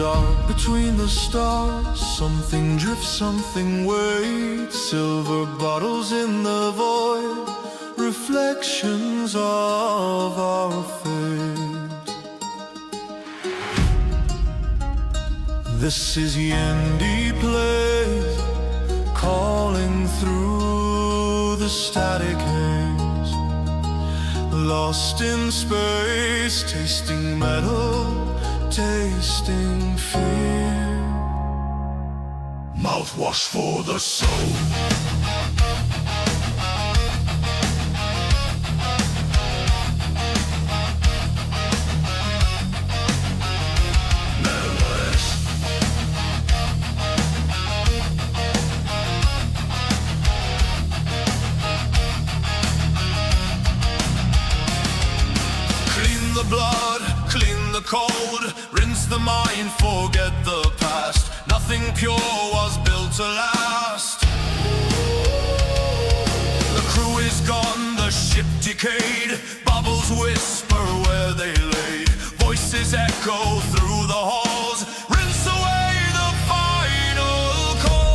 dark between the stars, something drifts, something waits. Silver bottles in the void, reflections of our fate. This is YindyPlayZ, calling through the static haze. Lost in space, tasting metal, tasting fear. Mouthwash for the soul. The blood, clean the cold, rinse the mind, forget the past. Nothing pure was built to last. The crew is gone, the ship decayed. Bubbles whisper where they lay. Voices echo through the halls. Rinse away the final calms.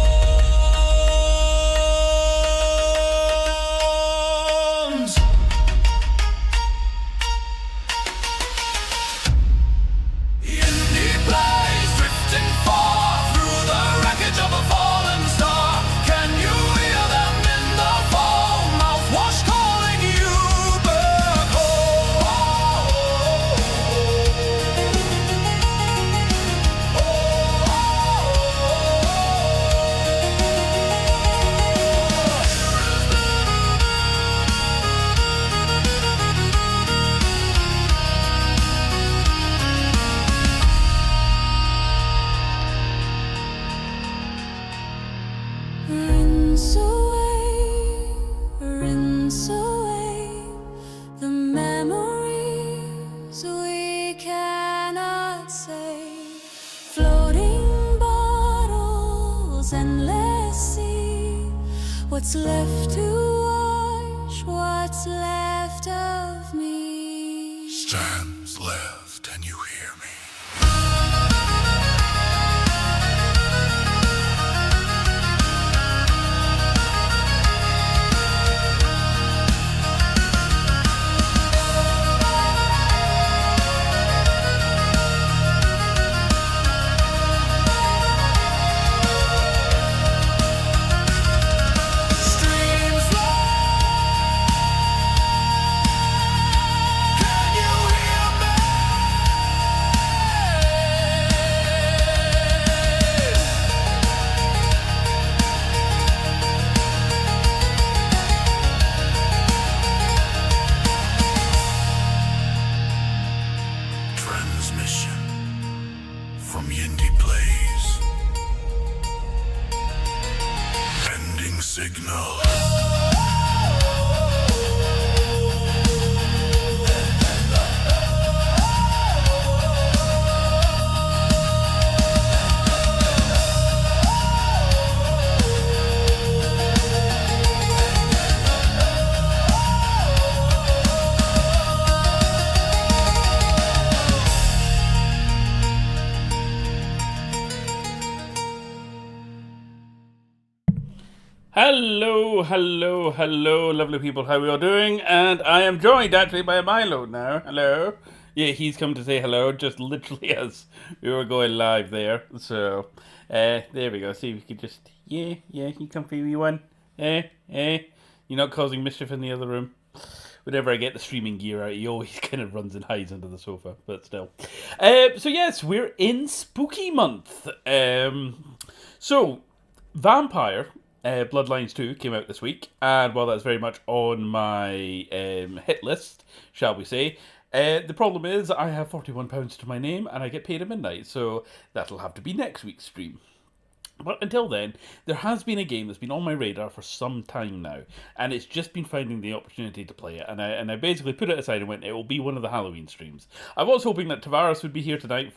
YindyPlayZ, drifting far through the wreckage of a fallen star. Can you hear them in the fall? Mouthwash calling you back Rinse away the memories we cannot save. Floating bottles, endless sea. What's left to wash? What's left of me? Stands left, and you hear me. Streams can you hear me? Transmission from YindyPlayZ. Pending signal. Hello, lovely people. How are we all doing? And I am joined actually by Milo now. Hello. Yeah, he's come to say hello, just literally as we were going live there. So, there we go. See if we could just, you come for you one. You're not causing mischief in the other room. Whenever I get the streaming gear out, he always kind of runs and hides under the sofa, but still. So yes, we're in Spooky Month. So, Vampire Bloodlines 2 came out this week, and while that's very much on my hit list, shall we say, the problem is I have £41 to my name and I get paid at midnight, so that'll have to be next week's stream. But until then, there has been a game that's been on my radar for some time now, and it's just been finding the opportunity to play it, and I basically put it aside and went, it will be one of the Halloween streams. I was hoping that Tavares would be here tonight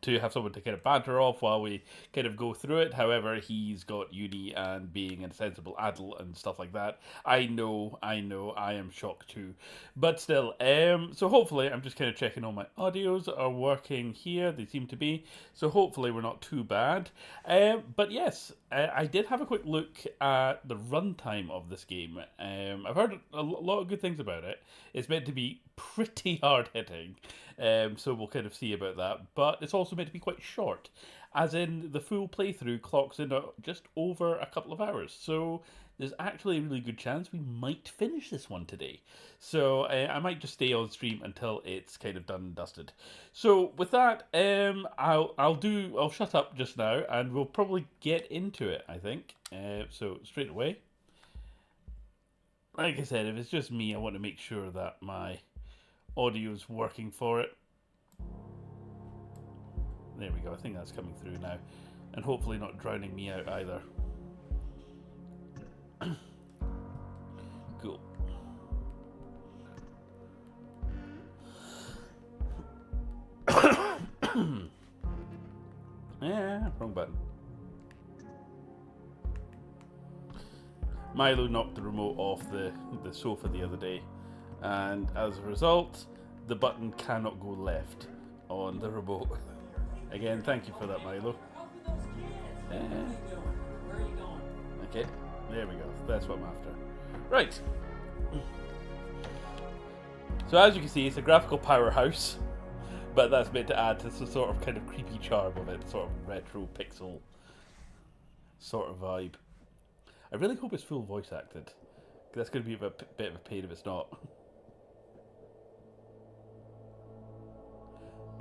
to have someone to kind of banter off while we kind of go through it. However, he's got uni and being a sensible adult and stuff like that. I know, I am shocked too. But still, so hopefully I'm just kind of checking all my audios are working here. They seem to be. So hopefully we're not too bad. But yes, I did have a quick look at the runtime of this game. I've heard a lot of good things about it. It's meant to be pretty hard hitting, so we'll kind of see about that. But it's also meant to be quite short, as in the full playthrough clocks in just over a couple of hours. So there's actually a really good chance we might finish this one today. So I might just stay on stream until it's kind of done and dusted. So with that, I'll shut up just now, and we'll probably get into it, I think. So straight away. Like I said, if it's just me, I want to make sure that my audio is working for it. There we go. I think that's coming through now. And hopefully not drowning me out either. Cool. Yeah, wrong button. Milo knocked the remote off the sofa the other day, and as a result, the button cannot go left on the remote. Again, thank you for that, Milo. Okay, there we go. That's what I'm after. Right. So as you can see, it's a graphical powerhouse, but that's meant to add to the sort of kind of creepy charm of it, sort of retro pixel sort of vibe. I really hope it's full voice acted. That's going to be a bit of a pain if it's not.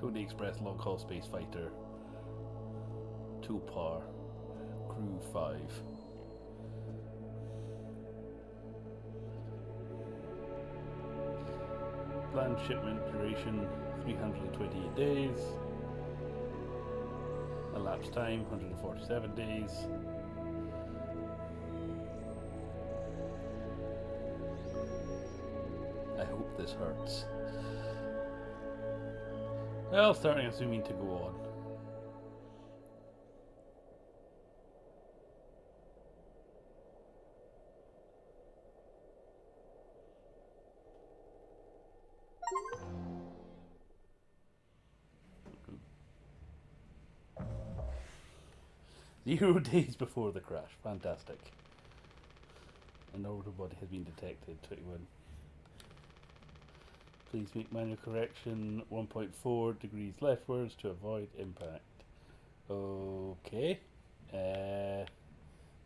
Tony Express Long Haul Space Fighter. Tulpar. Crew 5. Planned shipment duration 328 days. Elapsed time 147 days. I hope this hurts. Well, starting assuming to go on. Zero days before the crash. Fantastic. An older body has been detected. 21. Please make manual correction 1.4 degrees leftwards to avoid impact. Okay.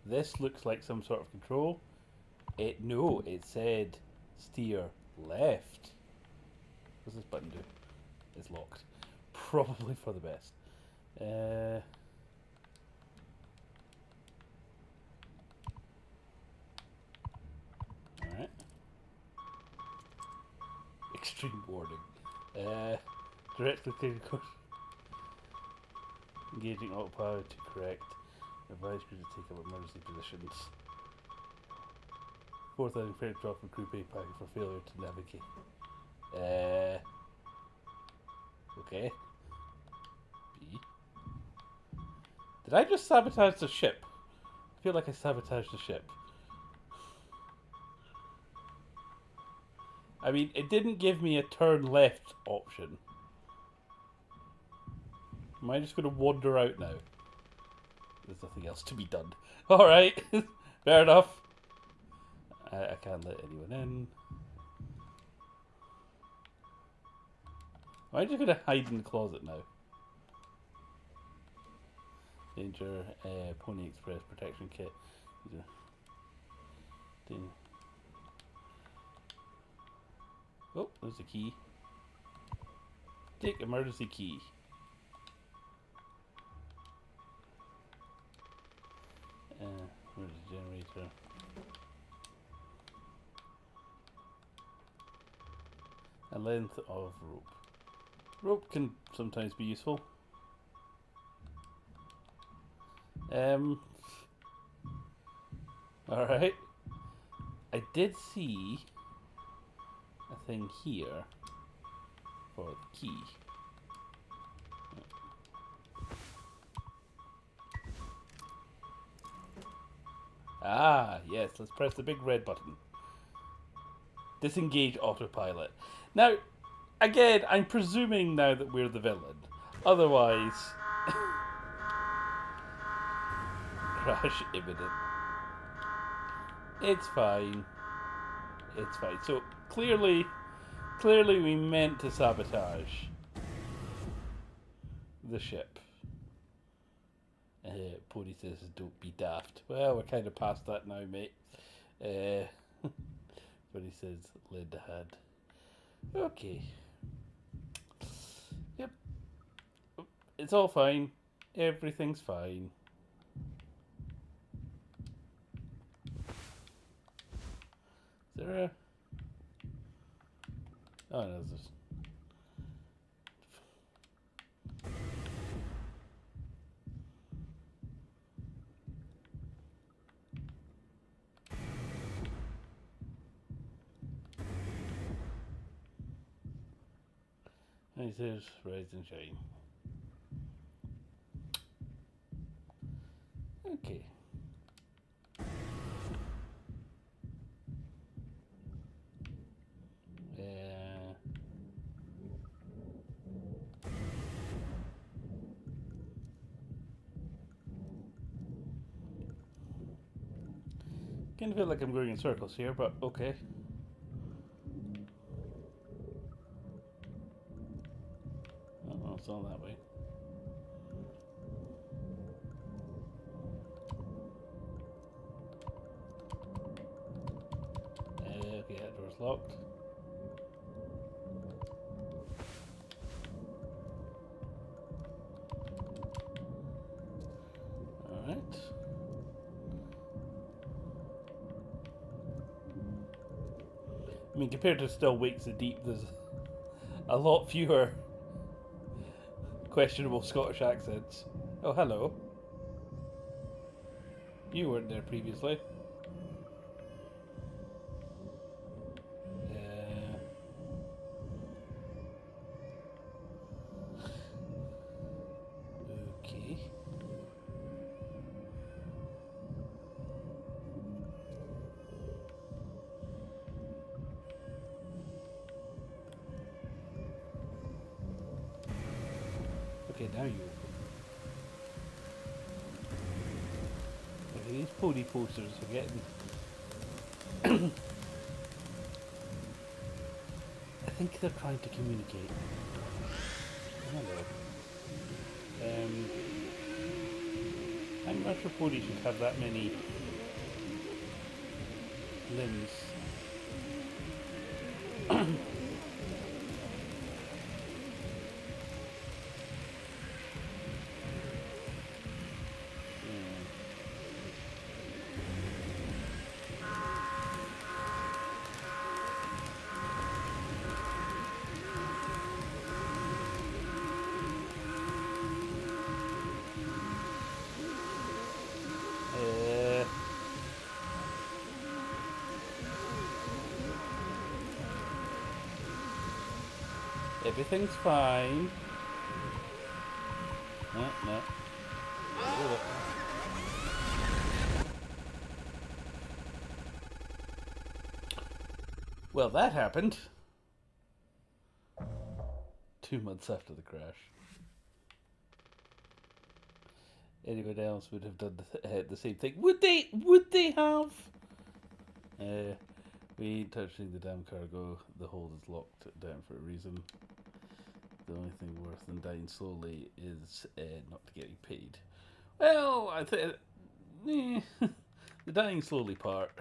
This looks like some sort of control. No, it said steer left. What's this button do? It's locked. Probably for the best. Alright. Extreme warning. Directly clear course. Engaging autopilot to correct. Advise crew to take up emergency positions. 4,000 credit drop from crew pay packet for failure to navigate. Okay. B. Did I just sabotage the ship? I feel like I sabotaged the ship. I mean, it didn't give me a turn left option. Am I just going to wander out now? There's nothing else to be done. Alright, fair enough. I can't let anyone in. Am I just going to hide in the closet now? Danger, Pony Express protection kit. Oh, there's a key. Take emergency key. Where's the generator? A length of rope. Rope can sometimes be useful. Alright. I did see a thing here for the key. Ah, yes, let's press the big red button. Disengage autopilot. Now, again, I'm presuming now that we're the villain. Otherwise, crash imminent. It's fine. It's fine. So, clearly we meant to sabotage the ship. Pony says, don't be daft. Well, we're kind of past that now, mate. But he says, lend a hand. Okay. Yep. It's all fine. Everything's fine. Is there a... Oh, no, there's... And he says, rise and shine. Okay. Kind of feel like I'm going in circles here, but okay. Oh, it's all that way. Okay, that door's locked. Alright. I mean, compared to Still Wakes the Deep, there's a lot fewer questionable Scottish accents. Oh, hello. You weren't there previously. Okay. Okay, now you. Okay, these pony posters are getting. I think they're trying to communicate. Hello. I'm not sure ponies should have that many limbs. Everything's fine. No. Well, that happened 2 months after the crash. Anyone else would have done the same thing. Would they have? We ain't touching the damn cargo. The hold is locked down for a reason. The only thing worse than dying slowly is not getting paid. Well, I think the dying slowly part,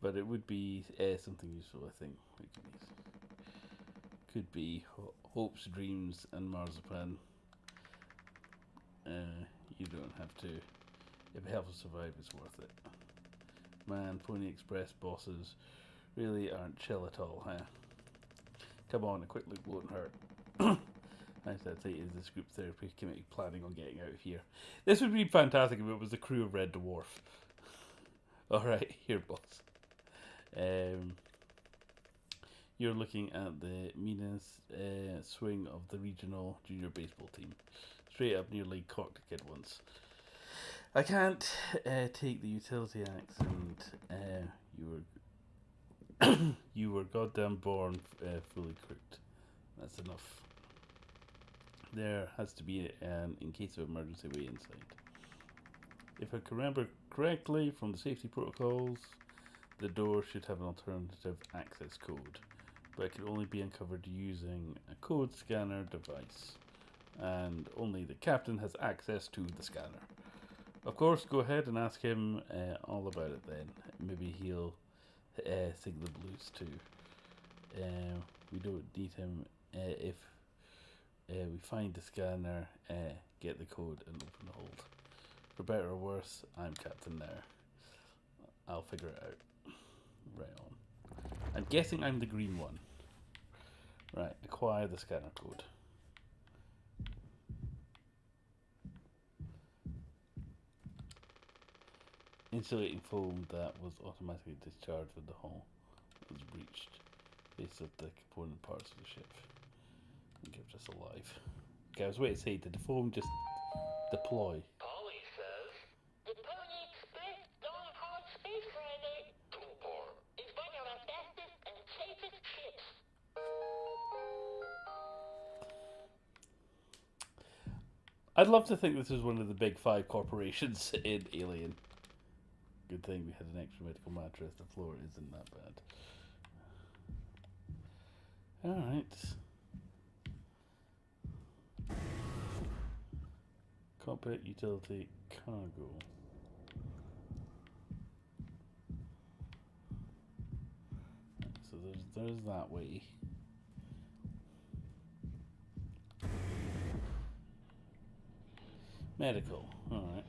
but it would be something useful. I think could be hopes, dreams, and marzipan. You don't have to. If it helps us survive, it's worth it. Man, Pony Express bosses really aren't chill at all, huh? Come on, a quick look won't hurt. Nice that say is this group therapy committee planning on getting out of here. This would be fantastic if it was the crew of Red Dwarf. Alright, here boss. You're looking at the meanest swing of the regional junior baseball team. Straight up nearly cocked a kid once. I can't take the utility accent. You were goddamn born fully cooked. That's enough. There has to be an in case of emergency way inside. If I can remember correctly from the safety protocols, the door should have an alternative access code, but it can only be uncovered using a code scanner device, and only the captain has access to the scanner. Of course, go ahead and ask him all about it then. Maybe he'll sing the blues too. We don't need him if we find the scanner, get the code and open the hold. For better or worse, I'm captain there. I'll figure it out. Right on. I'm guessing I'm the green one. Right, acquire the scanner code. Insulating foam that was automatically discharged when the hull was breached. Based on the component parts of the ship. And kept us alive. Okay, I was waiting to say, did the foam just deploy? Polly says, the Pony Express going hard space Friday. Tupor is one of our fastest and safest ships. I'd love to think this is one of the big 5 corporations in Alien. Good thing we had an extra medical mattress. The floor isn't that bad. Alright. Cockpit, utility, cargo. So there's that way. Medical, alright.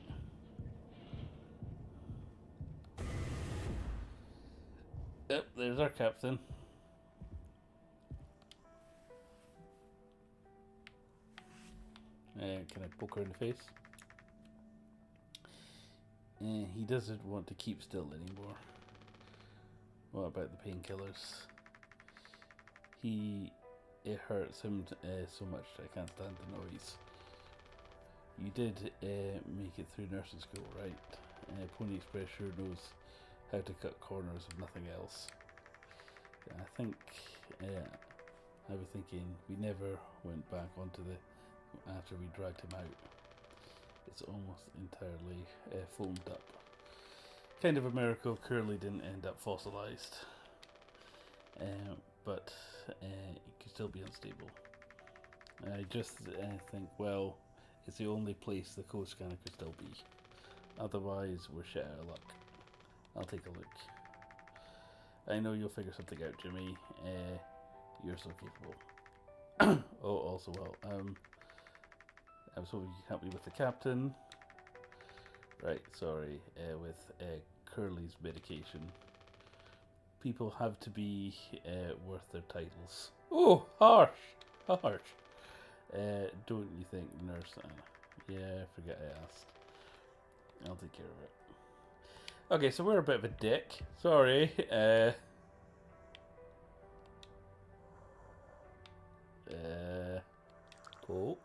Yep, there's our captain. Can I poke her in the face? He doesn't want to keep still anymore. What about the painkillers? It hurts him so much I can't stand the noise. You did make it through nursing school, right? Pony Express sure knows how to cut corners if nothing else. I think I was thinking we never went back onto the after we dragged him out. It's almost entirely foamed up. Kind of a miracle Curly didn't end up fossilized. But it could still be unstable. I just think, well, it's the only place the code scanner could still be. Otherwise, we're shit out of luck. I'll take a look. I know you'll figure something out, Jimmy. You're so capable. Oh, also, well, I was hoping you could help me with the captain. Right, sorry, with Curly's medication. People have to be worth their titles. Oh, harsh! Harsh. Don't you think, Nurse Anna? Yeah, I forget I asked. I'll take care of it. Okay, so we're a bit of a dick. Sorry. Poke.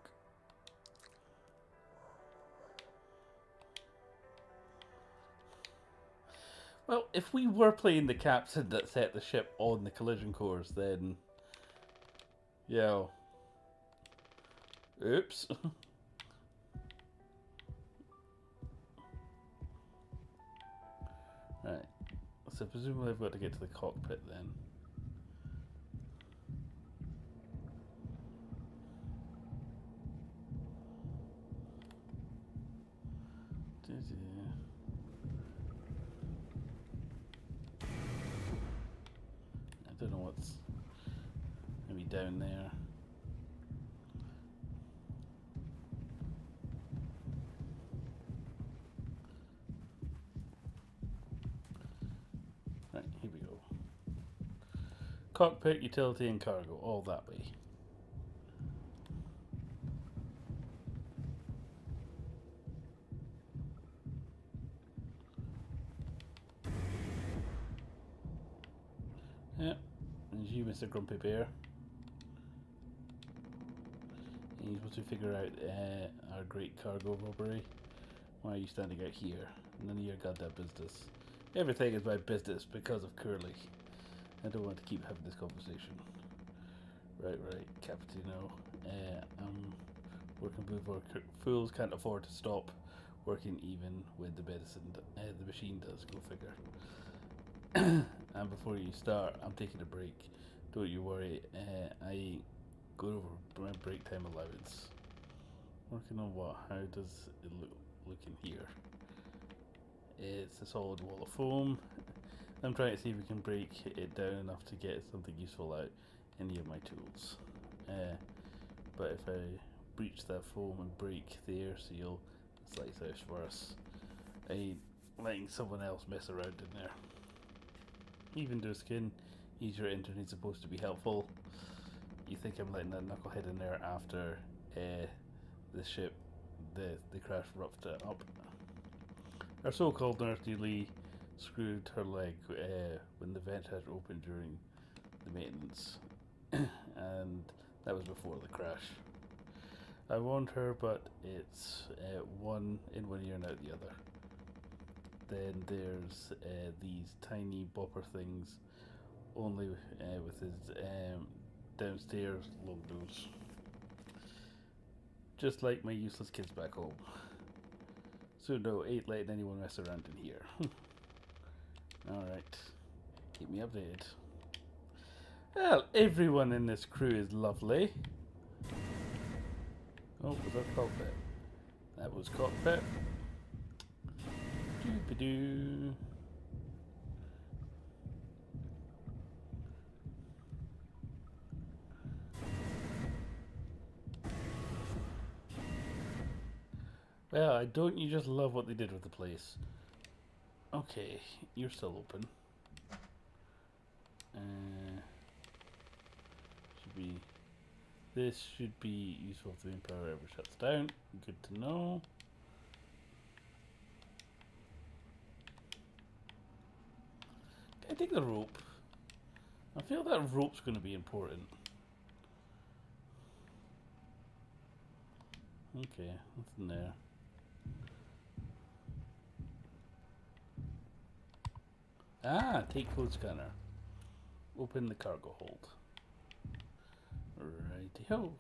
Well, if we were playing the captain that set the ship on the collision course, then... Yo. Oops. Right. So presumably I've got to get to the cockpit then. I don't know what's maybe down there. Right, here we go. Cockpit, utility and cargo, all that way. Yep, there's you, Mr. Grumpy Bear. And you're supposed to figure out our great cargo robbery. Why are you standing out here? None of your goddamn business. Everything is my business because of Curly. I don't want to keep having this conversation. Right, Cappuccino. I'm working before fools can't afford to stop working even when the medicine, the machine does. Go figure. And before you start, I'm taking a break. Don't you worry. I go over my break time allowance. Working on what? How does it look in here? It's a solid wall of foam. I'm trying to see if we can break it down enough to get something useful out any of my tools. But if I breach that foam and break the air seal, it's like this for us. I ain't letting someone else mess around in there. Even though skin easier entering is supposed to be helpful, you think I'm letting that knucklehead in there after the ship, the crash roughed it up. Our so-called nurse nearly screwed her leg when the vent had opened during the maintenance, and that was before the crash. I warned her, but it's one in one ear and out the other. Then there's these tiny bopper things, only with his downstairs long nose. Just like my useless kids back home. So no, ain't letting anyone mess around in here. Alright. Keep me updated. Well, everyone in this crew is lovely. Oh, was that cockpit? That was cockpit. Doop-a-doo. Well, don't you just love what they did with the place? Okay, you're still open. This should be useful if the main power ever shuts down. Good to know. Can I take the rope? I feel that rope's going to be important. Okay, nothing there. Ah, take code scanner. Open the cargo hold. Righty-ho.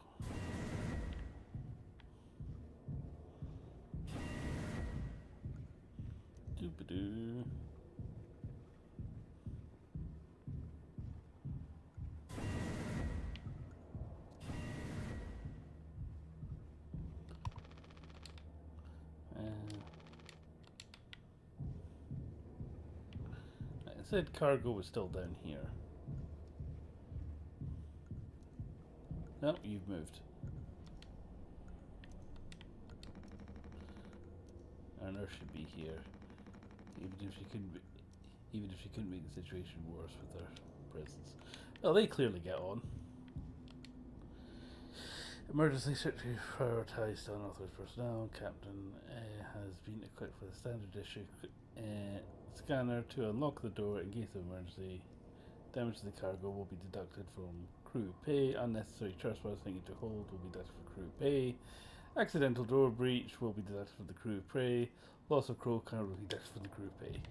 Doop-a-doo. I said cargo was still down here. No, you've moved. Our nurse should be here, even if she couldn't make the situation worse with her presence. Well, they clearly get on. Emergency secretary prioritised unauthorized personnel. Captain has been equipped with a standard issue scanner to unlock the door in case of emergency. Damage to the cargo will be deducted from crew pay. Unnecessary trespassing into hold will be deducted from crew pay. Accidental door breach will be deducted from the crew pay. Loss of crew car will be deducted from the crew pay.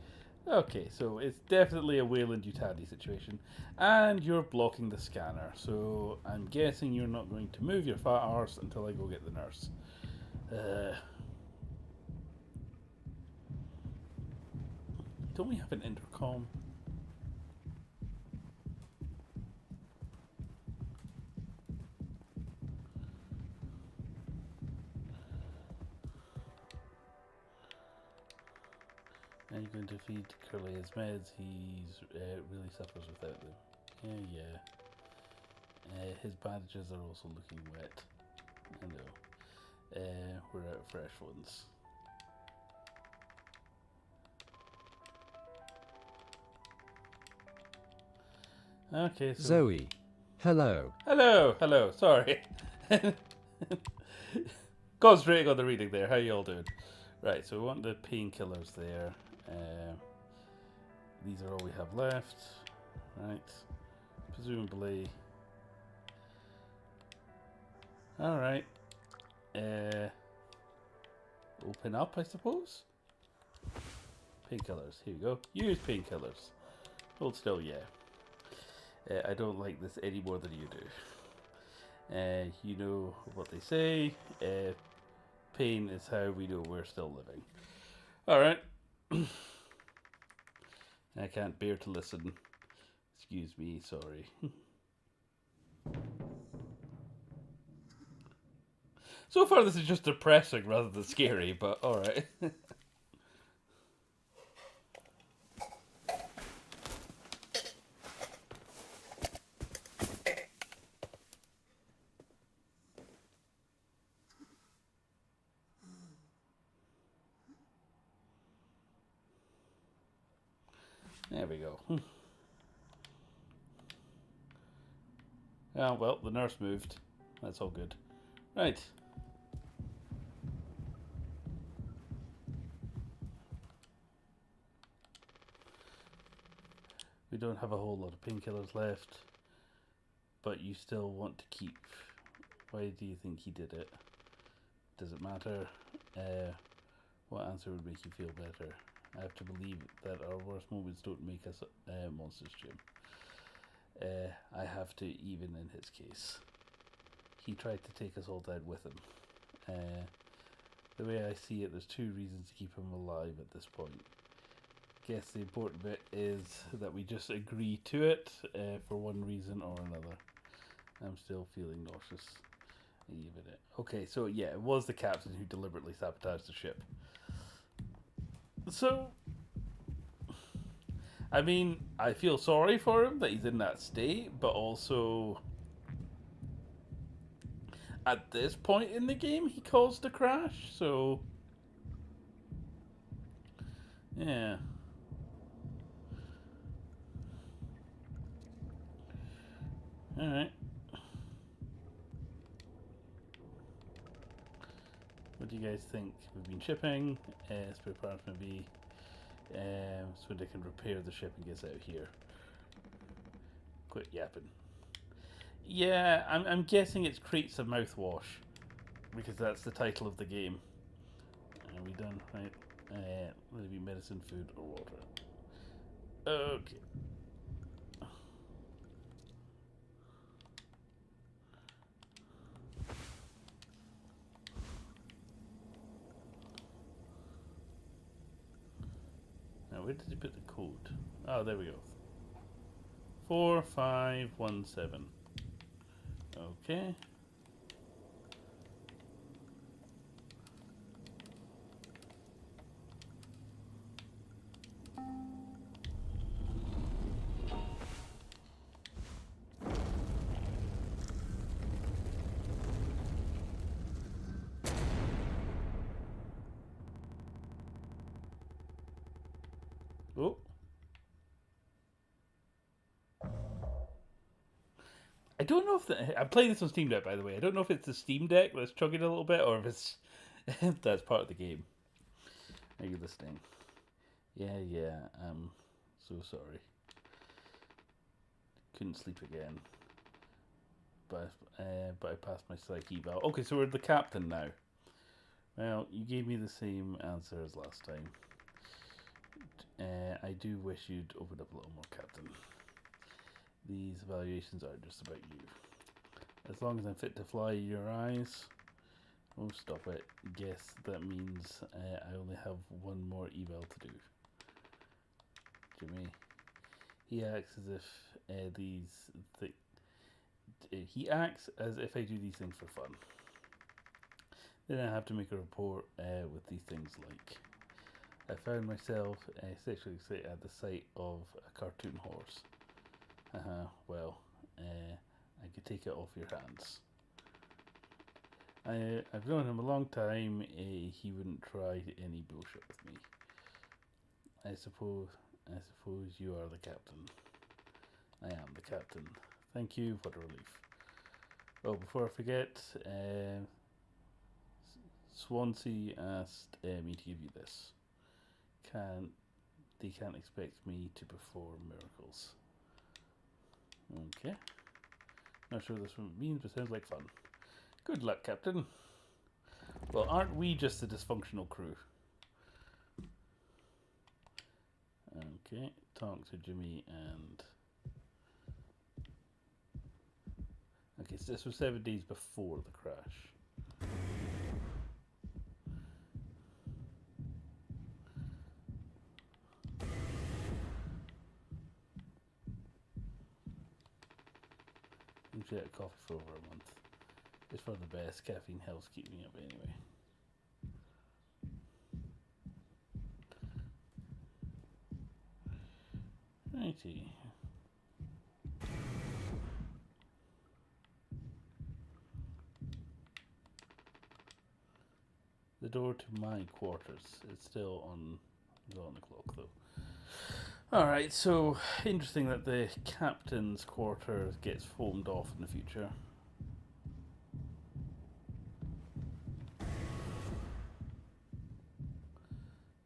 Okay, so it's definitely a Wayland-Yutani situation. And you're blocking the scanner. So I'm guessing you're not going to move your fat arse until I go get the nurse. Don't we have an intercom? And you're going to feed Curly his meds. He's really suffers without them. Yeah. His bandages are also looking wet. I know. We're out of fresh ones. Okay, so Zoe, hello. Hello. Sorry. Concentrating on the reading there. How you all doing? Right, so we want the painkillers there. These are all we have left. Right. Presumably. Alright. open up, I suppose. Painkillers. Here we go. Use painkillers. Hold still, yeah. I don't like this any more than you do. You know what they say. Pain is how we know we're still living. Alright. I can't bear to listen. Excuse me, sorry. So far this is just depressing rather than scary, but alright. There we go. Oh, well, the nurse moved. That's all good. Right. We don't have a whole lot of painkillers left, but you still want to keep. Why do you think he did it? Does it matter? What answer would make you feel better? I have to believe that our worst moments don't make us monsters, Jim. I have to, even in his case. He tried to take us all down with him. The way I see it, there's two reasons to keep him alive at this point. Guess the important bit is that we just agree to it for one reason or another. I'm still feeling nauseous. Even it. Okay, so yeah, it was the captain who deliberately sabotaged the ship. So, I mean, I feel sorry for him that he's in that state, but also at this point in the game, he caused the crash, so yeah. Alright. What do you guys think? We've been shipping. Spare parts maybe. So they can repair the ship and get us out of here. Quit yapping. Yeah, I'm guessing it's crates of mouthwash. Because that's the title of the game. Are we done? Right. Will it be medicine, food, or water? Okay. Now, where did he put the code? Oh, there we go. 4517. Okay. Oh. I don't know if I'm playing this on Steam Deck, by the way. I don't know if it's the Steam Deck that's chugging a little bit, or if it's that's part of the game. Are you listening? Yeah. I'm so sorry. Couldn't sleep again. But I passed my psych eval. Okay, so we're the captain now. Well, you gave me the same answer as last time. I do wish you'd open up a little more, Captain. These evaluations are just about you. As long as I'm fit to fly in your eyes. Oh, stop it. Guess that means I only have one more eval to do. Jimmy. He acts as if he acts as if I do these things for fun. Then I have to make a report with these things like I found myself sexually excited at the sight of a cartoon horse. Well, I could take it off your hands. I've known him a long time. He wouldn't try any bullshit with me. I suppose you are the captain. I am the captain. Thank you. What a relief. Oh, before I forget, Swansea asked me to give you this. They can't expect me to perform miracles. Okay. Not sure what this one means, but sounds like fun. Good luck, Captain. Well, aren't we just a dysfunctional crew? Okay, talk to Jimmy and... Okay, so this was 7 days before the crash. Usually had coffee for over a month. It's for the best. Caffeine helps keep me up anyway. Righty. The door to my quarters is still on the clock though. Alright, so interesting that the captain's quarters gets foamed off in the future.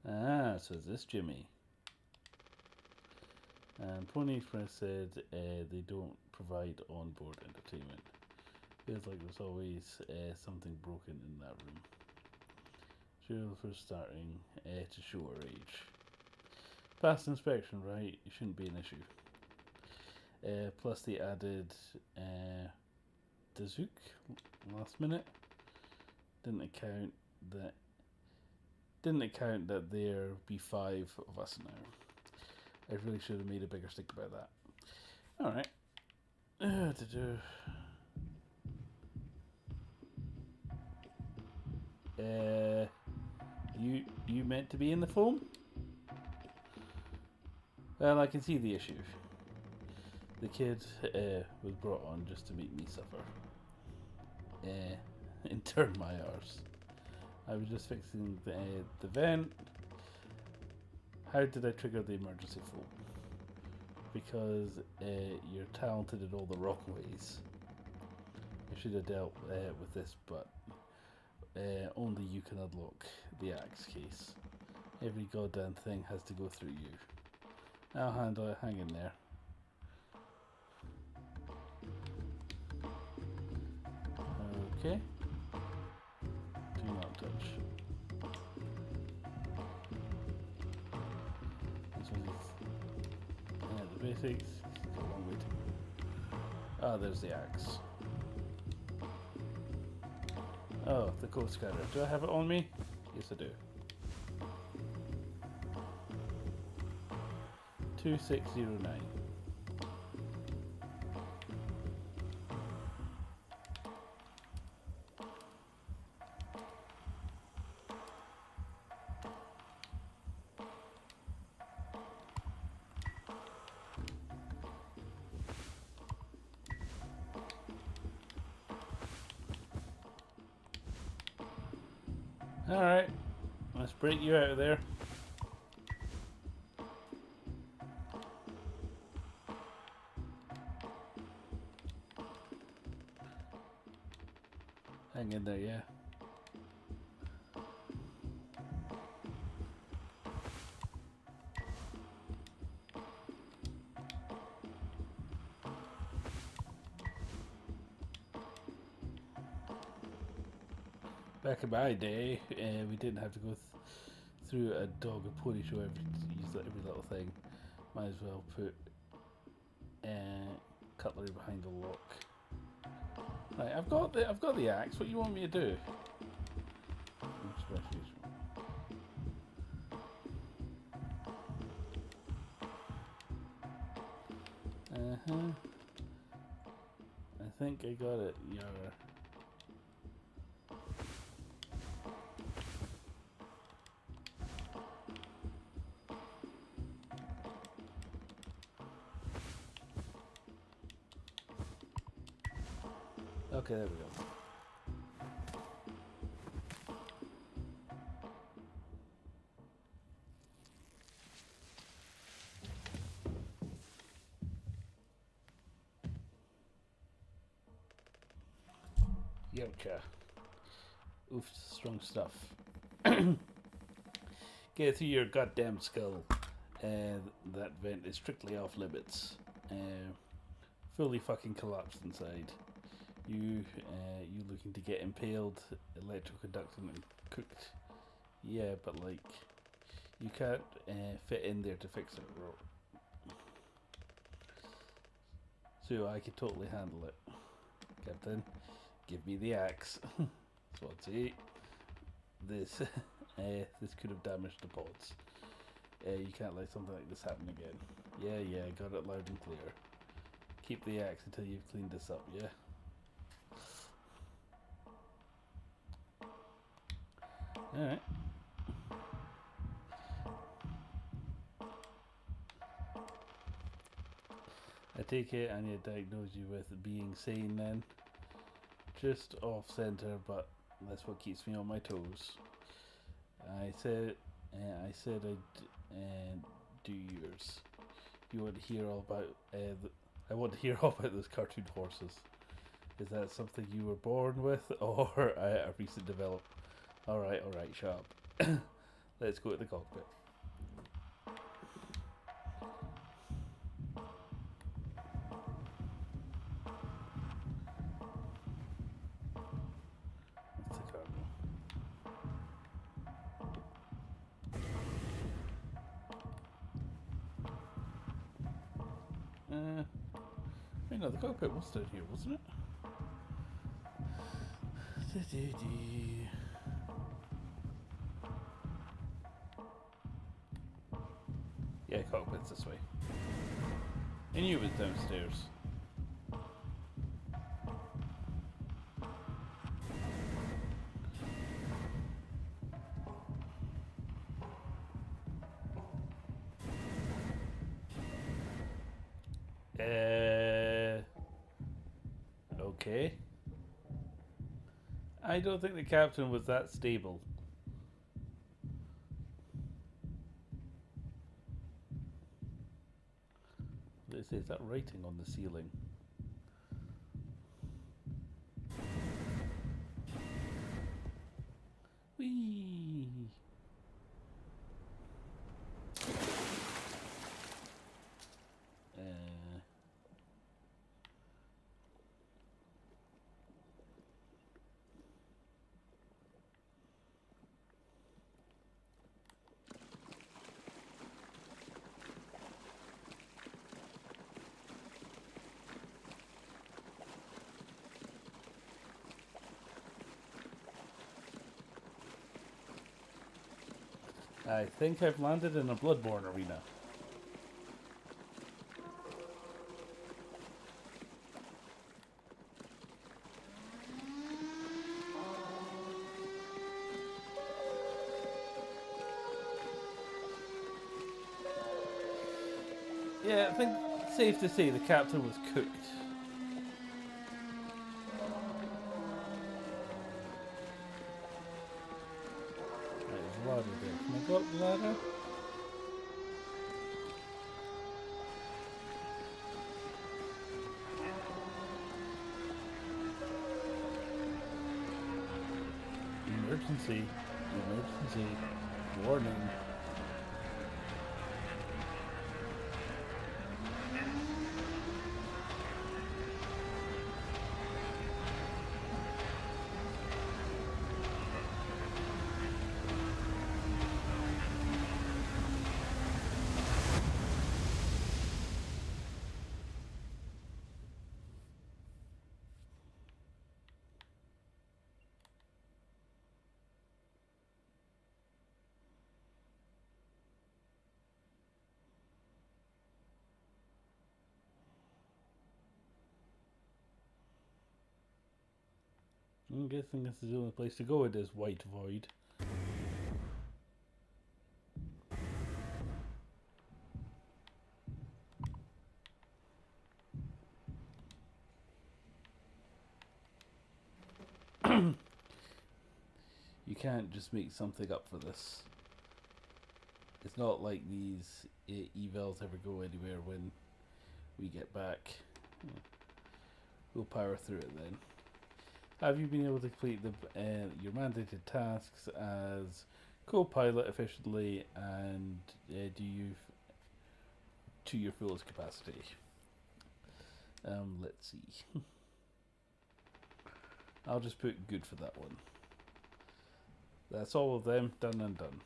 Ah, so is this Jimmy? And Pony Express said they don't provide onboard entertainment. Feels like there's always something broken in that room. Cheryl for starting to show her age. Past inspection, right? It shouldn't be an issue. Plus they added Dazook last minute. Didn't account that there be 5 of us now. I really should have made a bigger stick about that. Alright. You meant to be in the foam? Well, I can see the issue. The kid was brought on just to make me suffer. In turn my arse. I was just fixing the vent. How did I trigger the emergency foam? Because you're talented in all the wrong ways. I should have dealt with this, but only you can unlock the axe case. Every goddamn thing has to go through you. I'll handle it, hang in there. Okay. Do not touch. This one is the basics. It's a long way to go. Ah, there's the axe. Oh, the code scanner. Do I have it on me? Yes, I do. 2609. Alright, let's break you out of there. Hang in there, yeah. Back in my day, we didn't have to go through a dog or pony show use every little thing. Might as well put cutlery behind the lock. Right, I've got the axe. What do you want me to do? I think I got it, Yara. Okay, there we go. Yoka. Oof, strong stuff. Get through your goddamn skull. That vent is strictly off limits. Fully fucking collapsed inside. You looking to get impaled, electroconducting and cooked. Yeah, but like, you can't fit in there to fix it, bro. So I could totally handle it. Captain, give me the axe. Swansea. This, this could have damaged the pods. You can't let something like this happen again. Yeah, got it loud and clear. Keep the axe until you've cleaned this up, yeah? Alright. I take it and you diagnose you with being sane then. Just off center, but that's what keeps me on my toes. I said I'd do yours. You want to hear all about I want to hear all about those cartoon horses. Is that something you were born with or a recent development? Alright, shut up. Let's go to the cockpit. That's the cargo. Wait, no, the cockpit was down here, wasn't it? Yeah, cockpit's this way. I knew it was downstairs. Okay. I don't think the captain was that stable. They say, is that writing on the ceiling? Whee! I think I've landed in a Bloodborne arena. Yeah, I think it's safe to say the captain was cooked. Right, there's a ladder there. Can I go up the ladder? Emergency. Emergency. Warning. I'm guessing this is the only place to go with this white void. You can't just make something up for this. It's not like these evals ever go anywhere when we get back. We'll power through it then. Have you been able to complete your mandated tasks as co-pilot efficiently and do you to your fullest capacity? Let's see. I'll just put good for that one. That's all of them done and done.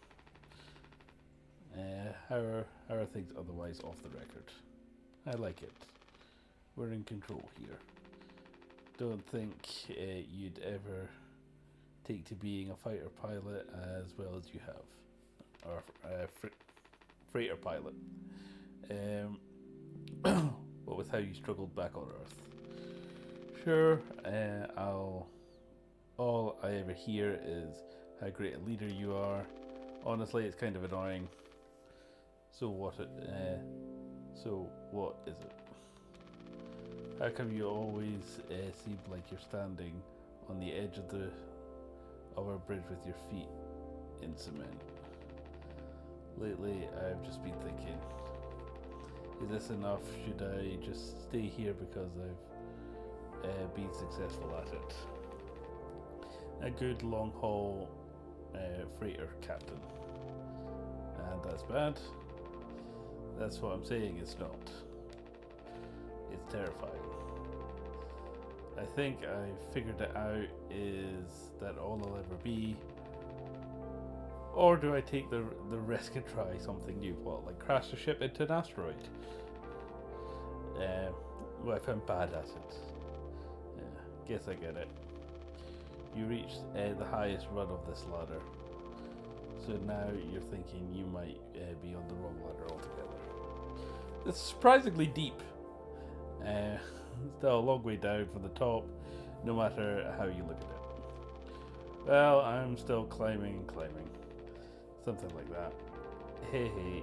How are things otherwise off the record? I like it. We're in control here. Don't think you'd ever take to being a fighter pilot as well as you have. Or freighter pilot. What with how you struggled back on Earth. Sure, all I ever hear is how great a leader you are. Honestly, it's kind of annoying. So what is it? How come you always seem like you're standing on the edge of our bridge with your feet in cement? Lately, I've just been thinking, is this enough? Should I just stay here because I've been successful at it? A good long haul freighter captain. And that's bad. That's what I'm saying, it's not. It's terrifying. I think I figured it out. Is that all I'll ever be? Or do I take the risk and try something new? What, like crash the ship into an asteroid? Well, if I'm bad at it. Yeah, guess I get it. You reached the highest run of this ladder. So now you're thinking you might be on the wrong ladder altogether. It's surprisingly deep. Still a long way down from the top, no matter how you look at it. Well, I'm still climbing and climbing. Something like that. Hey,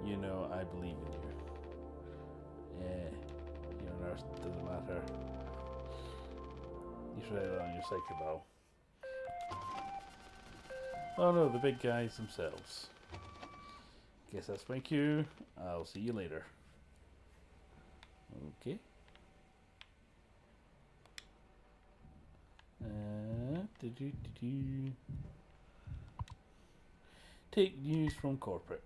you know, I believe in you. Your nurse doesn't matter. You should have it on your safety belt. Oh no, the big guys themselves. Guess that's my cue. I'll see you later. Okay. Take news from corporate.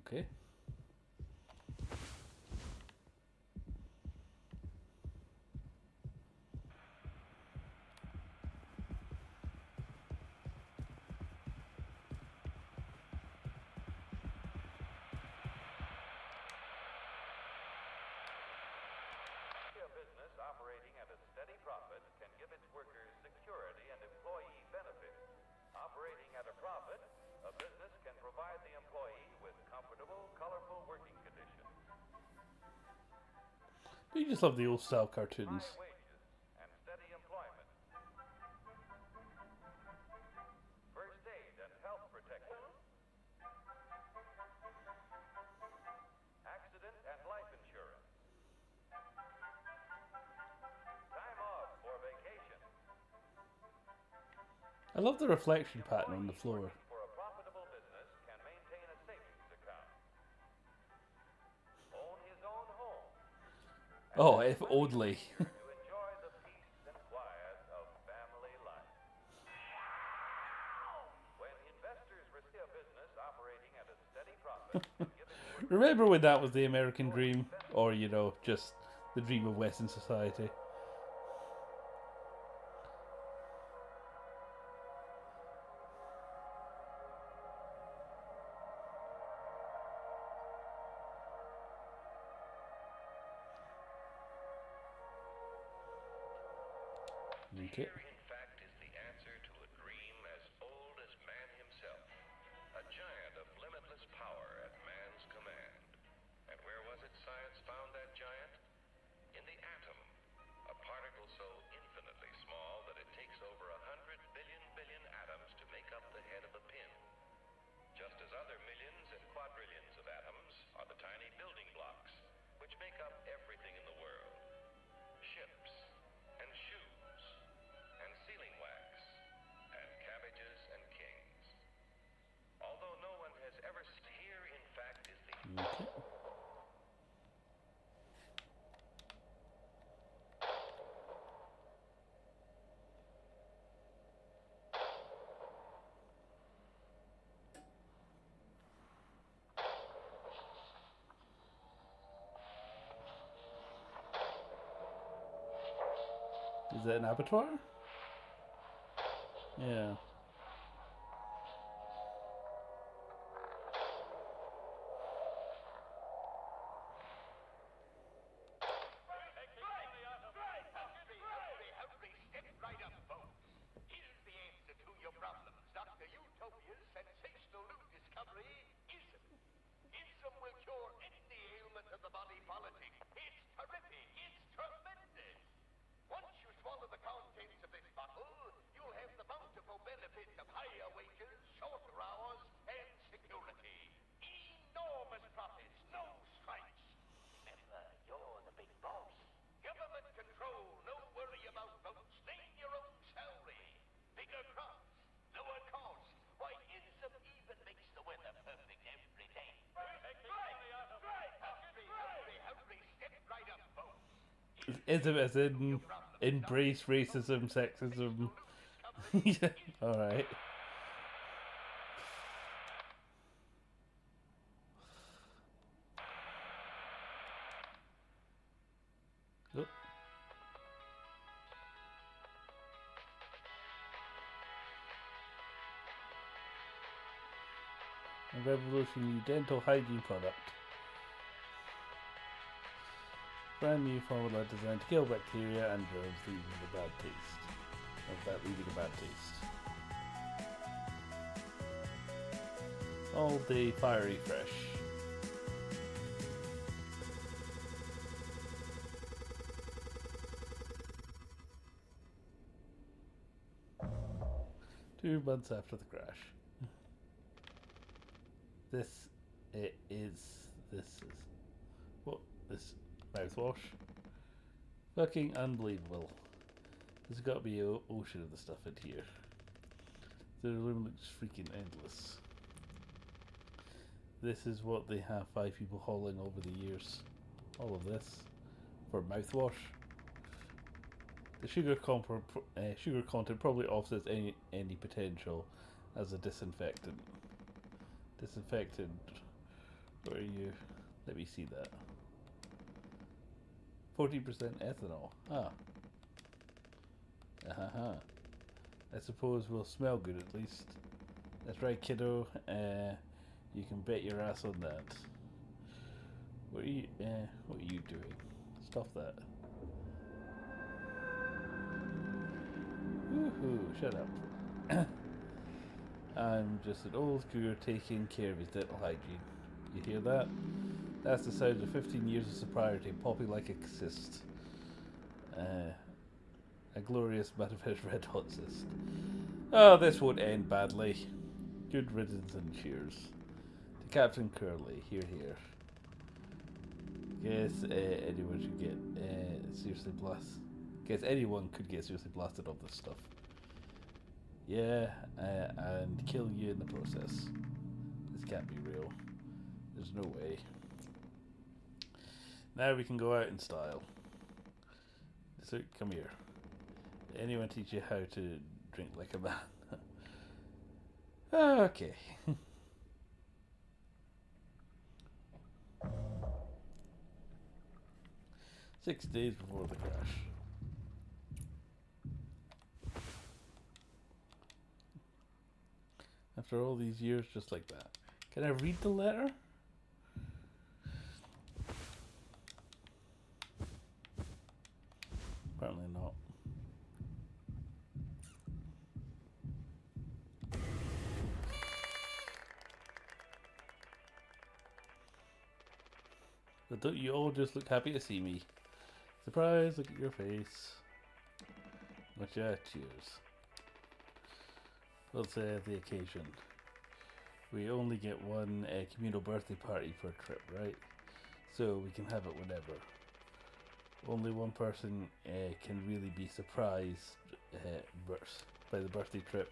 Okay. A business operating at a steady profit can give its workers security and employee benefits. Operating at a profit, a business can provide the employee with comfortable, colorful working conditions, You just love the old style cartoons. high wages, and steady employment. First aid and health protection. Accident and life insurance. Time off for vacation. I love the reflection pattern on the floor. For a profitable business can maintain a savings account. Own his own home. Oh, if only. To enjoy the peace and quiet of family life. When investors receive a business operating at a steady profit, can give its workers Remember when that was the American dream? Or, you know, just the dream of Western society? Okay. Fear, in fact, is the answer to a dream as old as man himself. A giant of limitless power at man's command. And where was it science found that giant? In the atom. A particle so infinitely small that it takes over 100 billion atoms to make up the head of a pin. Just as other millions and quadrillions of atoms are the tiny building blocks which make up everything in the world. Ships and shoes and sealing wax and cabbages and kings. Although no one has ever seen, here in fact is the Okay. Is it an abattoir? Yeah. Ism as in embrace racism, sexism. Yeah, alright. Oh. A revolutionary dental hygiene product. Brand new formula designed to kill bacteria and germs leaving a bad taste. Without leaving a bad taste. All day fiery fresh. Two months after the crash. This mouthwash. Fucking unbelievable. There's got to be an ocean of the stuff in here. The room looks freaking endless. This is what they have 5 people hauling over the years. All of this for mouthwash. The sugar content probably offsets any potential as a disinfectant. Disinfectant. Where are you? Let me see that. 40% ethanol. Ah. I suppose we'll smell good at least. That's right, kiddo. You can bet your ass on that. What are you doing? Stop that. Woohoo! Shut up. I'm just an old cougar taking care of his dental hygiene. You hear that? That's the sound of 15 years of sobriety popping like a cyst. A glorious manifest red hot cyst. Oh, this won't end badly. Good riddance and cheers. To Captain Curly, here. Guess anyone should get seriously blasted. Guess anyone could get seriously blasted off this stuff. Yeah, and kill you in the process. This can't be real. There's no way. Now we can go out in style. So come here. Anyone teach you how to drink like a man? Okay. 6 days before the crash. After all these years, just like that. Can I read the letter? Apparently not. But don't you all just look happy to see me? Surprise, look at your face. But yeah, cheers. We'll say the occasion. We only get one communal birthday party per trip, right? So we can have it whenever. Only one person can really be surprised by the birthday trip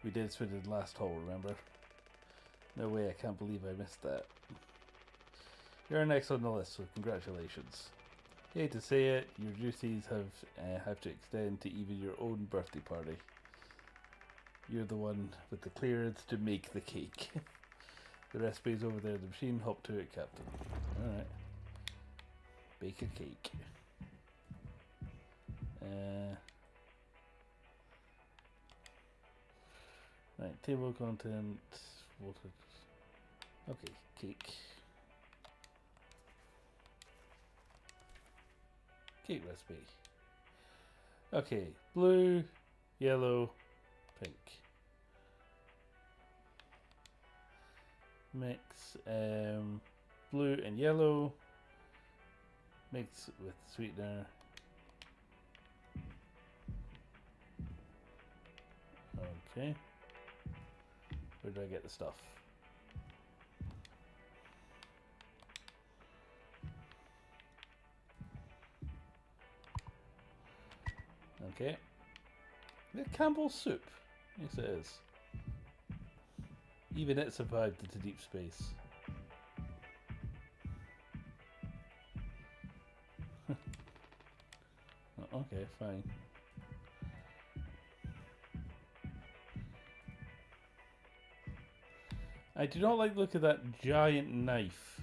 we did Swindon last haul, remember? No way, I can't believe I missed that. You're next on the list, so congratulations. Hate to say it, your duties have to extend to even your own birthday party. You're the one with the clearance to make the cake. The recipe's over there in the machine. Hop to it, Captain. Alright. Bake a cake. Right, table content, water. Okay, cake. Cake recipe. Okay, blue, yellow, pink. Mix blue and yellow. Mix with sweetener. Okay. Where do I get the stuff? Okay. The Campbell's soup. Yes, it is. Even it survived into deep space. Okay, fine. I do not like the look of that giant knife.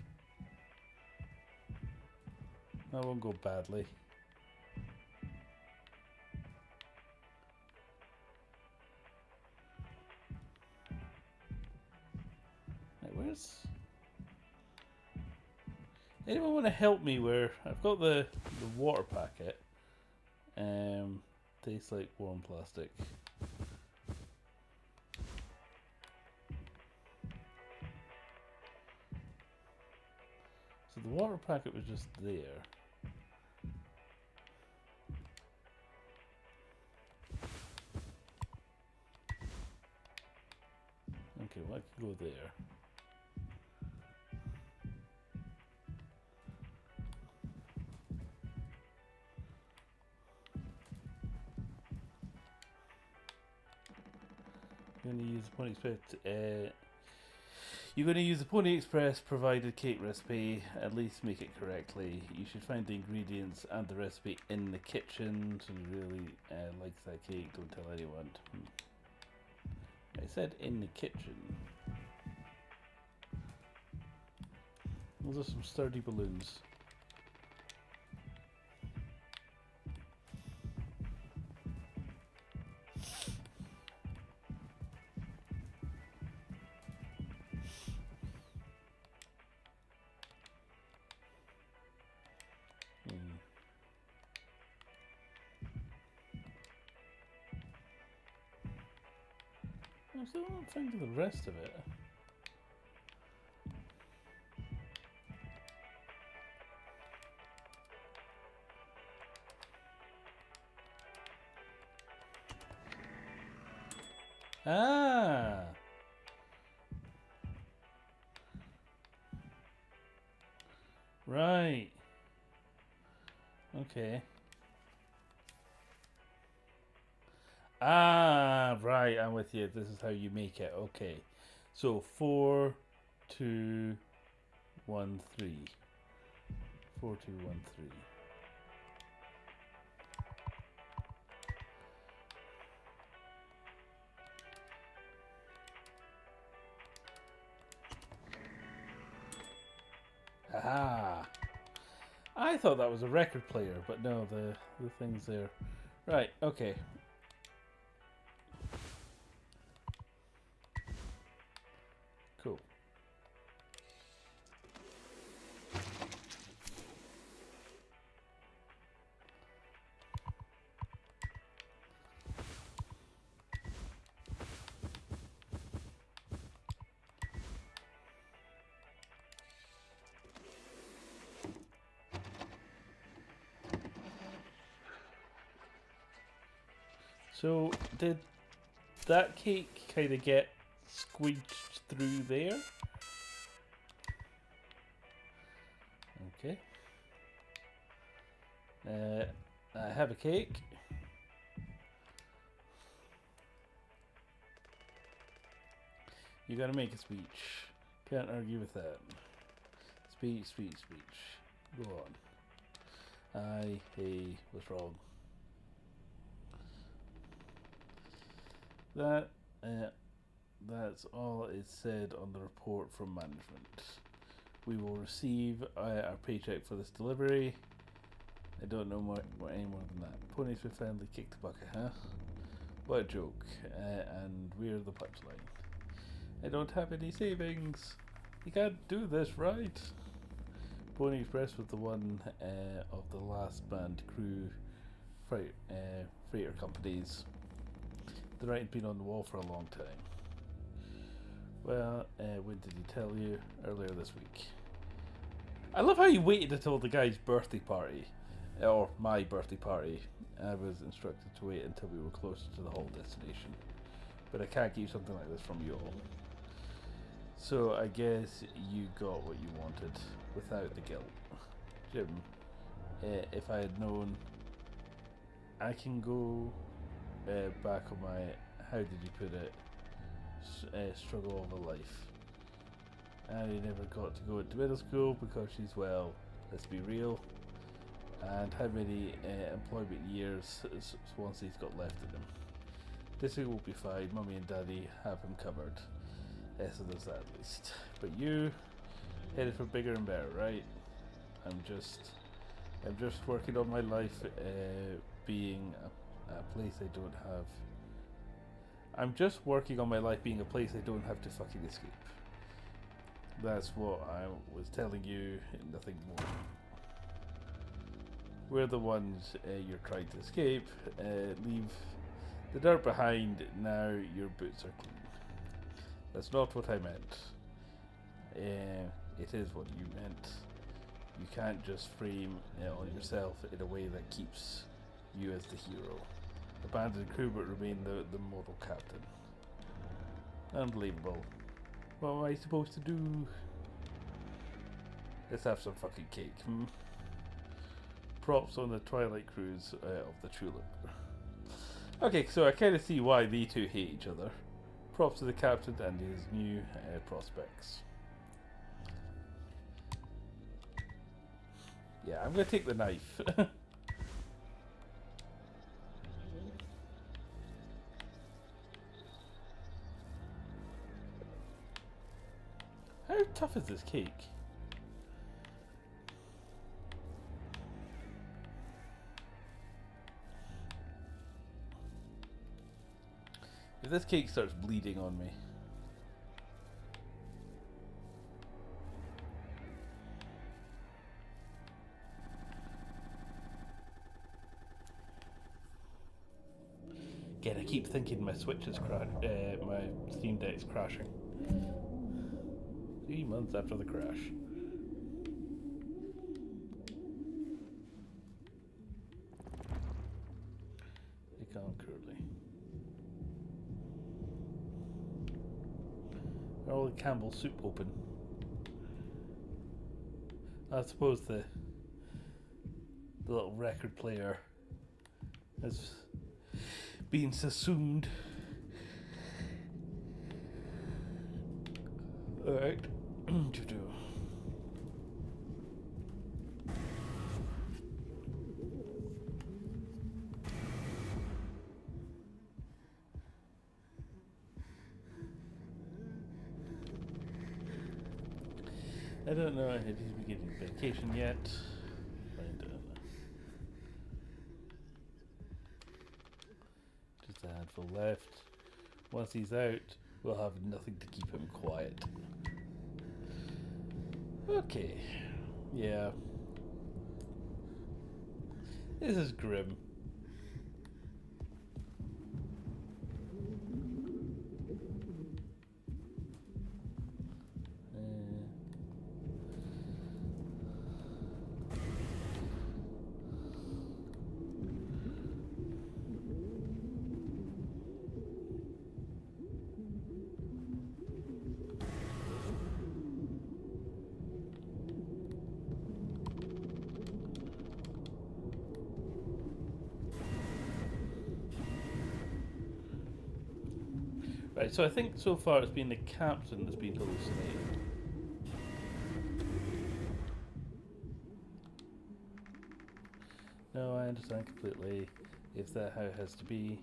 That won't go badly. Right, where's... Anyone want to help me where... I've got the water packet. Tastes like warm plastic. So the water packet was just there. Okay, well, I could go there. You're going to use the Pony Express. You're going to use the Pony Express provided cake recipe. At least make it correctly. You should find the ingredients and the recipe in the kitchen. So you really likes that cake. Don't tell anyone. I said in the kitchen. Those are some sturdy balloons. I'm still not finding the rest of it. Ah! Right. Okay. Ah, right, I'm with you. This is how you make it. Okay. So 4, 2, 1, 3. 4, 2, 1, 3. Ah. I thought that was a record player, but no, the thing's there. Right, okay. Cool. So, did that cake kind of get squeezed through there? Okay. I have a cake. You gotta make a speech. Can't argue with that. Speech, speech, speech. Go on. Hey, what's wrong? That's all it said on the report from management. We will receive our paycheck for this delivery. I don't know more any more than that. Ponies were finally kicked the bucket, huh? What a joke. And we're the punchline. I don't have any savings. You can't do this, right? Pony Express was the one of the last band crew freighter companies. The writing had been on the wall for a long time. Well, when did he tell you? Earlier this week. I love how you waited until the guy's birthday party. Or my birthday party. I was instructed to wait until we were closer to the whole destination. But I can't keep something like this from you all. So I guess you got what you wanted without the guilt. Jim, if I had known, I can go back on my, how did you put it, struggle of a life. And he never got to go into middle school because she's, well, let's be real. And how many employment years Swansea's got left in him. This will be fine. Mummy and Daddy have him covered. So there's that at least. But you headed for bigger and better, right? I'm just working on my life being a place I don't have. I'm just working on my life being a place I don't have to fucking escape. That's what I was telling you, nothing more. We're the ones you're trying to escape. Leave the dirt behind. Now your boots are clean. That's not what I meant. It is what you meant. You can't just frame on yourself in a way that keeps you as the hero. Abandon crew but remain the model captain. Unbelievable. What am I supposed to do? Let's have some fucking cake. Props on the Twilight Cruise of the Tulip. Okay, so I kind of see why the two hate each other. Props to the captain and his new prospects. Yeah, I'm going to take the knife. How tough is this cake? If this cake starts bleeding on me. Again, I keep thinking my Switch is my Steam Deck's crashing. 3 months after the crash. They come curly. All the Campbell soup open. I suppose the little record player has been subsumed. Alright. To do. I don't know if he's beginning vacation yet. I don't know. Just a handful left. Once he's out, we'll have nothing to keep him quiet. Okay. Yeah. This is grim. Right, so I think so far it's been the captain that's been hallucinating. No, I understand completely. If that how it has to be.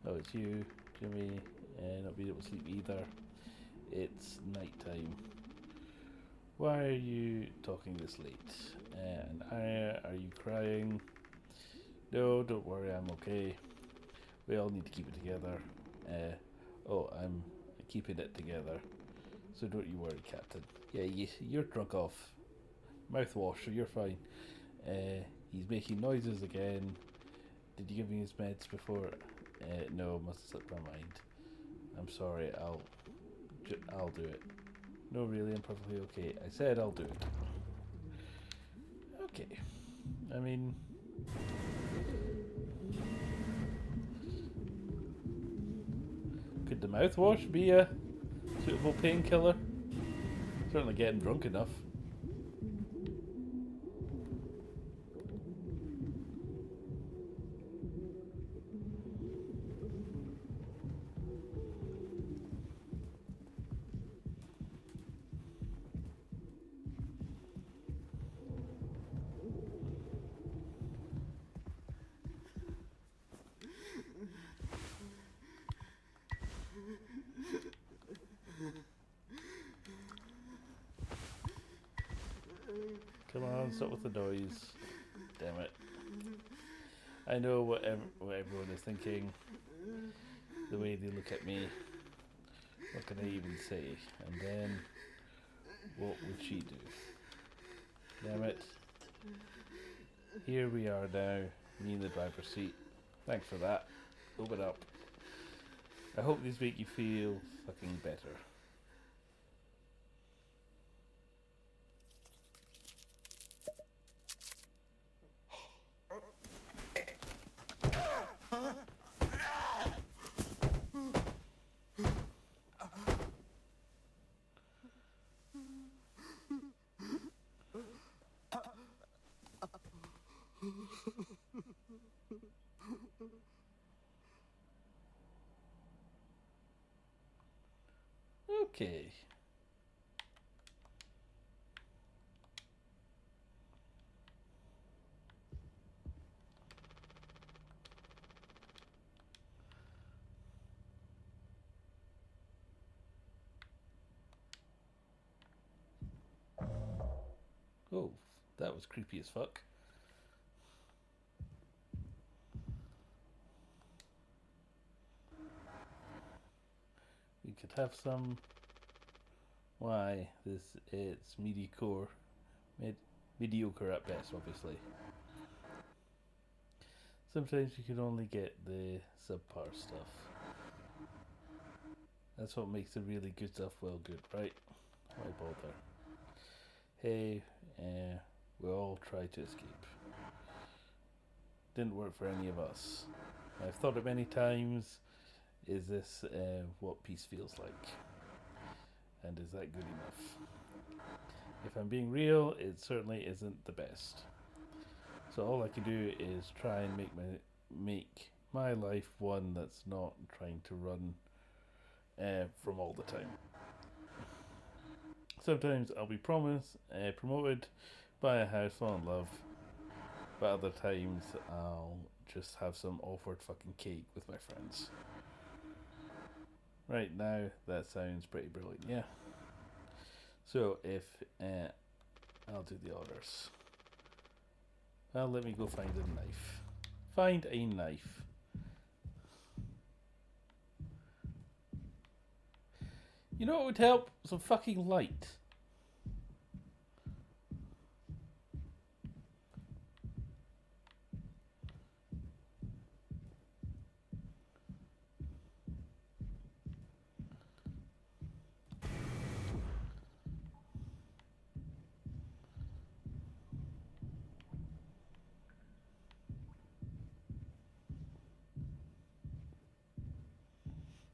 Oh, it's you, Jimmy, and not being able to sleep either. It's night time. Why are you talking this late? And are you crying? No, don't worry, I'm okay. We all need to keep it together. I'm keeping it together. So don't you worry, Captain. Yeah, you're drunk off mouthwash, so you're fine. He's making noises again. Did you give me his meds before? No, must have slipped my mind. I'm sorry, I'll do it. No, really, I'm perfectly okay. I said I'll do it. Okay. I mean... Could the mouthwash be a suitable painkiller? Certainly getting drunk enough. Come on, stop with the noise. Damn it. I know what everyone is thinking. The way they look at me. What can I even say? And then, what would she do? Damn it. Here we are now, me in the driver's seat. Thanks for that. Open up. I hope these make you feel fucking better. Okay. Oh, that was creepy as fuck. We could have some. Why? It's mediocre at best, obviously. Sometimes you can only get the subpar stuff. That's what makes the really good stuff well good, right? Why bother? Hey, we all tried to escape. Didn't work for any of us. I've thought it many times. Is this what peace feels like? And is that good enough? If I'm being real, it certainly isn't the best. So all I can do is try and make my life one that's not trying to run from all the time. Sometimes I'll be promoted, buy a house, fall in love, but other times I'll just have some awkward fucking cake with my friends. Right now, that sounds pretty brilliant, yeah. So if I'll do the orders. Well, let me go find a knife. Find a knife. You know what would help? Some fucking light.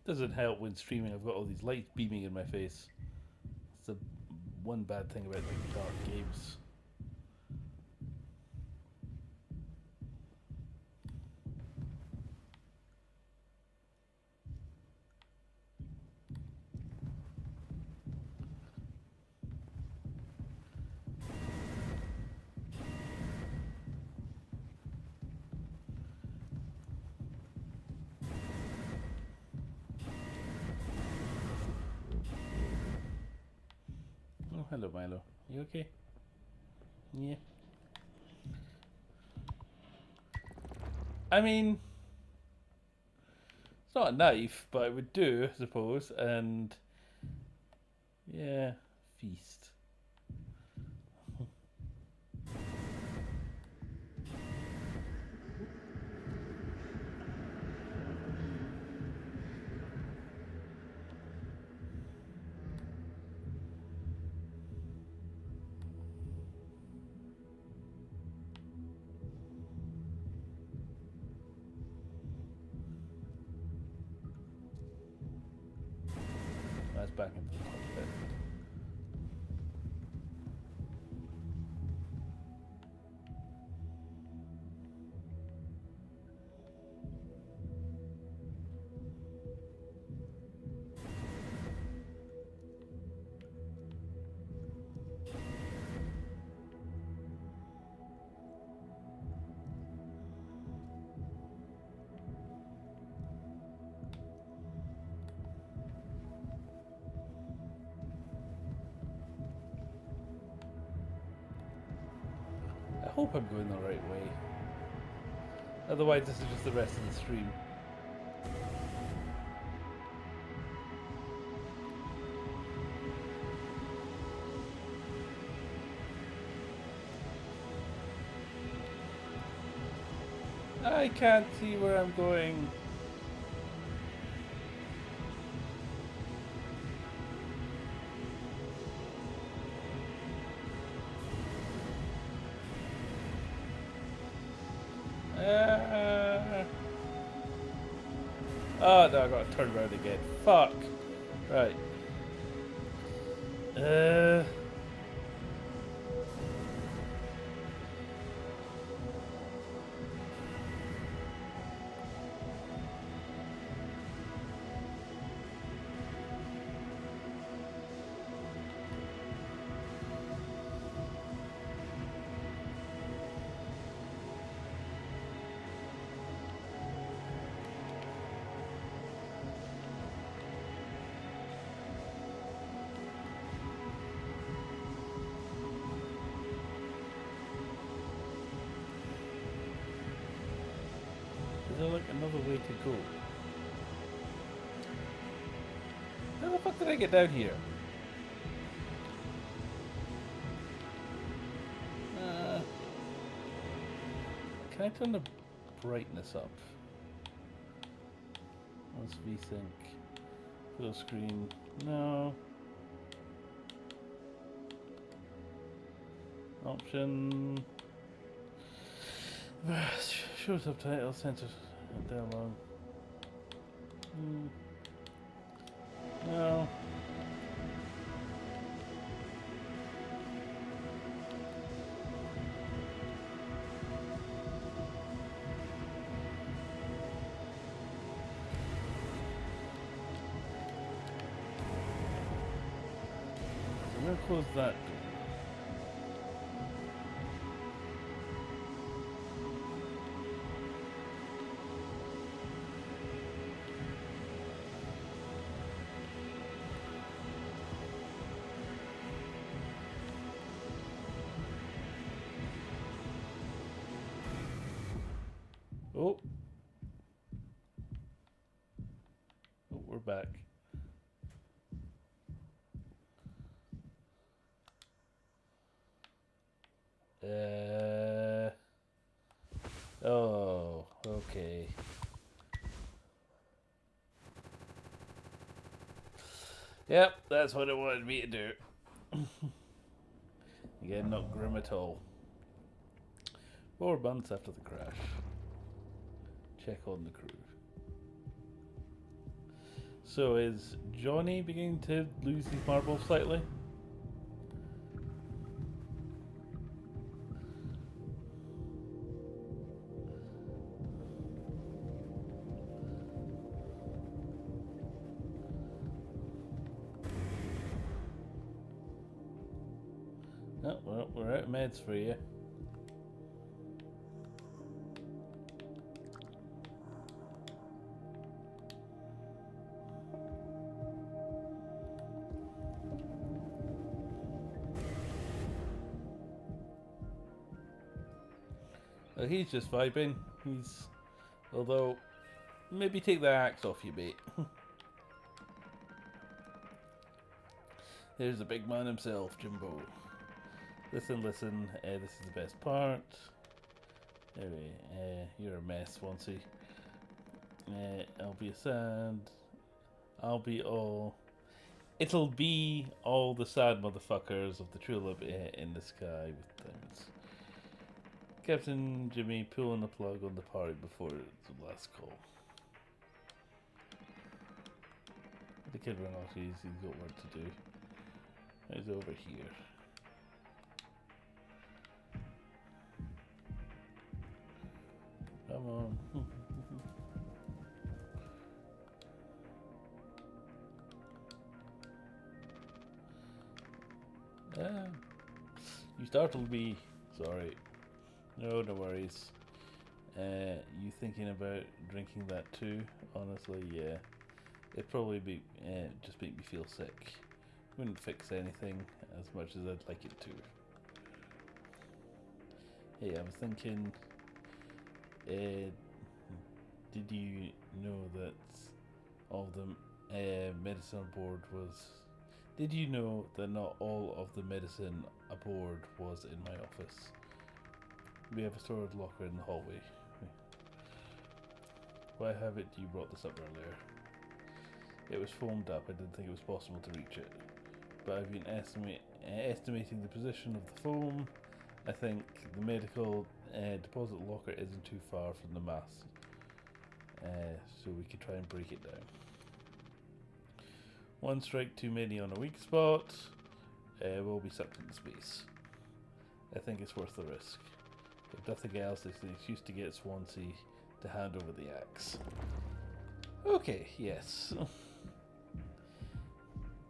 Doesn't help when streaming. I've got all these lights beaming in my face. It's the one bad thing about the dark games. Oh, hello, Milo. You okay? Yeah. I mean, it's not a knife, but it would do, I suppose. And yeah, feast. That's back into the cockpit. I hope I'm going the right way. Otherwise, this is just the rest of the stream. I can't see where I'm going. Oh no, I gotta turn around again. Fuck. Right. Is there like another way to go? How the fuck did I get down here? Can I turn the brightness up? Let's VSync. Full screen. No. Option. Show subtitles. Center dialogue. No. I'm gonna close that door. Oh. Oh, we're back. Oh, okay. Yep, that's what it wanted me to do. Again, not grim at all. 4 months after the crash. Check on the crew. So is Johnny beginning to lose his marbles slightly? Oh, well, we're out of meds for you. He's just vibing. He's... Although, maybe take the axe off you, mate. There's the big man himself, Jimbo. Listen, listen, this is the best part. Anyway, you're a mess, Swansea. I'll be a sand. I'll be all... It'll be all the sad motherfuckers of the tulip in the sky with diamonds. Captain Jimmy pulling the plug on the party before the last call. The kid ran off, he's got work to do. He's over here. Come on. You startled me. Sorry. No worries. You thinking about drinking that too? Honestly, yeah. It'd probably be just make me feel sick. Wouldn't fix anything as much as I'd like it to. Hey, I was thinking, did you know that all the medicine aboard was... Did you know that not all of the medicine aboard was in my office? We have a storage locker in the hallway. Why haven't you brought this up earlier? It was foamed up, I didn't think it was possible to reach it. But I've been estimating the position of the foam. I think the medical deposit locker isn't too far from the mast. So we could try and break it down. One strike too many on a weak spot. We'll be sucked into space. I think it's worth the risk. If nothing else, it's an excuse to get Swansea to hand over the axe. Okay, yes.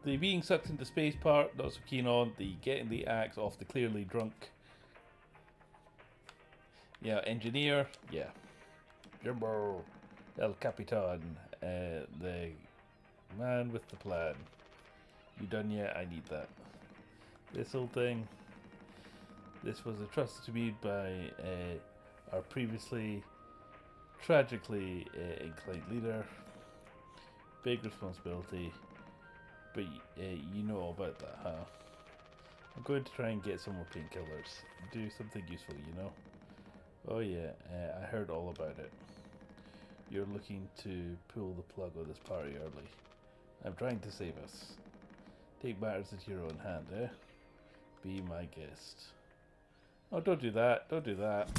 The being sucked into space part, not so keen on. The getting the axe off the clearly drunk. Yeah, engineer, yeah. Jimbo, El Capitan, the man with the plan. You done yet? I need that. This whole thing. This was entrusted to me by our previously tragically inclined leader. Big responsibility. But you know all about that, huh? I'm going to try and get some more painkillers. Do something useful, you know? Oh yeah, I heard all about it. You're looking to pull the plug on this party early. I'm trying to save us. Take matters into your own hand, eh? Be my guest. Oh, don't do that. Don't do that.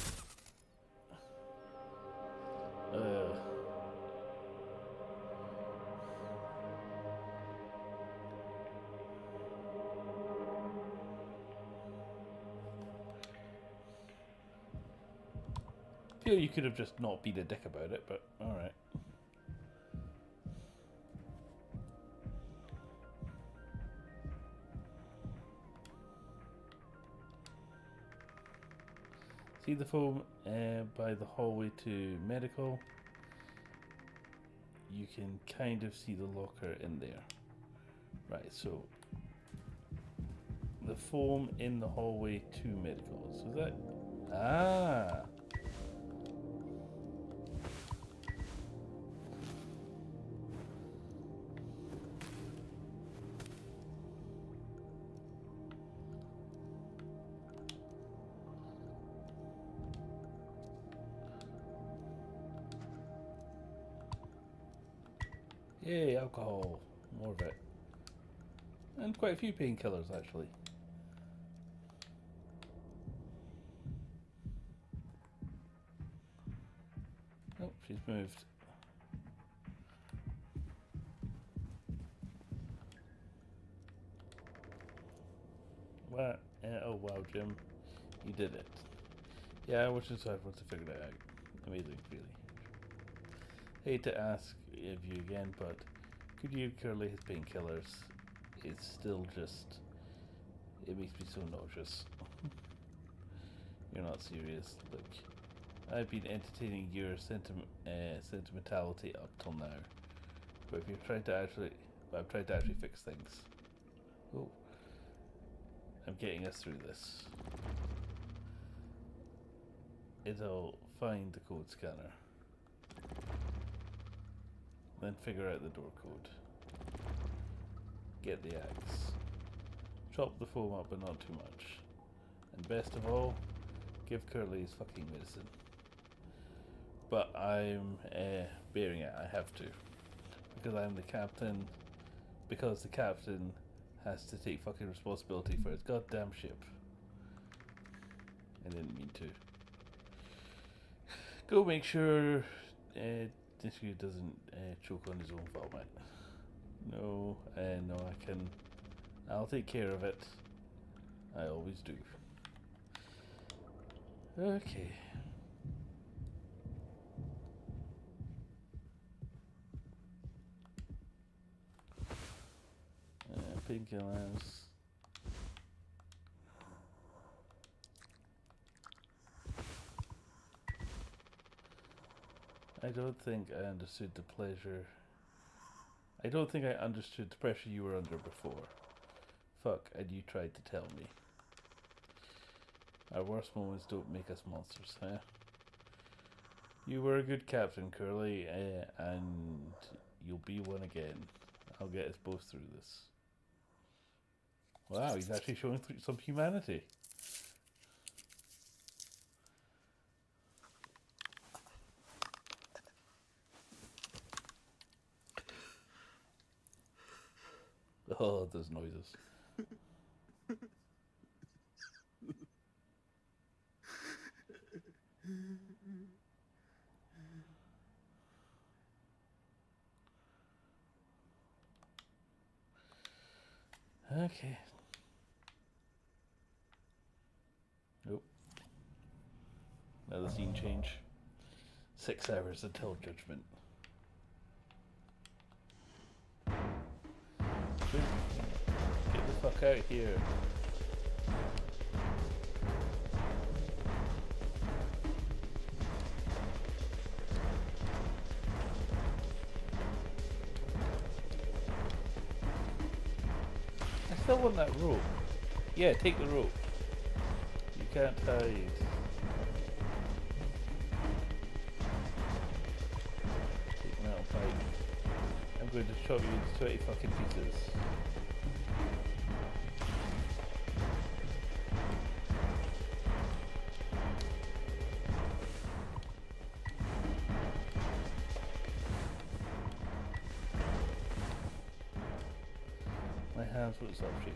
Feel you could have just not been a dick about it, but alright. See the foam by the hallway to medical? You can kind of see the locker in there. Right, so the foam in the hallway to medical. So that... Ah! Yay, alcohol. More of it. And quite a few painkillers, actually. Oh, she's moved. What? Oh, wow, Jim. You did it. Yeah, I wish I once I figured it out. Amazing, really. Hate to ask of you again, but could you curly his painkillers? It's still just... It makes me so nauseous. You're not serious. Look, I've been entertaining your sentimentality up till now. But if you've tried to actually... I've tried to actually fix things. Oh. I'm getting us through this. it'll find the code scanner. Then figure out the door code. Get the axe. Chop the foam up, but not too much. And best of all, give Curly his fucking medicine. But I'm bearing it, I have to. Because I'm the captain. Because the captain has to take fucking responsibility for his goddamn ship. I didn't mean to. Go make sure this dude doesn't choke on his own vomit. No, no, I'll take care of it. I always do. Okay. Painkillers. I don't think I understood the pleasure. I don't think I understood the pressure you were under before. Fuck, and you tried to tell me. Our worst moments don't make us monsters, huh? You were a good captain, Curly, and you'll be one again. I'll get us both through this. Wow, he's actually showing some humanity. Oh, those noises. Okay. Nope. Another scene change. 6 hours until judgment. Get the fuck out of here. I still want that rope. Yeah, take the rope. You can't hide. Take metal pipe. I'm going to chop you into 20 fucking pieces. My hands won't stop shaking.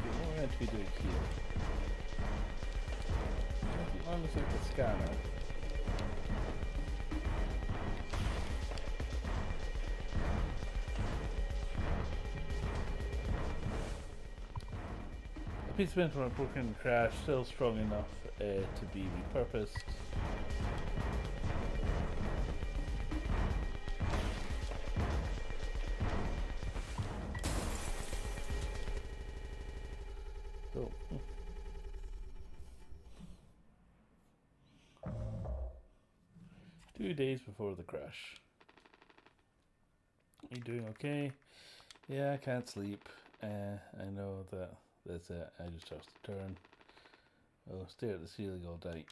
What we're meant to be doing here? Looks like the scanner. A piece of from a broken crash, still strong enough to be repurposed. Oh. 2 days before the crash. Are you doing okay? Yeah, I can't sleep. I know that's it. I just have to turn. Oh, stare at the ceiling all night.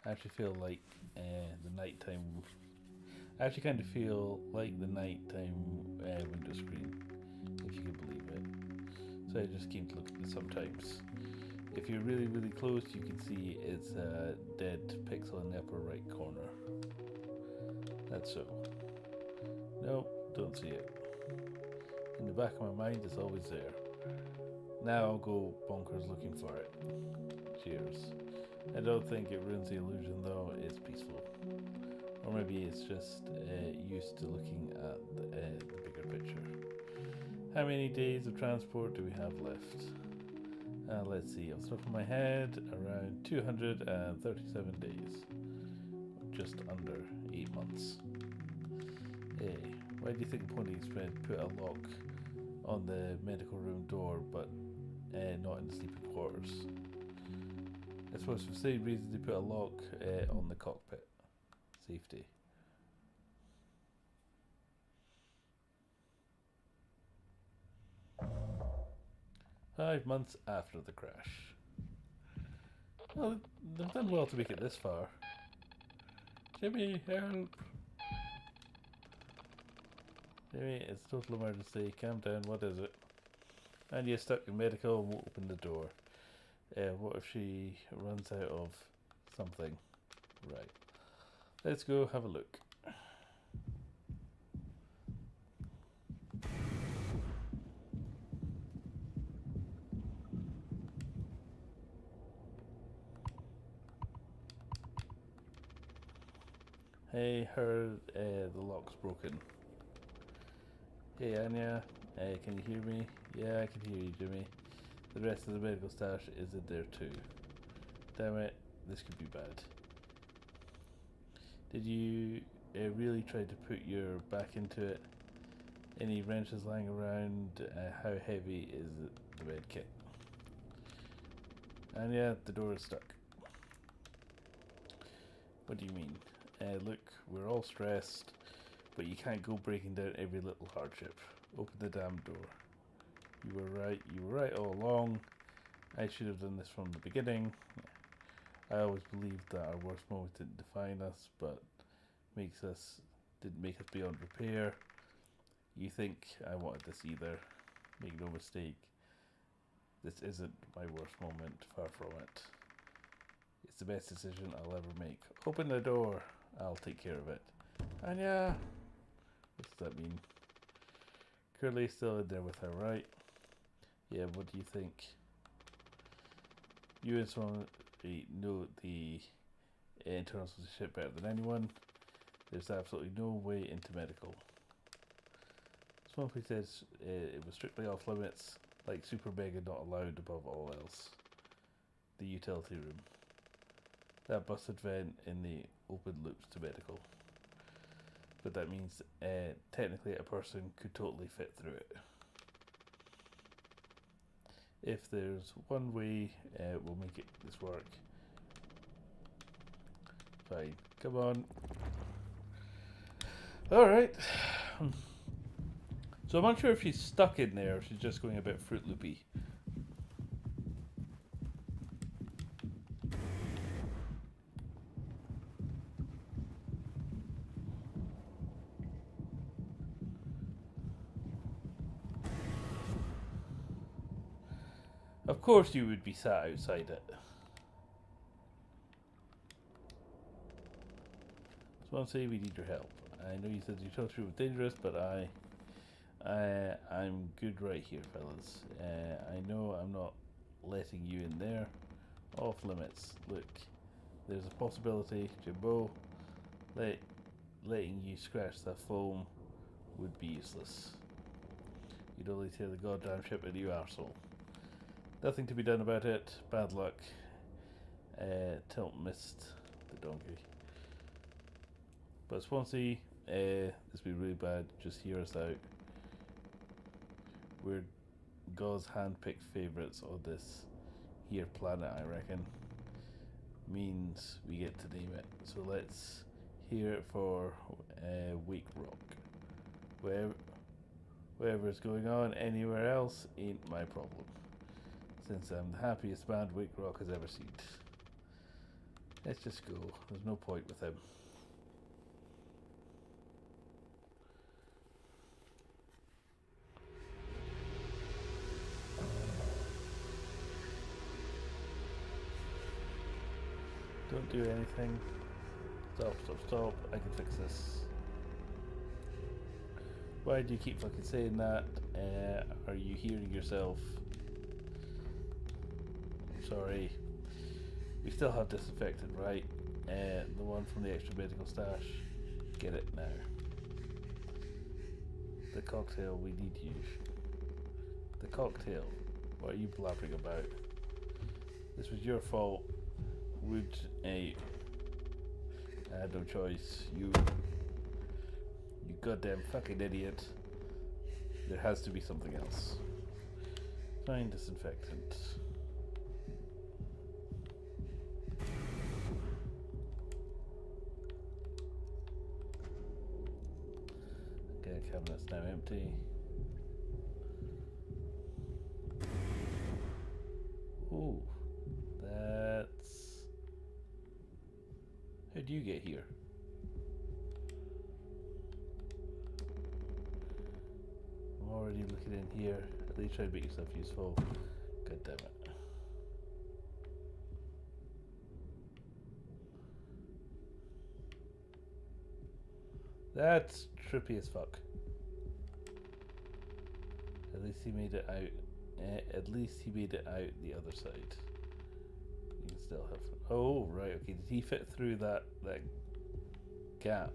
I actually feel like the nighttime. I actually kind of feel like the nighttime window screen, if you can believe it. So I just keep looking at it sometimes. If you're really, really close, you can see it's a dead pixel in the upper right corner. That's so. No, don't see it. In the back of my mind, it's always there. Now I'll go bonkers looking for it. Cheers. I don't think it ruins the illusion, though. It's peaceful. Or maybe it's just used to looking at the bigger picture. How many days of transport do we have left? Let's see, off the top of my head, around 237 days. Just under 8 months. Hey, Why do you think Pony's friend put a lock on the medical room door, but not in the sleeping quarters? I suppose for the same reason they put a lock on the cockpit. Safety. "5 months after the crash." Well, they've done well to make it this far. Jimmy, help! Jimmy, it's a total emergency. Calm down, what is it? And you're stuck in medical and won't open the door. What if she runs out of something? Right. Let's go have a look. Hey, heard the lock's broken. Hey Anya, can you hear me? Yeah, I can hear you, Jimmy. The rest of the medical stash is in there too. Damn it, this could be bad. Did you really try to put your back into it? Any wrenches lying around? How heavy is the med kit? Anya, the door is stuck. What do you mean? Look, we're all stressed, but you can't go breaking down every little hardship. Open the damn door. You were right all along. I should have done this from the beginning. I always believed that our worst moment didn't define us, but didn't make us beyond repair. You think I wanted this either. Make no mistake, this isn't my worst moment, far from it. It's the best decision I'll ever make. Open the door. I'll take care of it. Anya! What does that mean? Curly's still in there with her, right? Yeah, what do you think? You and Swan know the internals of the ship better than anyone. There's absolutely no way into medical. Swampy says it was strictly off limits, like super mega not allowed above all else. The utility room. That busted vent in the open loops to medical. But that means technically a person could totally fit through it. If there's one way we'll make this work. Fine, come on. Alright. So I'm not sure if she's stuck in there or she's just going a bit Fruit Loopy. Of course you would be sat outside it. Swan say we need your help. I know you said you told you it was dangerous, but I'm good right here, fellas. I know I'm not letting you in there. Off limits. Look, there's a possibility, Jimbo, letting you scratch that foam would be useless. You'd only tear the goddamn ship into you arsehole. Nothing to be done about it. Bad luck. Tilt missed the donkey. But Swansea, this would be really bad. Just hear us out. We're God's hand-picked favourites on this here planet, I reckon. Means we get to name it. So let's hear it for Wake Rock. Whatever's going on anywhere else ain't my problem. Since I'm the happiest band Wake Rock has ever seen. Let's just go. There's no point with him. Don't do anything. Stop. I can fix this. Why do you keep fucking saying that? Are you hearing yourself? Sorry. We still have disinfectant, right? The one from the extra medical stash. Get it now. The cocktail, we need you. The cocktail? What are you blabbering about? This was your fault. I had no choice. You goddamn fucking idiot. There has to be something else. Find disinfectant. Okay, cabinet's now empty. Ooh, that's... How do you get here? I'm already looking in here. At least try to make yourself useful. God damn it. That's trippy as fuck. At least he made it out. At least he made it out the other side. You can still have. Oh right, okay. Did he fit through that gap?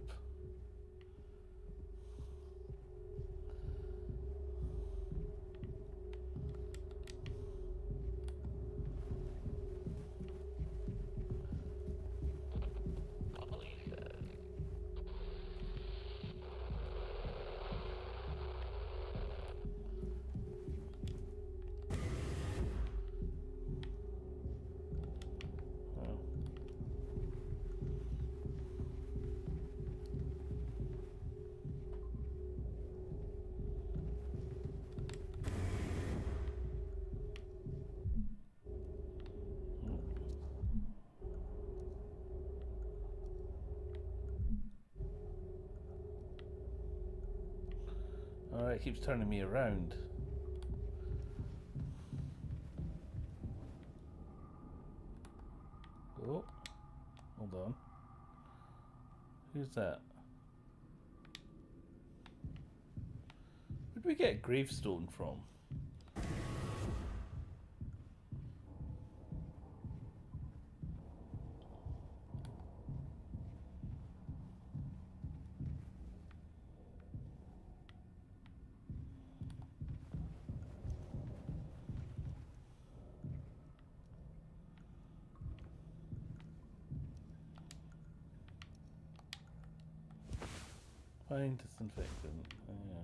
Alright, it keeps turning me around. Oh, hold on. Who's that? Where'd we get a gravestone from? Find disinfectant. Yeah.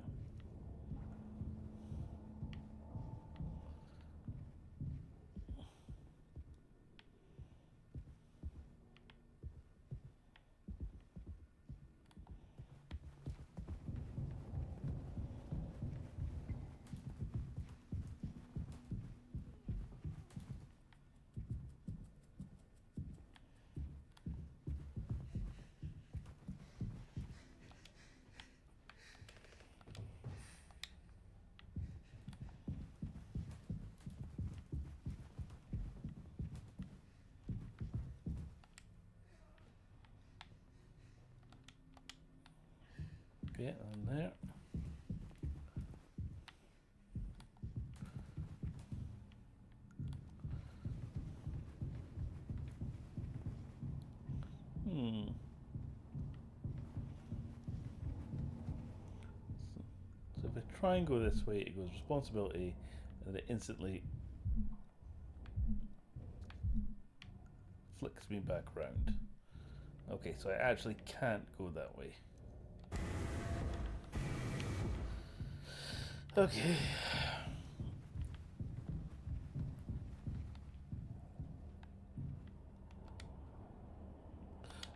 Okay, on there. So if I try and go this way, it goes responsibility, and it instantly flicks me back round. Okay, so I actually can't go that way. Okay.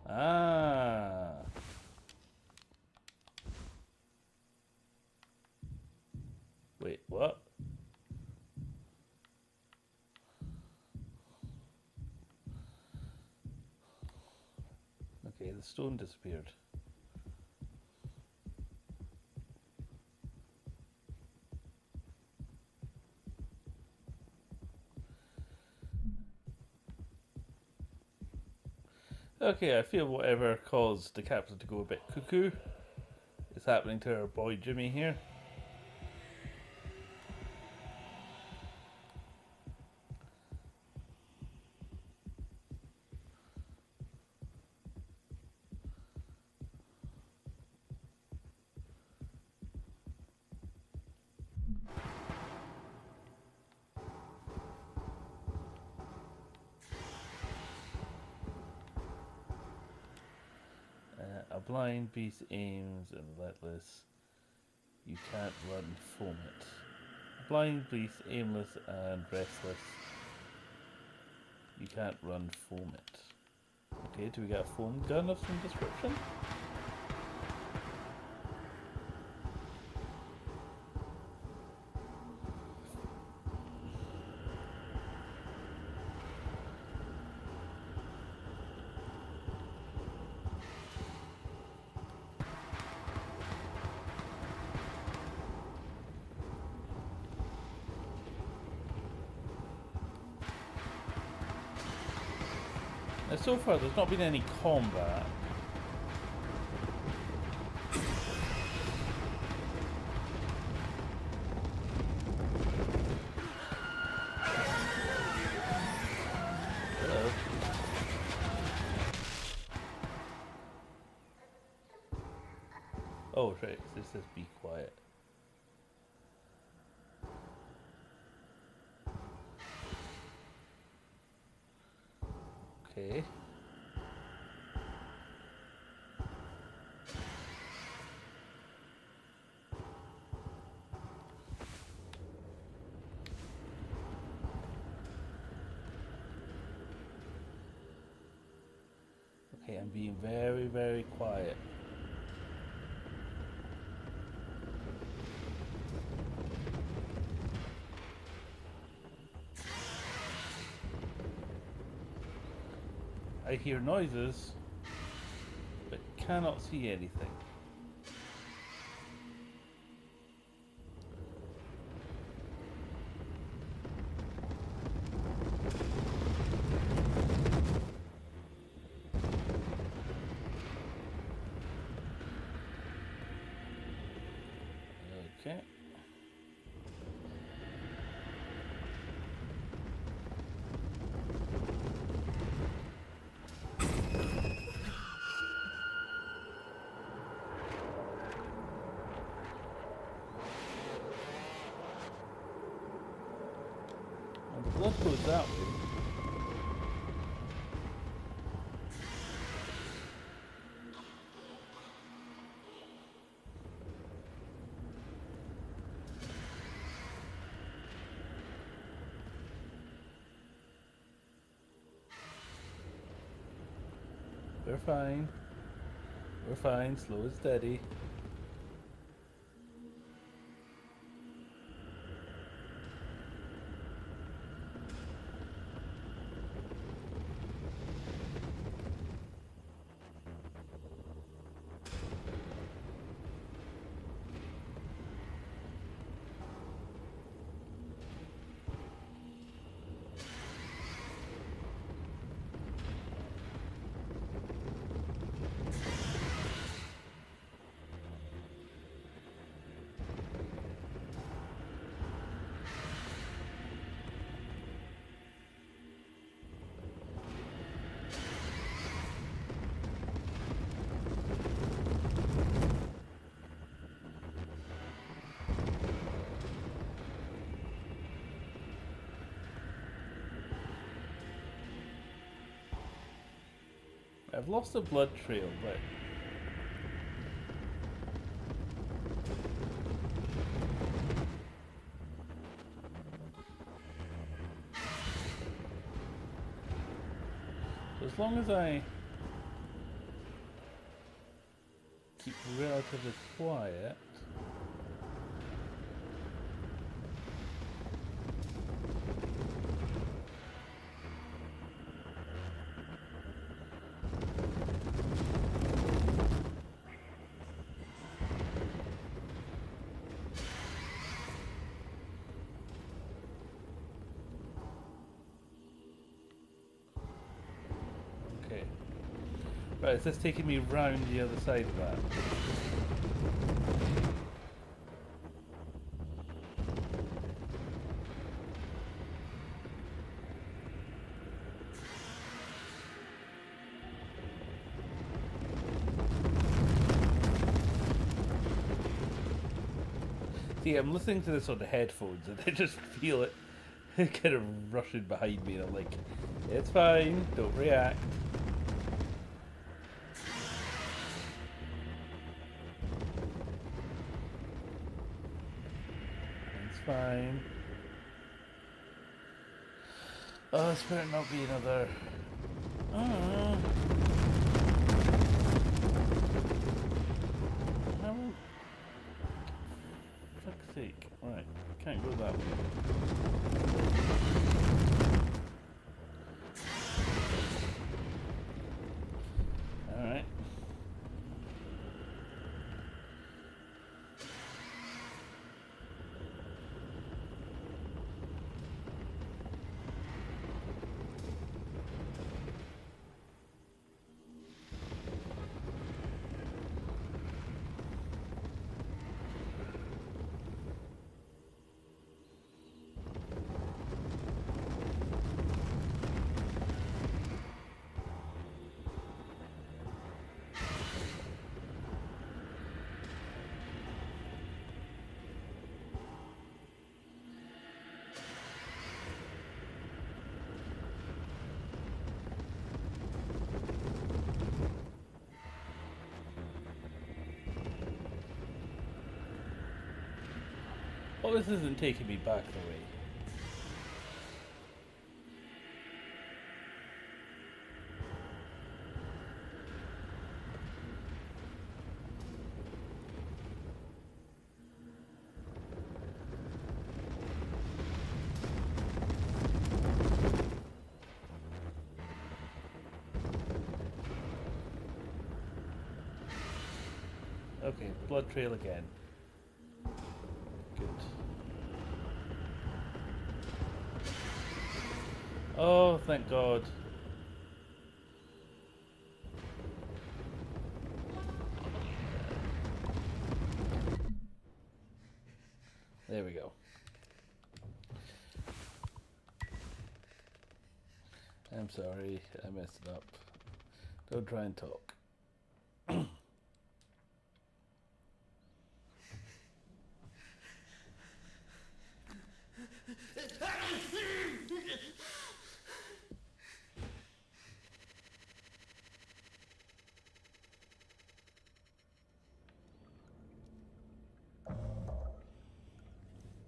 Ah. Wait, what? Okay, the stone disappeared. Okay, I feel whatever caused the captain to go a bit cuckoo is happening to our boy Jimmy here. blind beast aims and relentless. You can't run, foam it. Blind beast aimless and restless. You can't run, foam it. Okay, do we got a foam gun of some description? Now, so far, there's not been any combat. Hello. Oh, right, this says be quiet. Okay. Okay, I'm being very, very quiet. I hear noises, but cannot see anything. Okay. And the blood goes that way. We're fine. We're fine. Slow and steady. I've lost a blood trail, but as long as I keep relatively quiet. Okay. Right, is this taking me round the other side of that? See, I'm listening to this on the headphones and I just feel it kind of rushing behind me and I'm like, it's fine, don't react. fine. Oh, this better not be another. Oh. Fuck's sake. Right, can't go that way. Alright. Well, this isn't taking me back the way. Okay, blood trail again. Good. Oh, thank God. There we go. I'm sorry, I messed it up. Don't try and talk.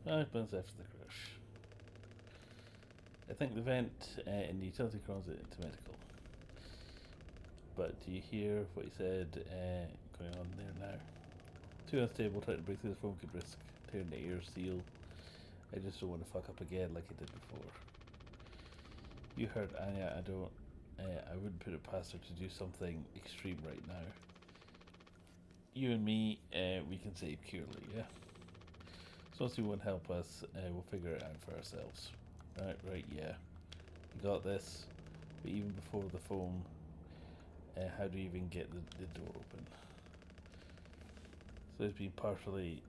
I've been after the crush. I think the vent in the utility closet into medical. But do you hear what he said going on there now? Too unstable, trying to break through the phone could risk tearing the air seal. I just don't want to fuck up again like I did before. You heard Anya, I wouldn't put it past her to do something extreme right now. You and me, we can save Curly, yeah? So once you won't help us, we'll figure it out for ourselves. Right, yeah. You got this. But even before the phone, how do you even get the door open? So he's been partially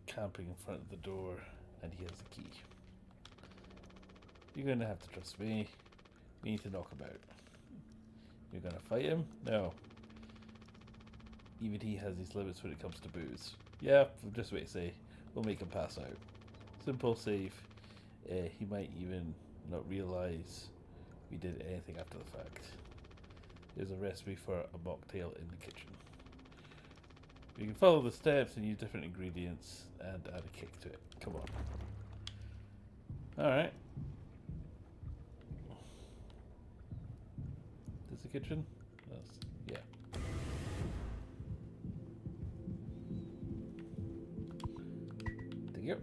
camping in front of the door, and he has the key. You're going to have to trust me. We need to knock him out. You're going to fight him? No. Even he has his limits when it comes to booze. Yeah, just wait to say. We'll make him pass out. Simple, safe. He might even not realise we did anything after the fact. There's a recipe for a mocktail in the kitchen. You can follow the steps and use different ingredients and add a kick to it. Come on. Alright. This is the kitchen? Yeah. Yep.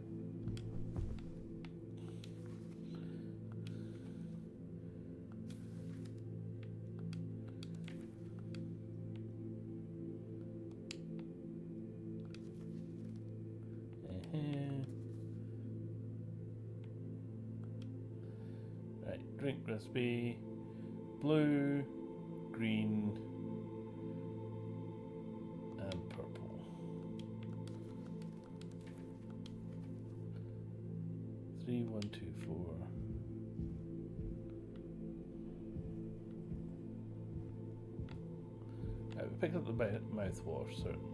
Right, drink recipe. Blue, green, and purple. 3, 1, 2, 4. Right, we picked up the mouthwash, certainly.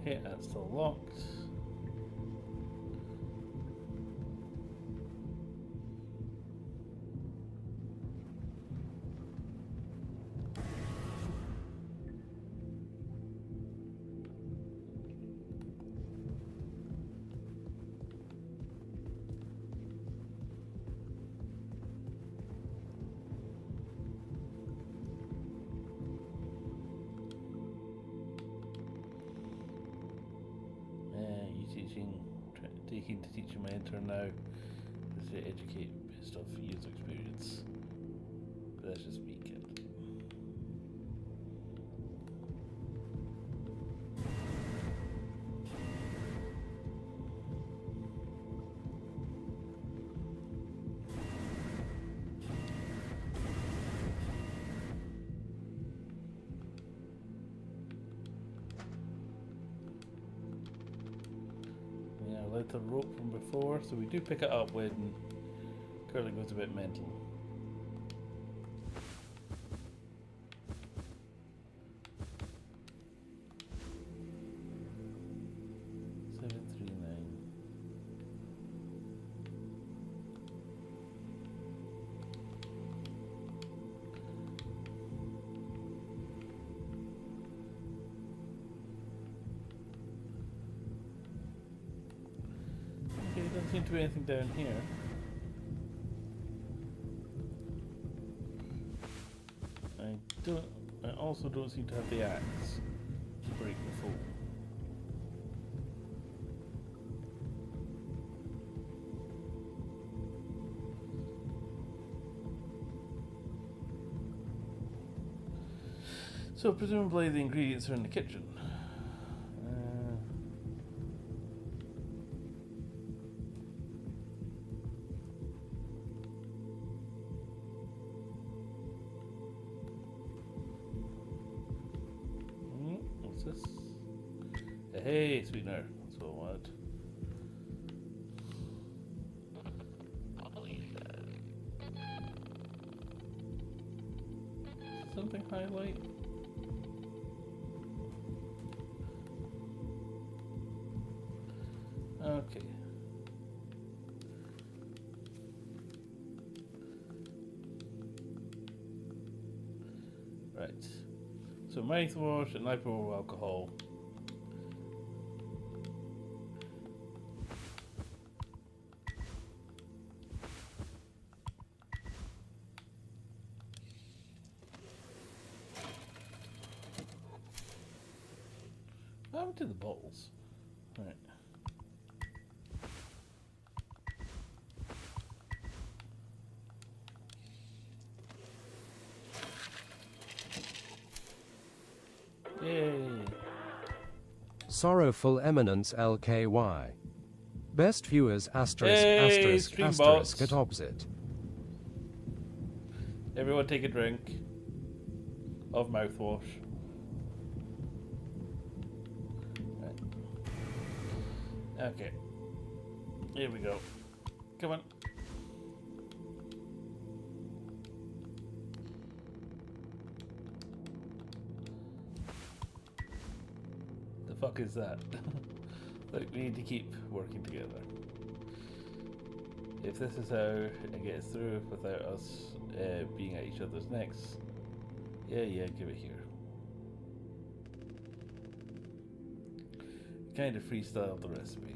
Okay, that's still locked. Taking to teach my intern now is to educate based off user experience. But that's just me, kid. The rope from before, so we do pick it up when Curly goes a bit mental. Doesn't seem to be anything down here. I also don't seem to have the axe to break the fall. So presumably the ingredients are in the kitchen. What's this? Hey, sweetener. That's what I wanted. Something highlight? Okay. Right. So mouthwash and hypo alcohol. What happened to the bottles? Right. Yay. Sorrowful Eminence LKY. Best viewers asterisk Hey, asterisk stream asterisk bots. at opposite. Everyone take a drink of mouthwash. Right. Okay. Here we go. Come on. The fuck is that? Look, we need to keep working together. If this is how it gets through without us being at each other's necks, yeah, give it here. Kind of freestyled the recipe.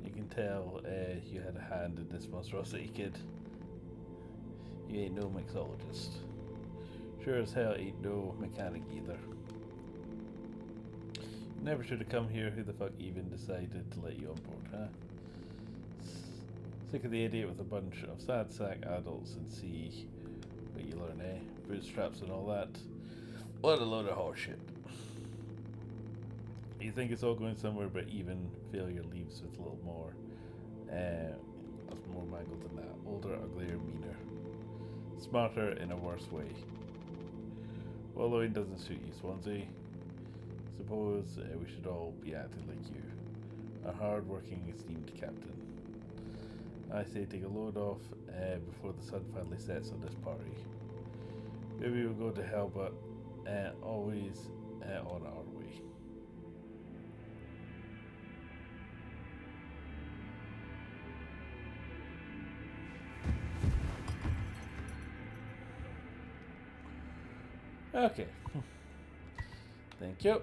You can tell you had a hand in this monstrosity, kid. You ain't no mixologist. Sure as hell ain't no mechanic either. Never should have come here. Who the fuck even decided to let you on board, huh? Sick of the idiot with a bunch of sad sack adults and see what you learn, eh? Bootstraps and all that. What a load of horseshit. You think it's all going somewhere, but even failure leaves with a little more. More mangled than that. Older, uglier, meaner. Smarter in a worse way. Wallowing doesn't suit you, Swansea. Suppose we should all be acting like you. A hard-working, esteemed captain. I say take a load off before the sun finally sets on this party. Maybe we'll go to hell, but always on our way. Okay. Thank you.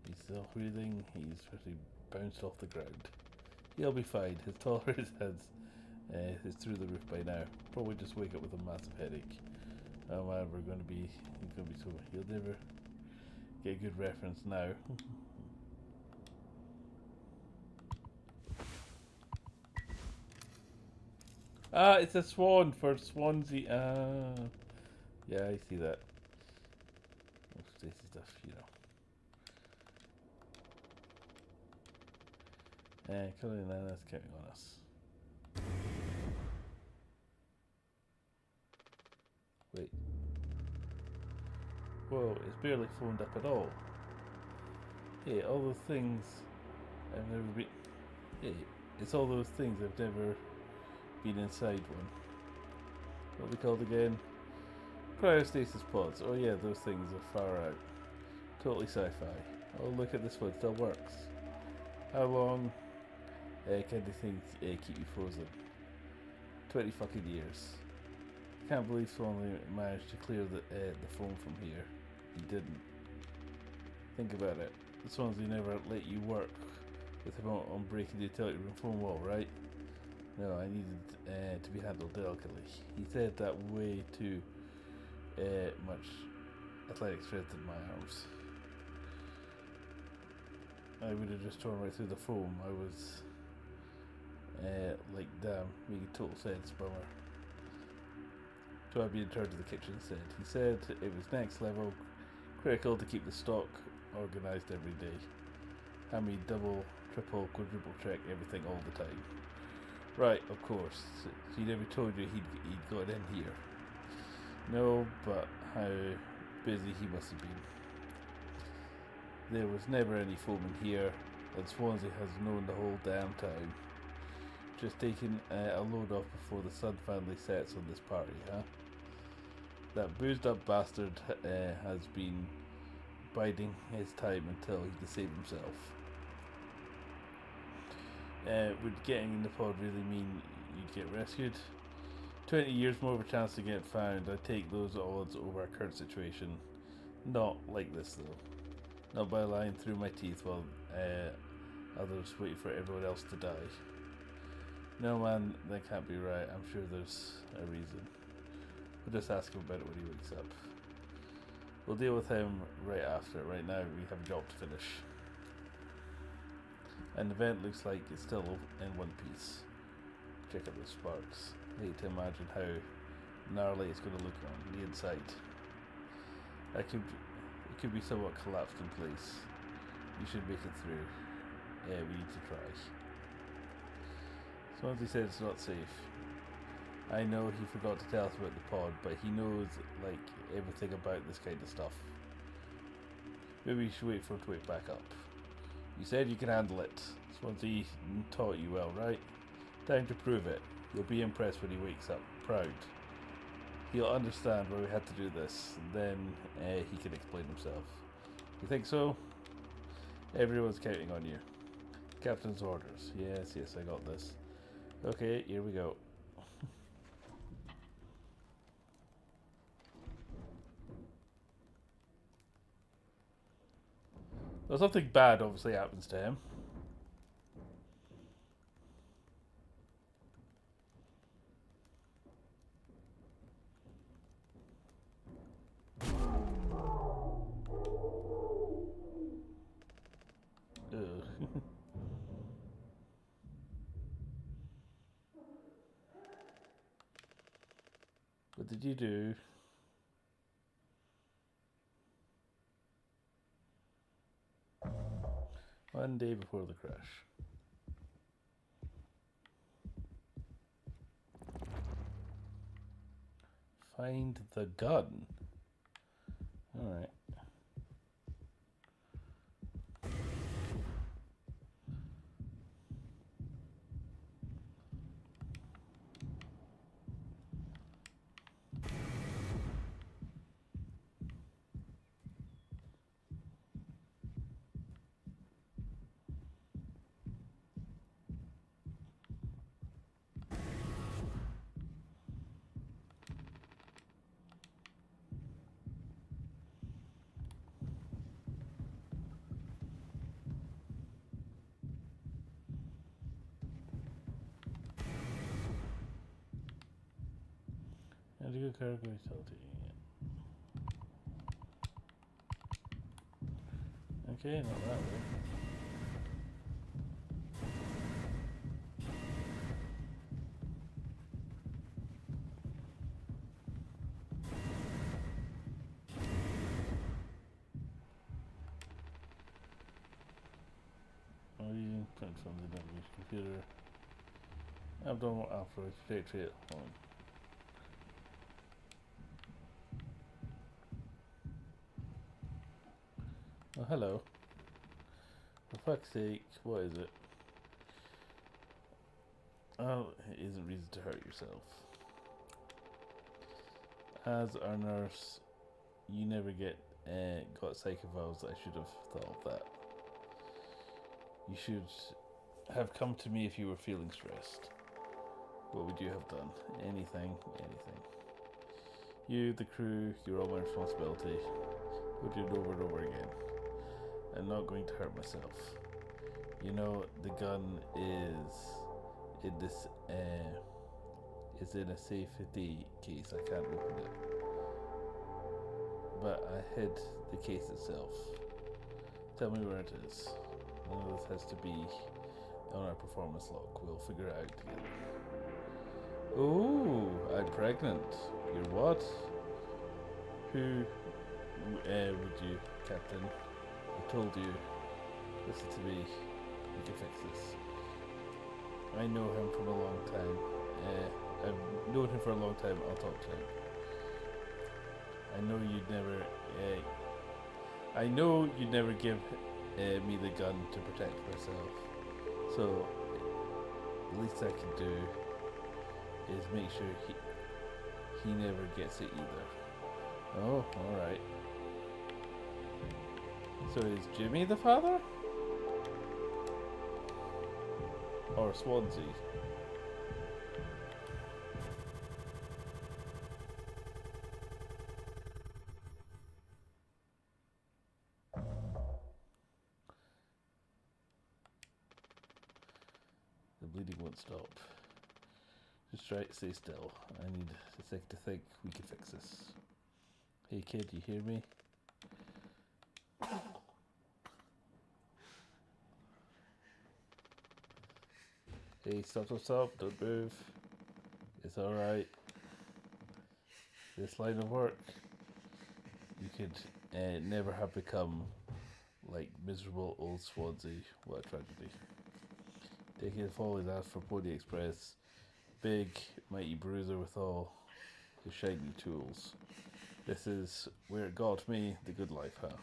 He's still breathing. He's pretty bounced off the ground. He'll be fine. His tolerance is through the roof by now. Probably just wake up with a massive headache. Oh man, he's gonna be so. He'll never get a good reference now. Ah, it's a swan for Swansea. Ah, yeah, I see that. Stacy stuff, you know. Colin, that's counting on us. Wait. Whoa, it's barely phoned up at all. Hey, all those things I've never been. Hey, it's all those things I've never been inside one. What are they called again? Cryostasis pods. Oh yeah, those things are far out. Totally sci-fi. Oh, look at this one, still works. How long can these things keep you frozen? 20 fucking years. Can't believe Swansea managed to clear the foam from here. He didn't. Think about it. Swansea never let you work with him on breaking the utility room foam wall, right? No, I needed to be handled delicately. He said that way too much athletic strength in my arms. I would have just torn right through the foam. I was like, damn, making total sense, bummer. So I'd be in charge of the kitchen instead. He said it was next level, critical to keep the stock organised every day. Have me double, triple, quadruple check everything all the time. Right, of course. He never told you he'd got in here. No, but how busy he must have been. There was never any foam in here, and Swansea has known the whole damn time. Just taking a load off before the sun finally sets on this party, huh? That boozed up bastard has been biding his time until he can save himself. Would getting in the pod really mean you'd get rescued? 20 years more of a chance to get found. I take those odds over our current situation. Not like this though. Not by lying through my teeth while others wait for everyone else to die. No man, that can't be right. I'm sure there's a reason. We'll just ask him about it when he wakes up. We'll deal with him right after. Right now we have a job to finish. An event looks like it's still in one piece. Check out those sparks. I hate to imagine how gnarly it's going to look on the inside. It could be somewhat collapsed in place. You should make it through. Yeah, we need to try. Swansea said it's not safe. I know he forgot to tell us about the pod, but he knows like everything about this kind of stuff. Maybe you should wait for him to wake back up. You said you can handle it. Swansea taught you well, right? Time to prove it. You'll be impressed when he wakes up. Proud. He'll understand why we had to do this. Then he can explain himself. You think so? Everyone's counting on you. Captain's orders. Yes, I got this. Okay, here we go. Well, something bad obviously happens to him. Ugh. What did you do? One day before the crash. Find the gun. Alright. Medical cargo utility. Okay, not that way. I'm using print from the damaged computer. Abdominal after trajectory at home. Oh, hello. For fuck's sake, what is it? Oh, it isn't reason to hurt yourself. As our nurse, you never got psycho valves. I should have thought of that. You should have come to me if you were feeling stressed. What would you have done? Anything, anything. You, the crew, you're all my responsibility. Would do it over and over again. I'm not going to hurt myself. You know, the gun is in this, is in a safety case. I can't open it. But I hid the case itself. Tell me where it is. None of this has to be on our performance log. We'll figure it out together. Oh, I'm pregnant. You're what? Who would you, Captain? I told you. Listen to me. We can fix this. I know him from a long time. I've known him for a long time. I'll talk to him. I know you'd never give me the gun to protect myself. So, the least I can do is make sure he never gets it either. Oh, alright. So is Jimmy the father? Or Swansea? The bleeding won't stop. Just try to stay still. I need a sec to think we can fix this. Hey kid, you hear me? Hey, stop, don't move. It's alright. This line of work, you could never have become like miserable old Swansea. What a tragedy. Taking a fall his ass for Pony Express. Big, mighty bruiser with all his shiny tools. This is where it got me, the good life, huh?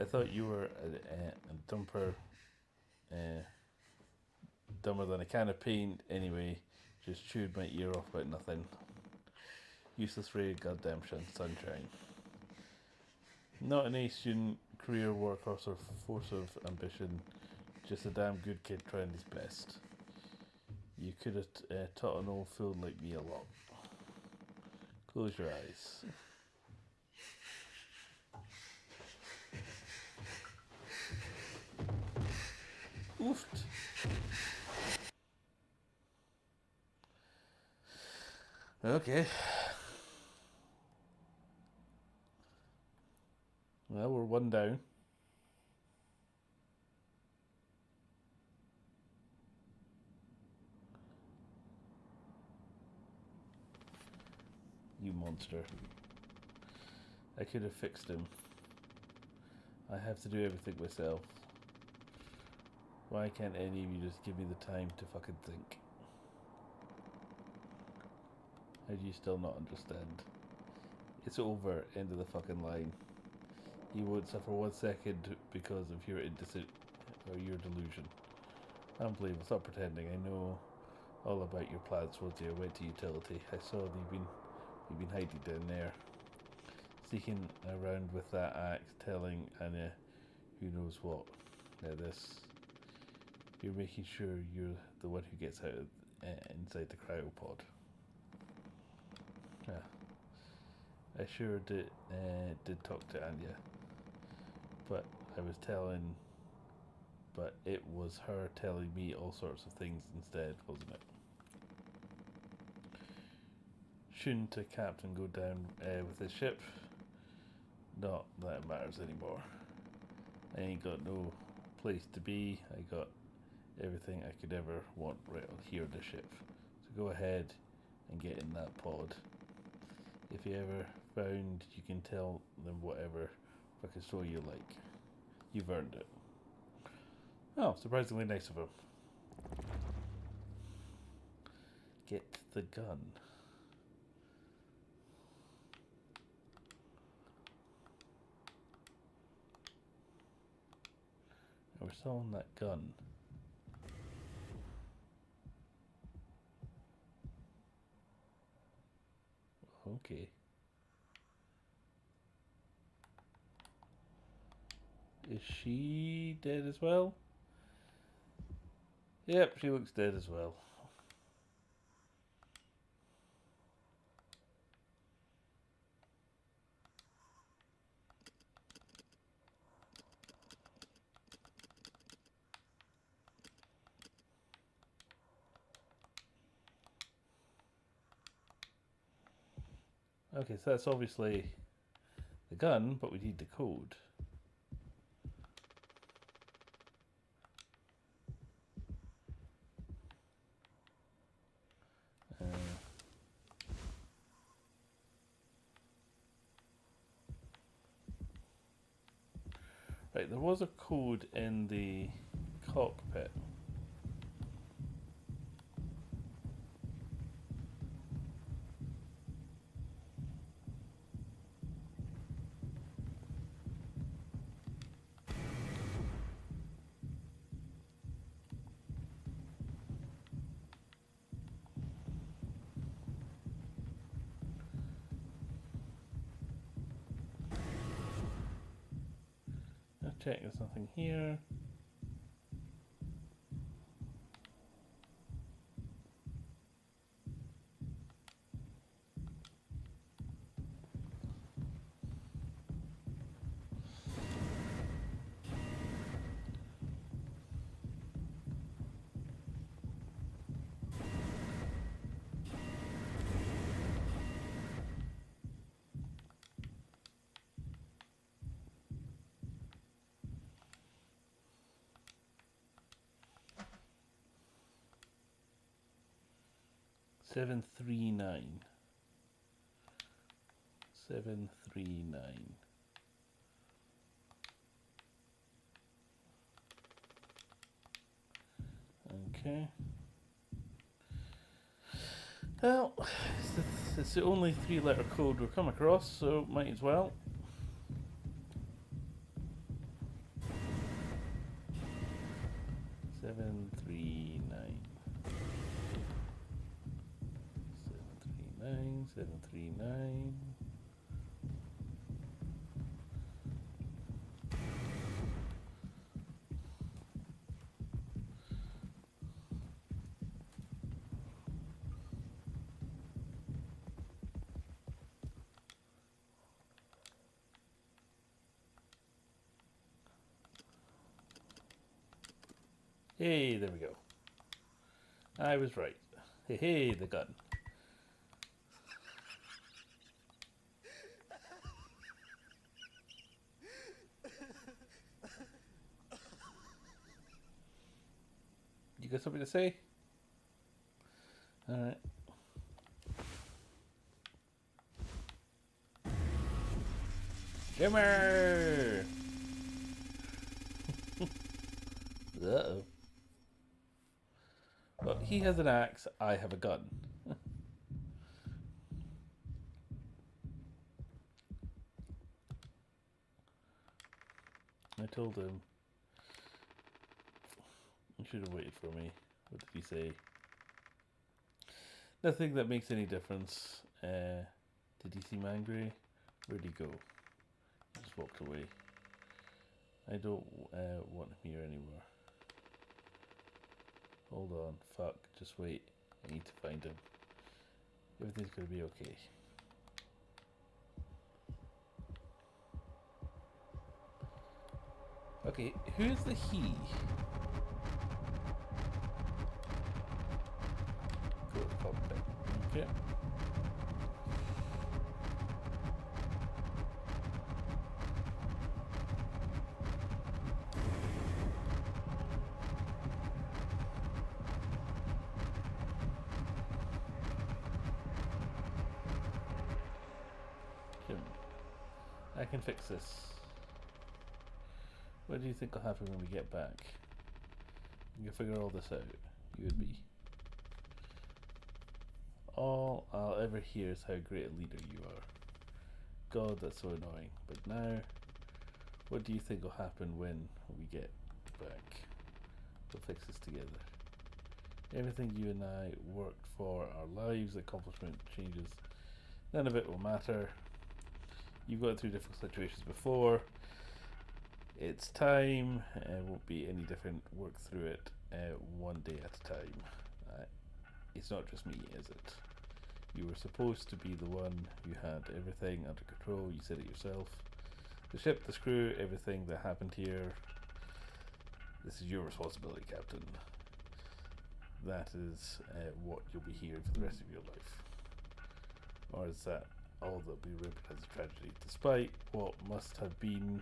I thought you were a dumber than a can of paint. Anyway, just chewed my ear off about nothing. Useless ray of goddamn sunshine. Not an ace student, career workhorse or force of ambition. Just a damn good kid trying his best. You could have taught an old fool like me a lot. Close your eyes. Oofed. Okay. Well, we're one down. You monster. I could have fixed him. I have to do everything myself. Why can't any of you just give me the time to fucking think? How do you still not understand? It's over, end of the fucking line. You won't suffer 1 second because of your indecision or your delusion. Unbelievable, stop pretending. I know all about your plans, Rosie. I went to utility. I saw you've been hiding down there. Sneaking around with that axe, telling Anya who knows what. Now this, you're making sure you're the one who gets out of, inside the cryopod. Yeah. I sure did talk to Anya, but it was her telling me all sorts of things instead, wasn't it? shouldn't a captain go down with his ship? Not that it matters anymore. I ain't got no place to be. I got everything I could ever want right here on the ship. So go ahead and get in that pod. If you ever found, you can tell them whatever fucking story you like. You've earned it. Oh, surprisingly nice of him. Get the gun. We're selling that gun. Okay. Is she dead as well? Yep, she looks dead as well. Okay, so that's obviously the gun, but we need the code. Right, there was a code in the cockpit. Check, there's nothing here. Seven 739. Okay. Well, it's the only 3-letter code we've come across, so might as well. Seven three nine. 739. Hey, there we go. I was right. Hey, the gun. You got something to say? Alright. Jimmer! Uh-oh. Well, he has an axe, I have a gun. I told him. You should have waited for me. What did he say? Nothing that makes any difference. Did he seem angry? Where'd he go? He just walked away. I don't want him here anymore. Hold on. Fuck. Just wait. I need to find him. Everything's gonna be okay. Okay, who's the he? Go to the cockpit. Okay. can fix this. What do you think will happen when we get back? You can figure all this out. You would be. All I'll ever hear is how great a leader you are. God, that's so annoying. But now, what do you think will happen when we get back? We'll fix this together. Everything you and I worked for, our lives, accomplishment, changes, none of it will matter. You've gone through difficult situations before. It's time. It won't be any different. Work through it one day at a time. It's not just me, is it? You were supposed to be the one who had everything under control. You said it yourself. The ship, the crew, everything that happened here. This is your responsibility, Captain. That is what you'll be hearing for the rest of your life. Or is that all that will be remembered as a tragedy, despite what must have been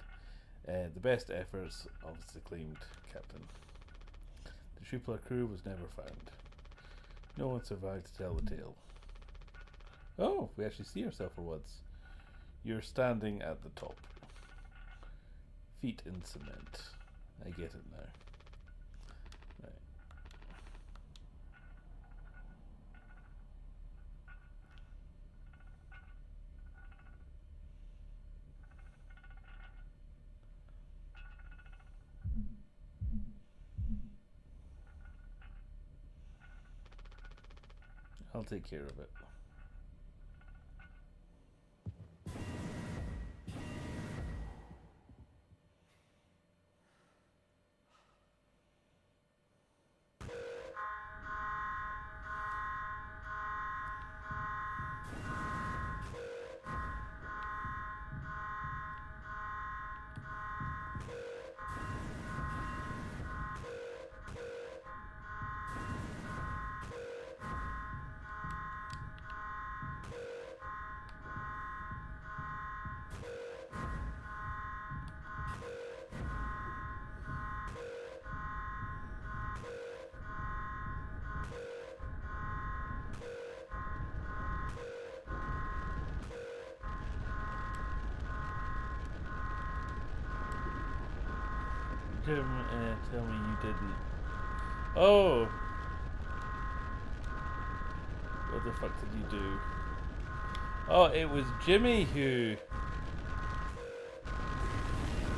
the best efforts of its acclaimed captain? The Shupla crew was never found. No one survived to tell the tale. Oh, we actually see ourselves for once. You're standing at the top. Feet in cement. I get it now. Right. I'll take care of it. Tell me you didn't. Oh! What the fuck did you do? Oh, it was Jimmy who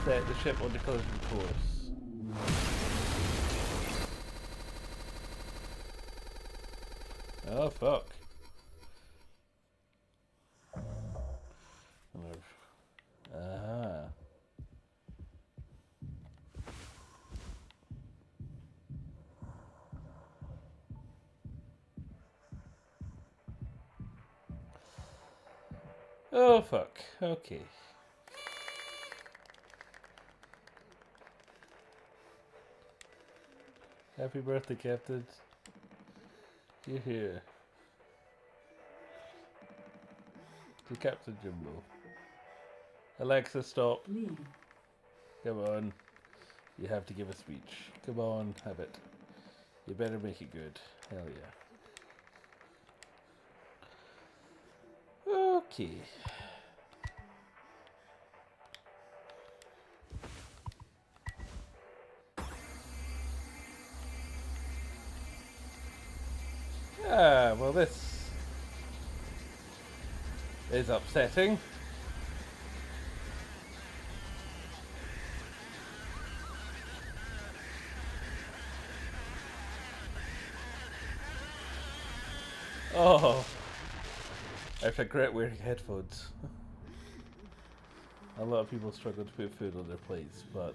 set the ship on the collision course. Oh, fuck. Ah. Oh, fuck. Okay. Happy birthday, Captain. You're here. To Captain Jimbo. Alexa, stop. Come on. You have to give a speech. Come on, have it. You better make it good. Hell yeah. Okay. Ah, well this is upsetting. Oh, I regret wearing headphones. A lot of people struggle to put food on their plates, but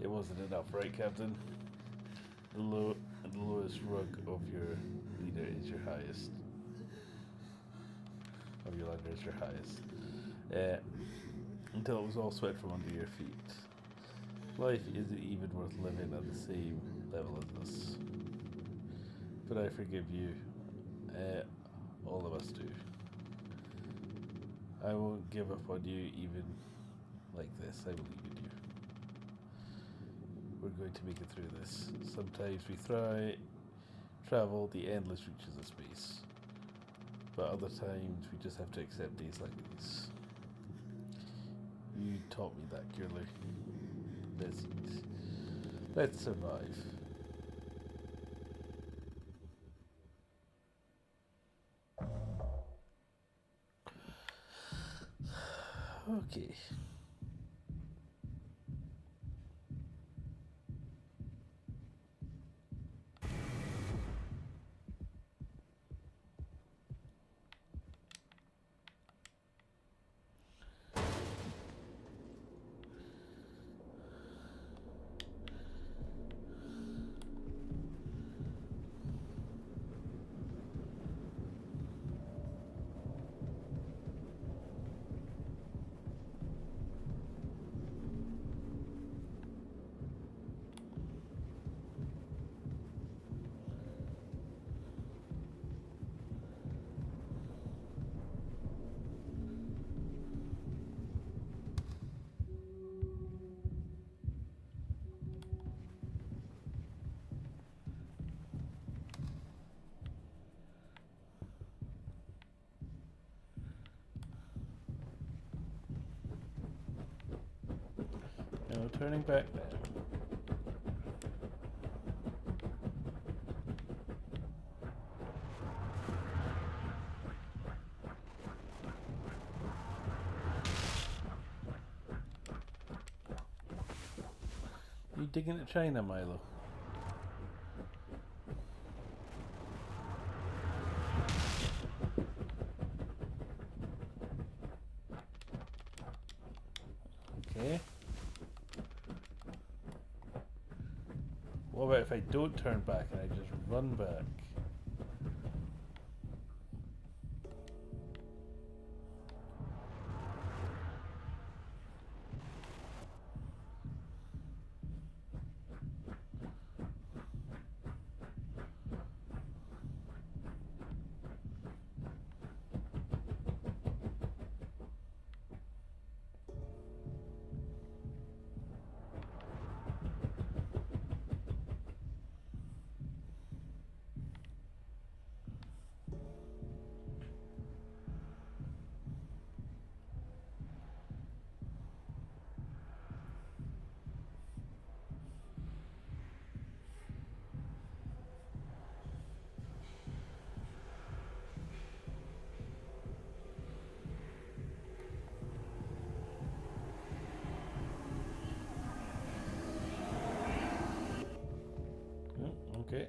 it wasn't enough, right, Captain? The lowest rung of your leader is your highest. Of your ladder is your highest. Until it was all swept from under your feet. Life isn't even worth living at the same level as this. But I forgive you. All of us do. I won't give up on you even like this. I believe in you. We're going to make it through this. Sometimes we travel the endless reaches of space. But other times we just have to accept days like these. You taught me that, Curly. Let's survive. Okay. No turning back now. You digging at China, Milo? Okay. What about if I don't turn back and I just run back? Okay.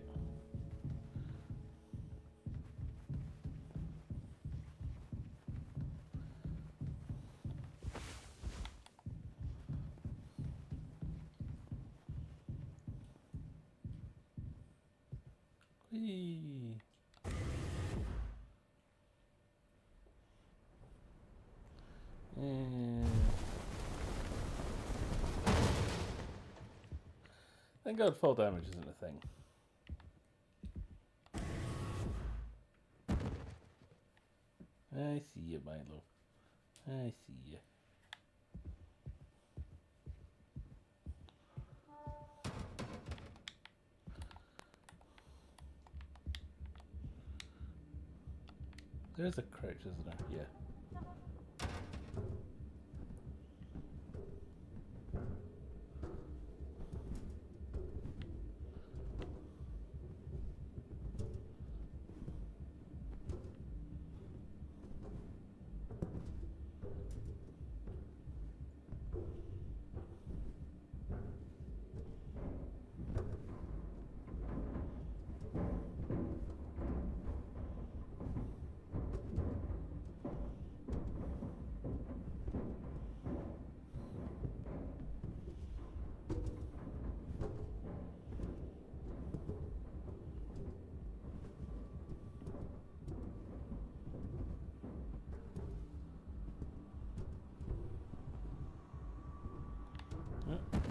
Whee. Thank God fall damage isn't a thing. I see you, Milo. I see you. There's a crouch, isn't there? Yeah.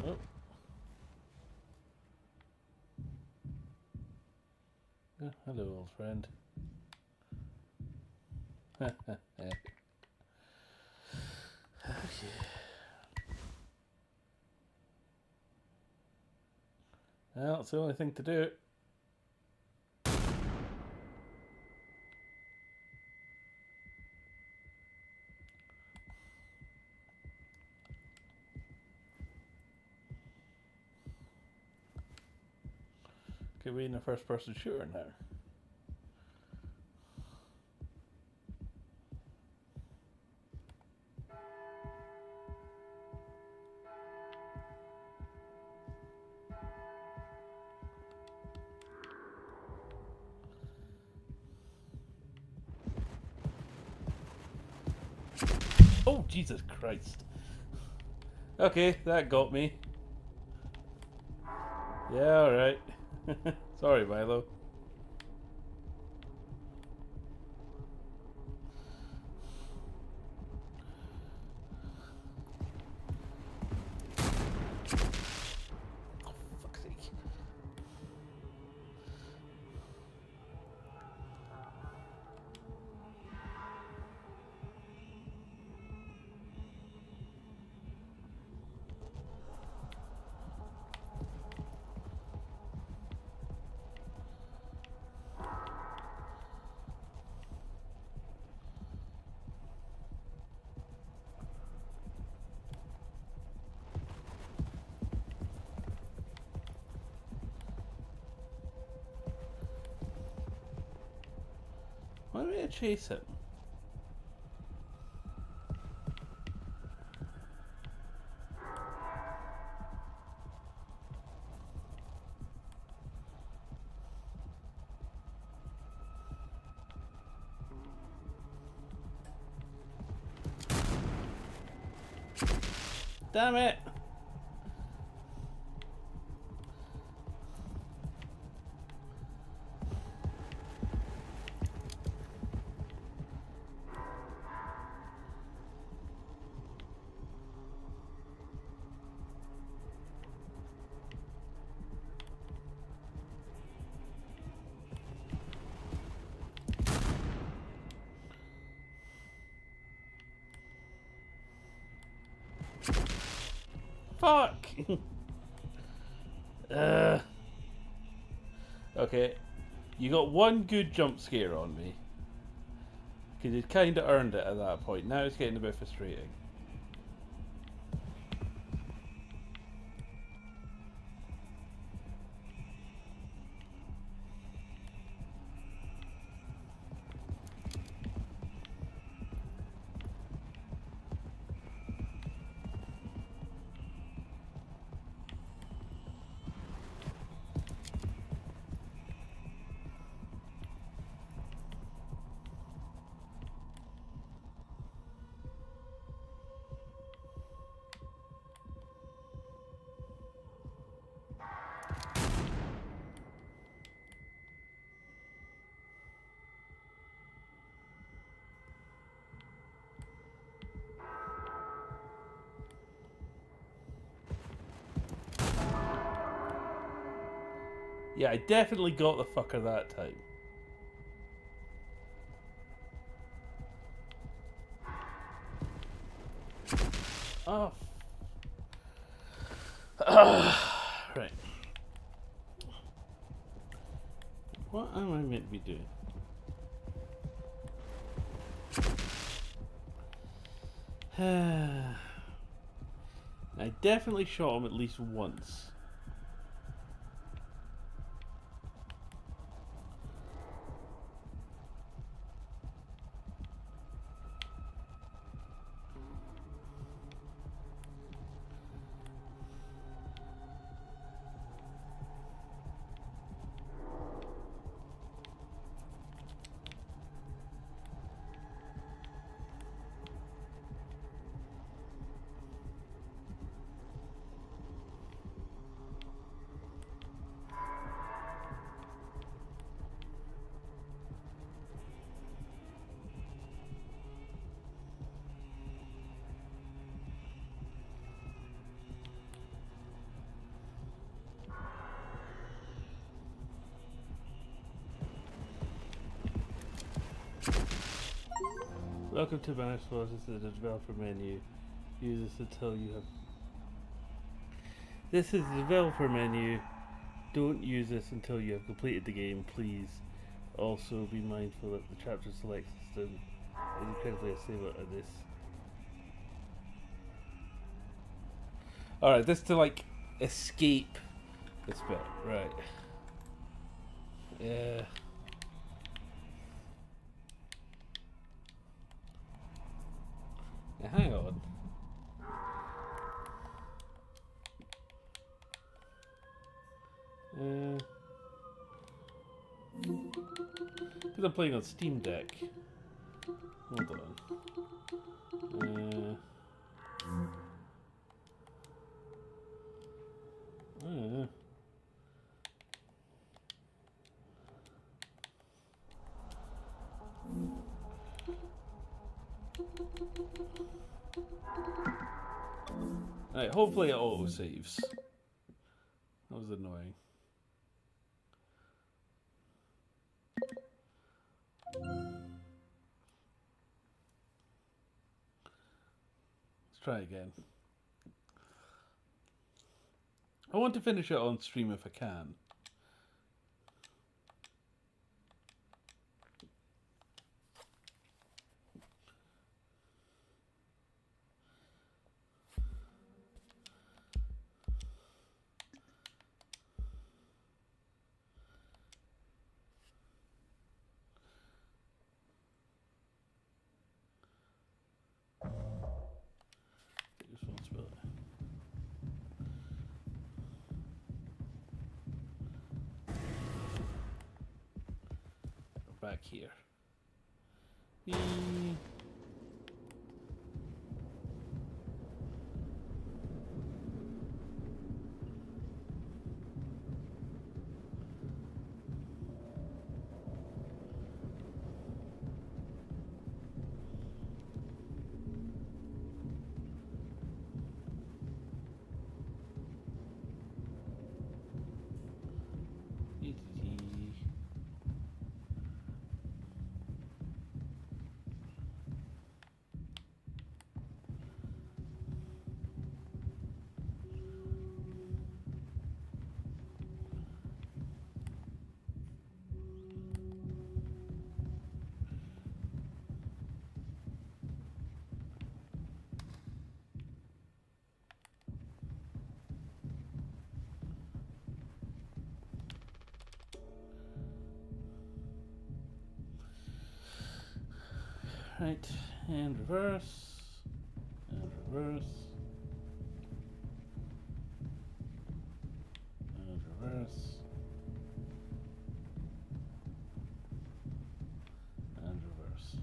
Oh. Oh, hello, old friend. Okay. Well, it's the only thing to do. Okay, we're in a first-person shooter now. Oh, Jesus Christ. Okay, that got me. Yeah, alright. Sorry, Milo. Oh, fuck's sake. Why don't we chase him? Damn it! Fuck! Okay, you got one good jump scare on me. Because you kind of earned it at that point. Now it's getting a bit frustrating. Yeah, I definitely got the fucker that time. Oh. Right. What am I meant to be doing? I definitely shot him at least once. Welcome to Mouthwash. This is the developer menu. Use this until you have. This is the developer menu. Don't use this until you have completed the game, please. Also, be mindful that the chapter select system is incredibly unstable at this. Alright, this to like escape this bit, right. Yeah. Now, hang on. Because I'm playing on Steam Deck. Hold on. Alright, hopefully it auto saves. That was annoying. Let's try again. I want to finish it on stream if I can. Take responsibility. We're back here. Right, and reverse, and reverse, and reverse, and reverse.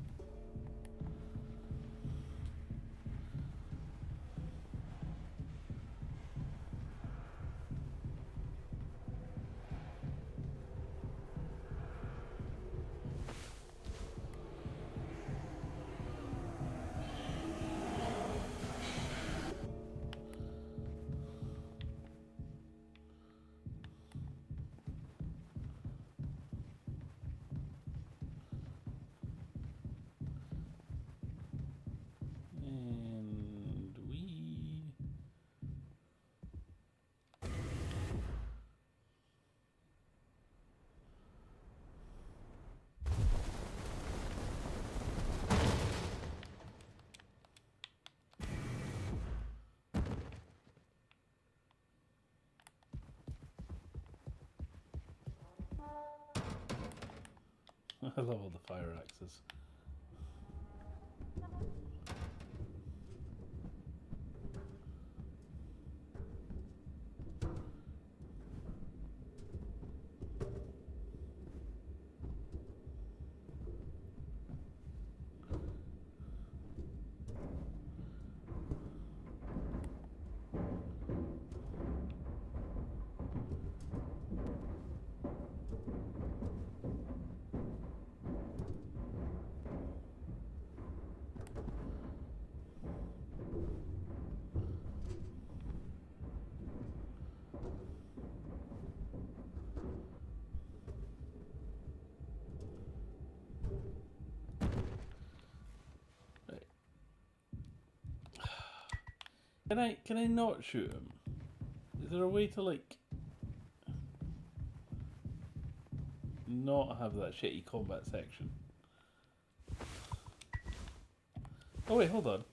And we... I love all the fire axes. Can I not shoot him? Is there a way to like not have that shitty combat section? Oh wait, hold on.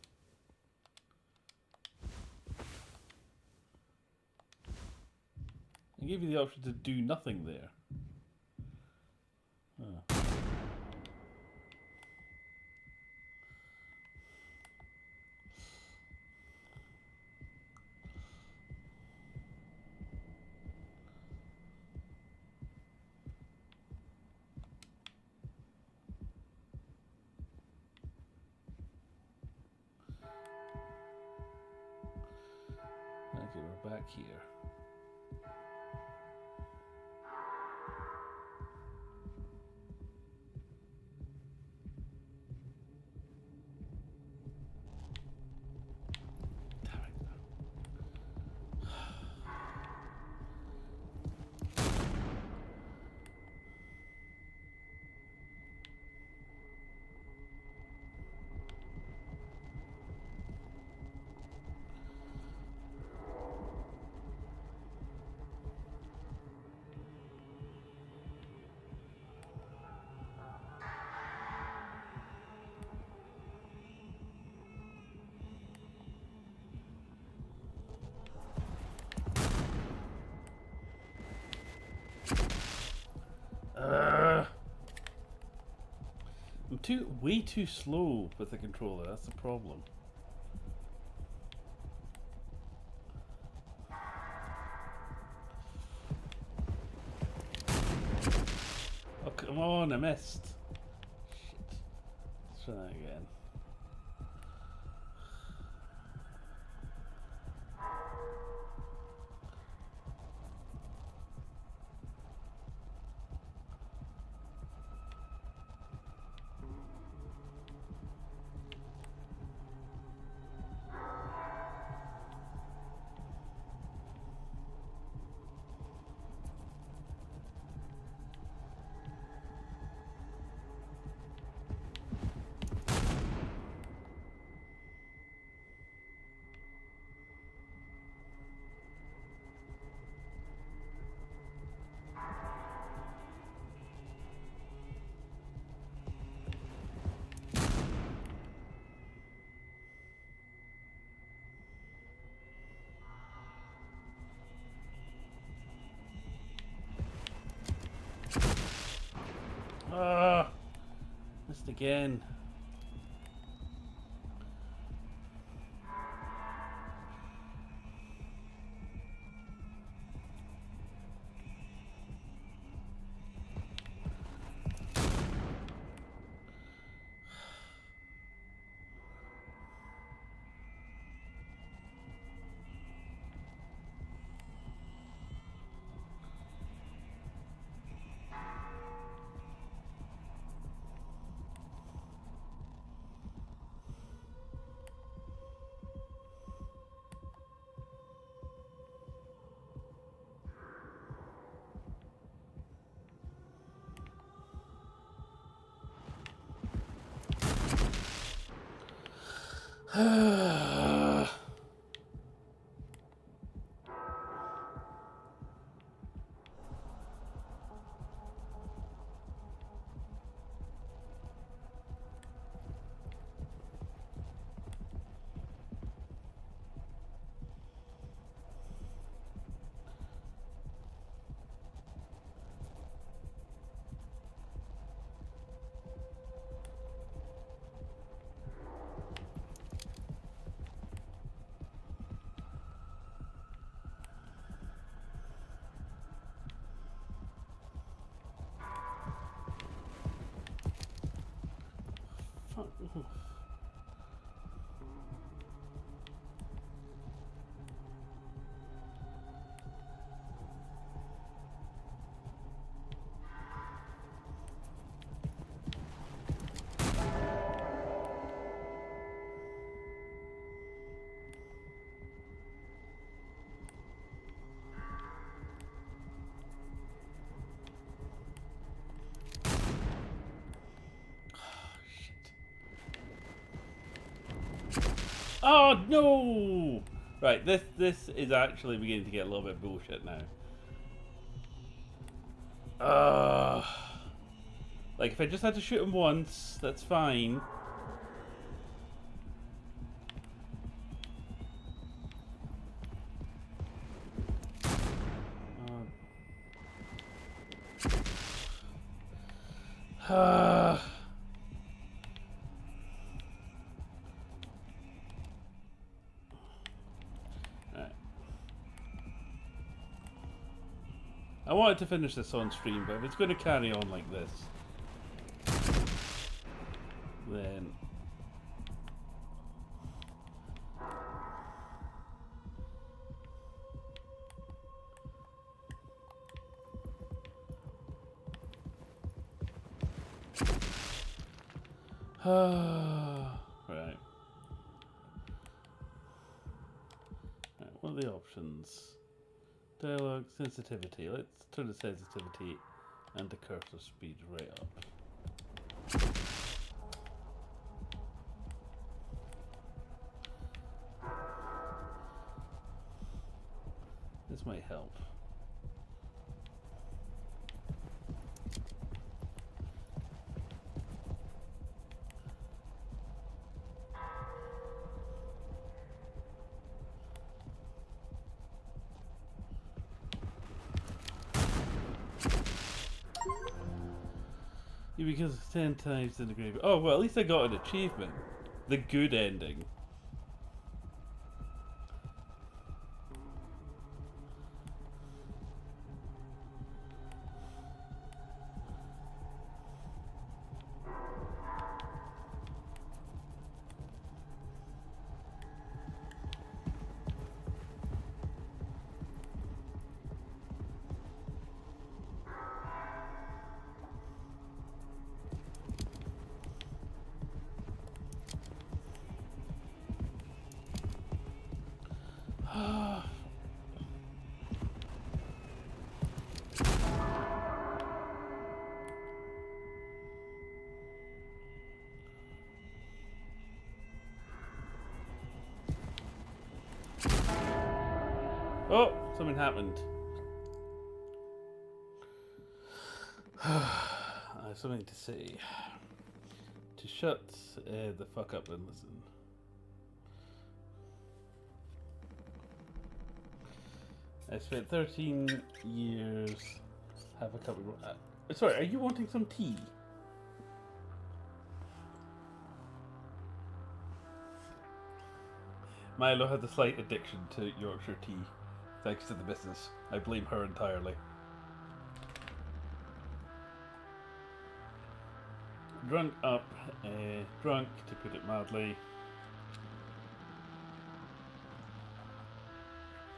I gave you the option to do nothing there. back here. I'm way too slow with the controller, that's the problem. Oh, come on, I missed. Shit. Let's try that again. Ah, missed again. Oh no! Right, this is actually beginning to get a little bit bullshit now. Like if I just had to shoot him once, that's fine. I wanted to finish this on stream, but if it's going to carry on like this, then Right. What are the options? Dialogue, sensitivity. Let's turn the sensitivity and the cursor speed right up. This might help. Yeah, because it's 10 times in the grave. Oh, well, at least I got an achievement. The good ending. Oh, something happened. I have something to say. To shut the fuck up and listen. I spent 13 years. Have a cup of. Sorry, are you wanting some tea? Milo has a slight addiction to Yorkshire tea, thanks to the missus. I blame her entirely. Drunk up, drunk to put it mildly.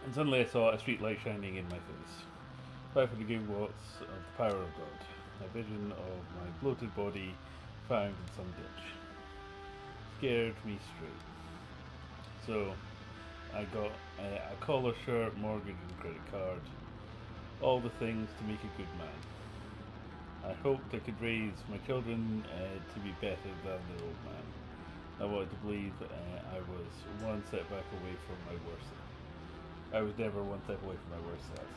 And suddenly I saw a street light shining in my face. 500 gigawatts of the power of God. A vision of my bloated body found in some ditch. Scared me straight. So I got a collar shirt, mortgage and credit card. All the things to make a good man. I hoped I could raise my children to be better than their old man. I wanted to believe I was one setback away from my worst. I was never one step away from my worst self.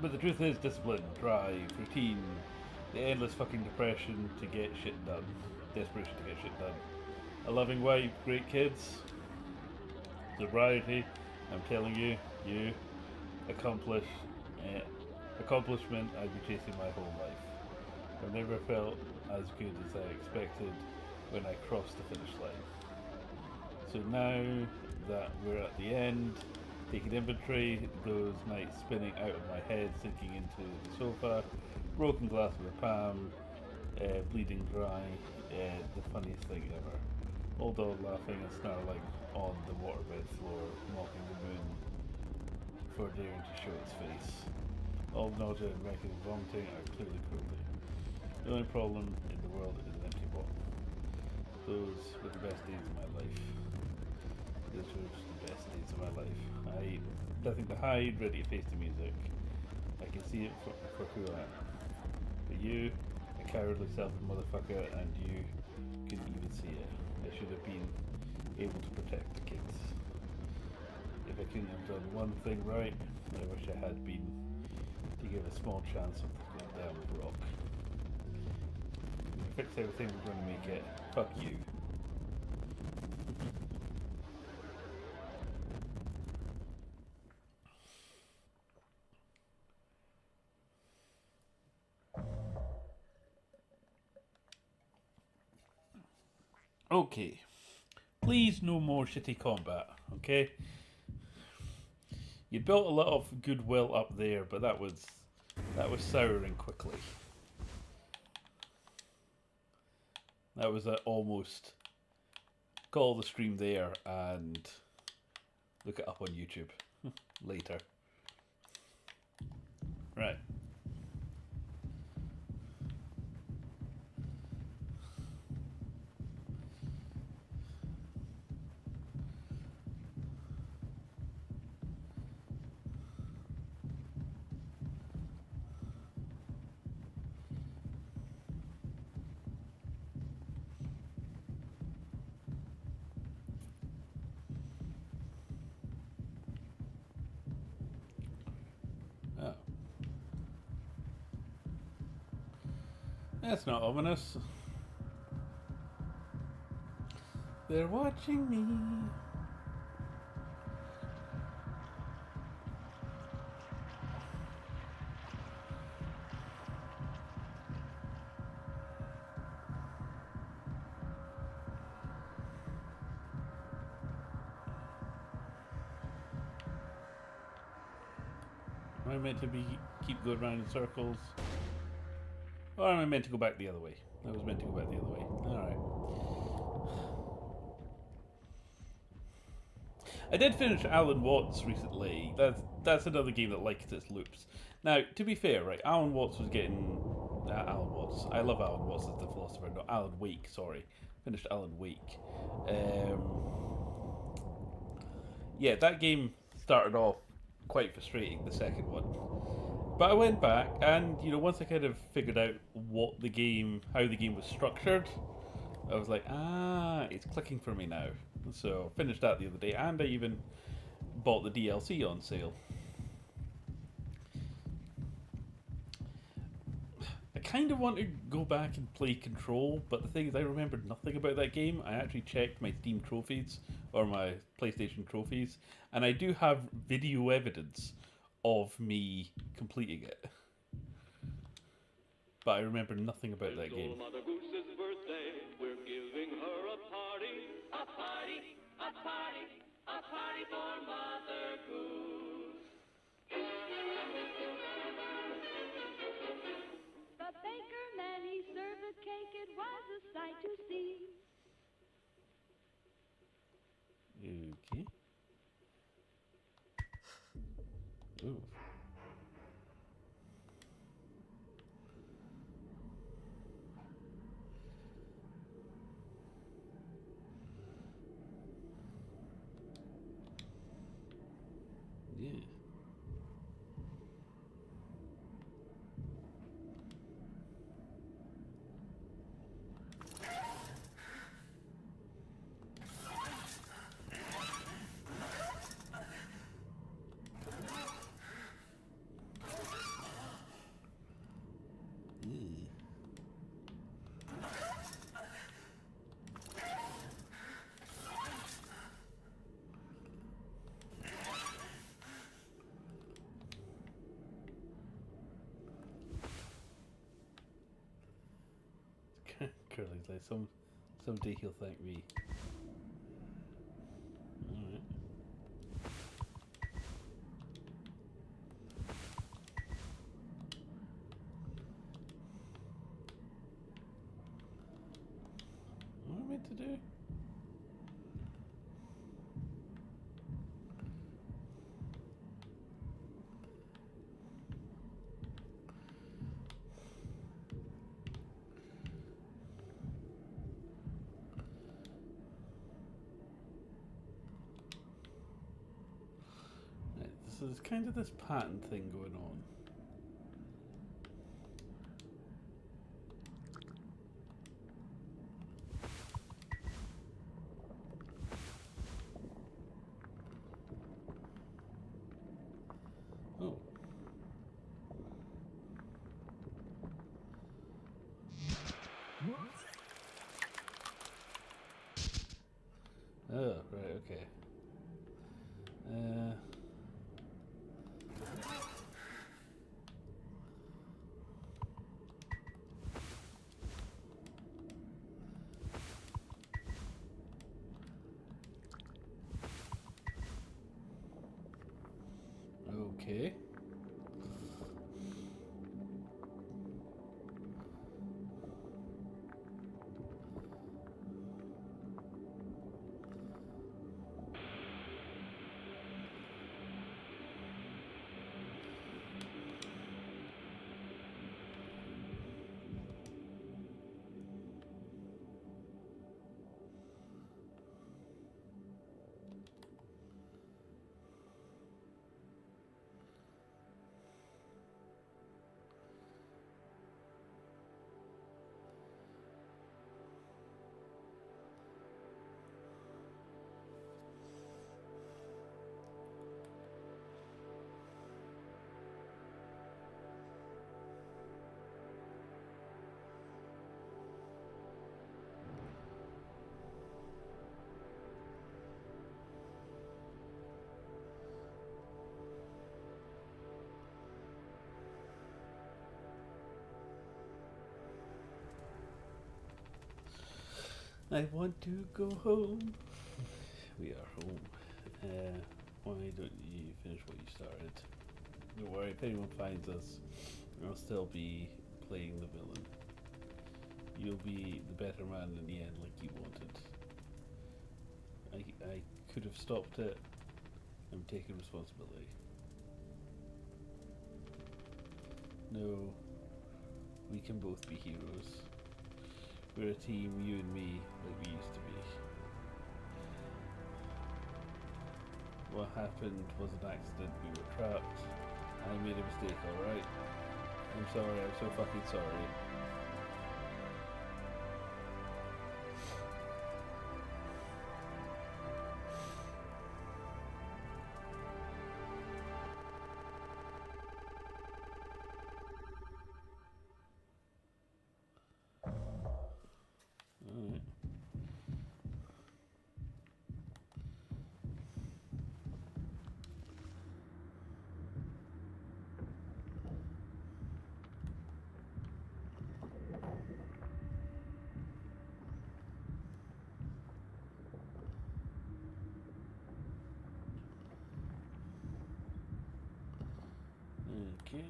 But the truth is, discipline, drive, routine, the endless fucking depression to get shit done, desperation to get shit done. A loving wife, great kids, sobriety. I'm telling you, accomplishment I'd be chasing my whole life. I've never felt as good as I expected when I crossed the finish line. So now that we're at the end, taking inventory, those nights spinning out of my head, sinking into the sofa, broken glass with a palm, bleeding dry, the funniest thing ever. Old dog laughing and snarling on the waterbed floor, mocking the moon for daring to show its face. All nausea and wrecking and vomiting are clearly cruelty. The only problem in the world is an empty bottle. Those were the best days of my life. Those were the best days of my life. I nothing to hide, ready to face the music. I can see it for who I am. But you, a cowardly selfish motherfucker, and you couldn't even see it. I should have been able to protect the kids. If I couldn't have done one thing right, I wish I had been to give a small chance of putting down the rock. If we fix everything, we're going to make it. Fuck you. Okay. Please no more shitty combat, okay? You built a lot of goodwill up there, but that was souring quickly. That was almost call the stream there and look it up on YouTube later. Right. That's not ominous. They're watching me. Am I meant to keep going around in circles? Or am I meant to go back the other way? I was meant to go back the other way. Alright. I did finish Alan Watts recently. That's another game that likes its loops. Now, to be fair, right, Alan Watts was getting... Alan Watts. I love Alan Watts as the philosopher. No, Alan Wake, sorry. Finished Alan Wake. Yeah, that game started off quite frustrating, the second one. But I went back, and you know, once I kind of figured out what the game, how the game was structured, I was like, it's clicking for me now. So finished that the other day, and I even bought the DLC on sale. I kind of want to go back and play Control, but the thing is, I remembered nothing about that game. I actually checked my Steam trophies or my PlayStation trophies, and I do have video evidence of me completing it. But I remember nothing about that game. Mother Goose's birthday, we're giving her a party. A party, a party, a party for Mother Goose. The baker man, he served a cake, it was a sight to see. Okay. Ooh. Yeah. Curly's like, someday he'll thank me. Alright. What am I meant to do? So there's kind of this pattern thing going on. Oh. Oh, right, okay. Okay. I want to go home. We are home. Why don't you finish what you started? Don't worry, if anyone finds us, I'll still be playing the villain. You'll be the better man in the end, like you wanted. I could have stopped it. I'm taking responsibility. No, we can both be heroes. We're a team, you and me, like we used to be. What happened was an accident. We were trapped. I made a mistake, alright? I'm sorry, I'm so fucking sorry. Alright. Okay.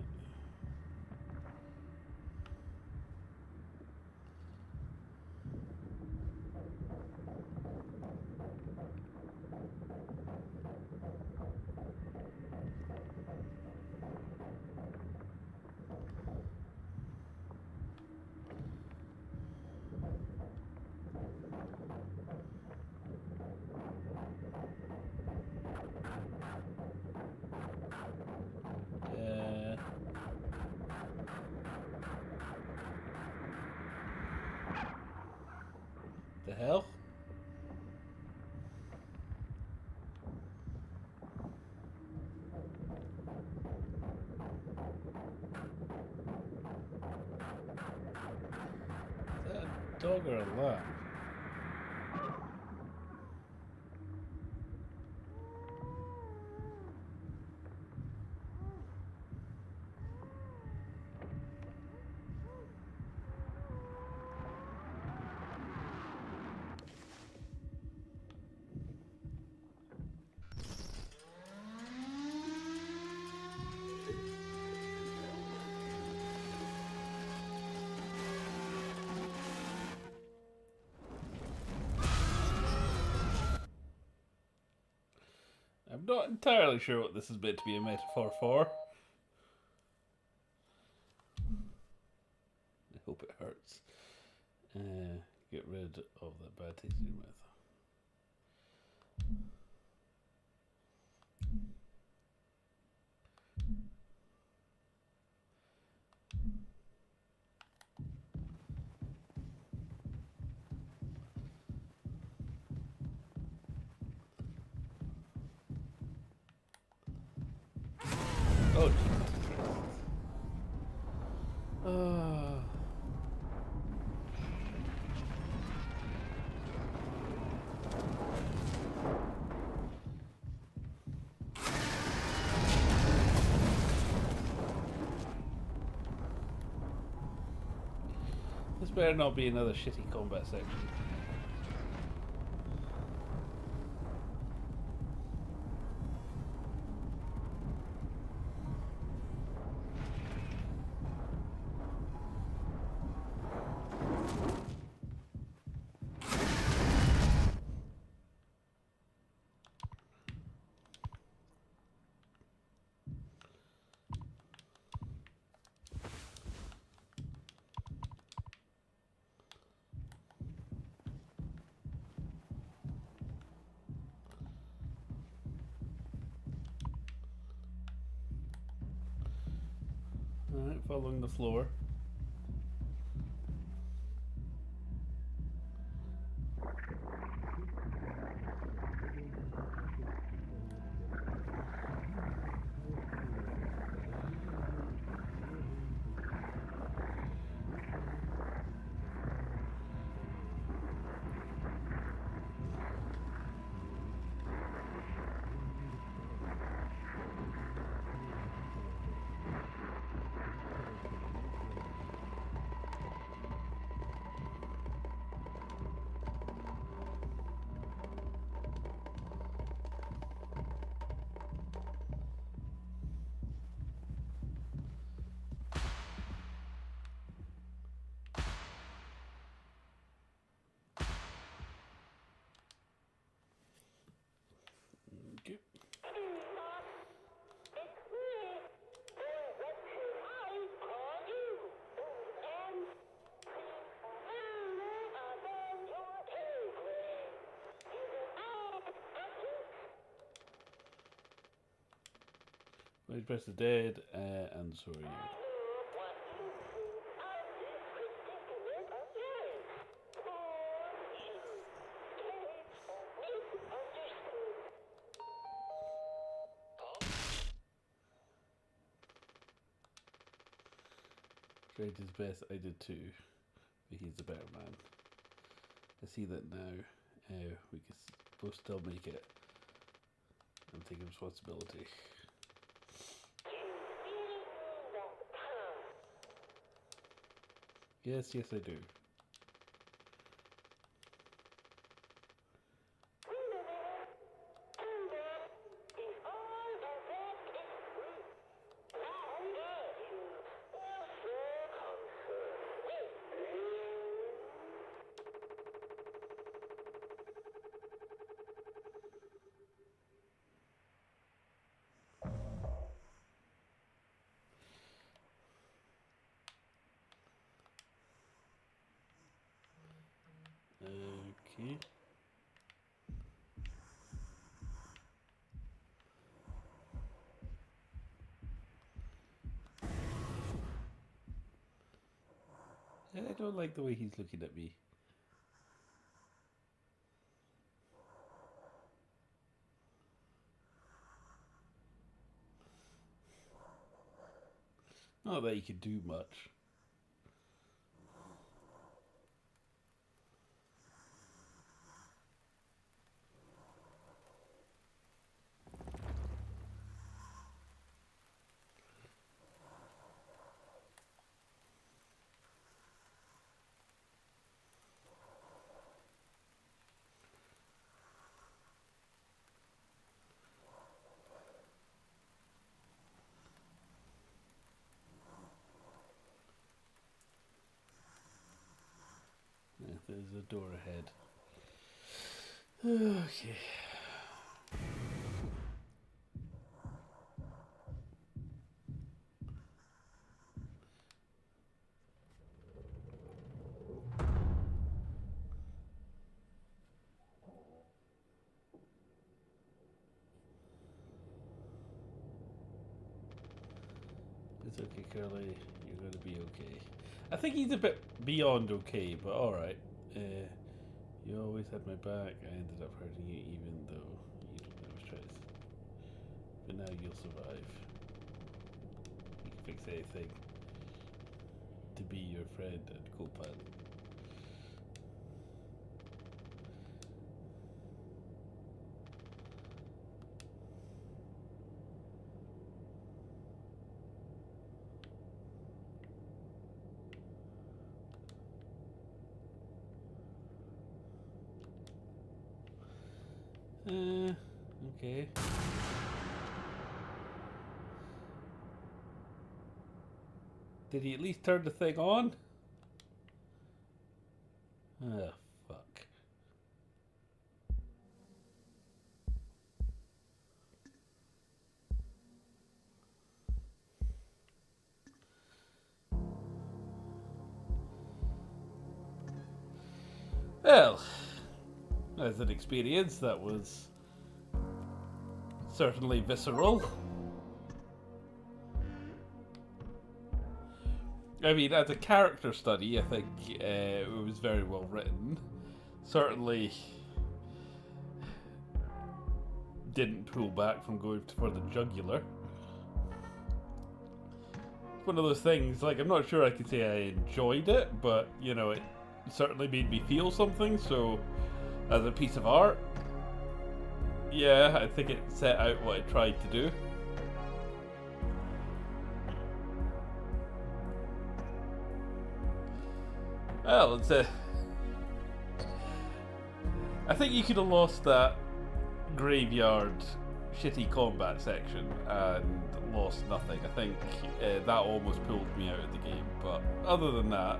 The hell? Is that a dog or a lamb? I'm not entirely sure what this is meant to be a metaphor for. I hope it hurts. Get rid of that bad taste in your mouth. Oh, Jesus Christ. This better not be another shitty combat section. Alright, following the floor. My press is dead, and so are you. Tried his best, I did too, but he's the better man. I see that now. We can both still make it. I'm taking responsibility. Yes, yes I do. Okay. I don't like the way he's looking at me. Not that he could do much. Yeah, there's a door ahead. Okay. It's okay, Curly. You're going to be okay. I think he's a bit beyond okay, but alright. You always had my back. I ended up hurting you even though you didn't have a choice. But now you'll survive. You can fix anything to be your friend and co-pilot. Okay. Did he at least turn the thing on? Ah, fuck. Well, as an experience, that was certainly visceral. I mean, as a character study, I think it was very well written. Certainly didn't pull back from going for the jugular. It's one of those things, like, I'm not sure I could say I enjoyed it, but, you know, it certainly made me feel something, so as a piece of art, yeah, I think it set out what it tried to do. Well, it's I think you could have lost that graveyard shitty combat section and lost nothing. I think that almost pulled me out of the game, but other than that,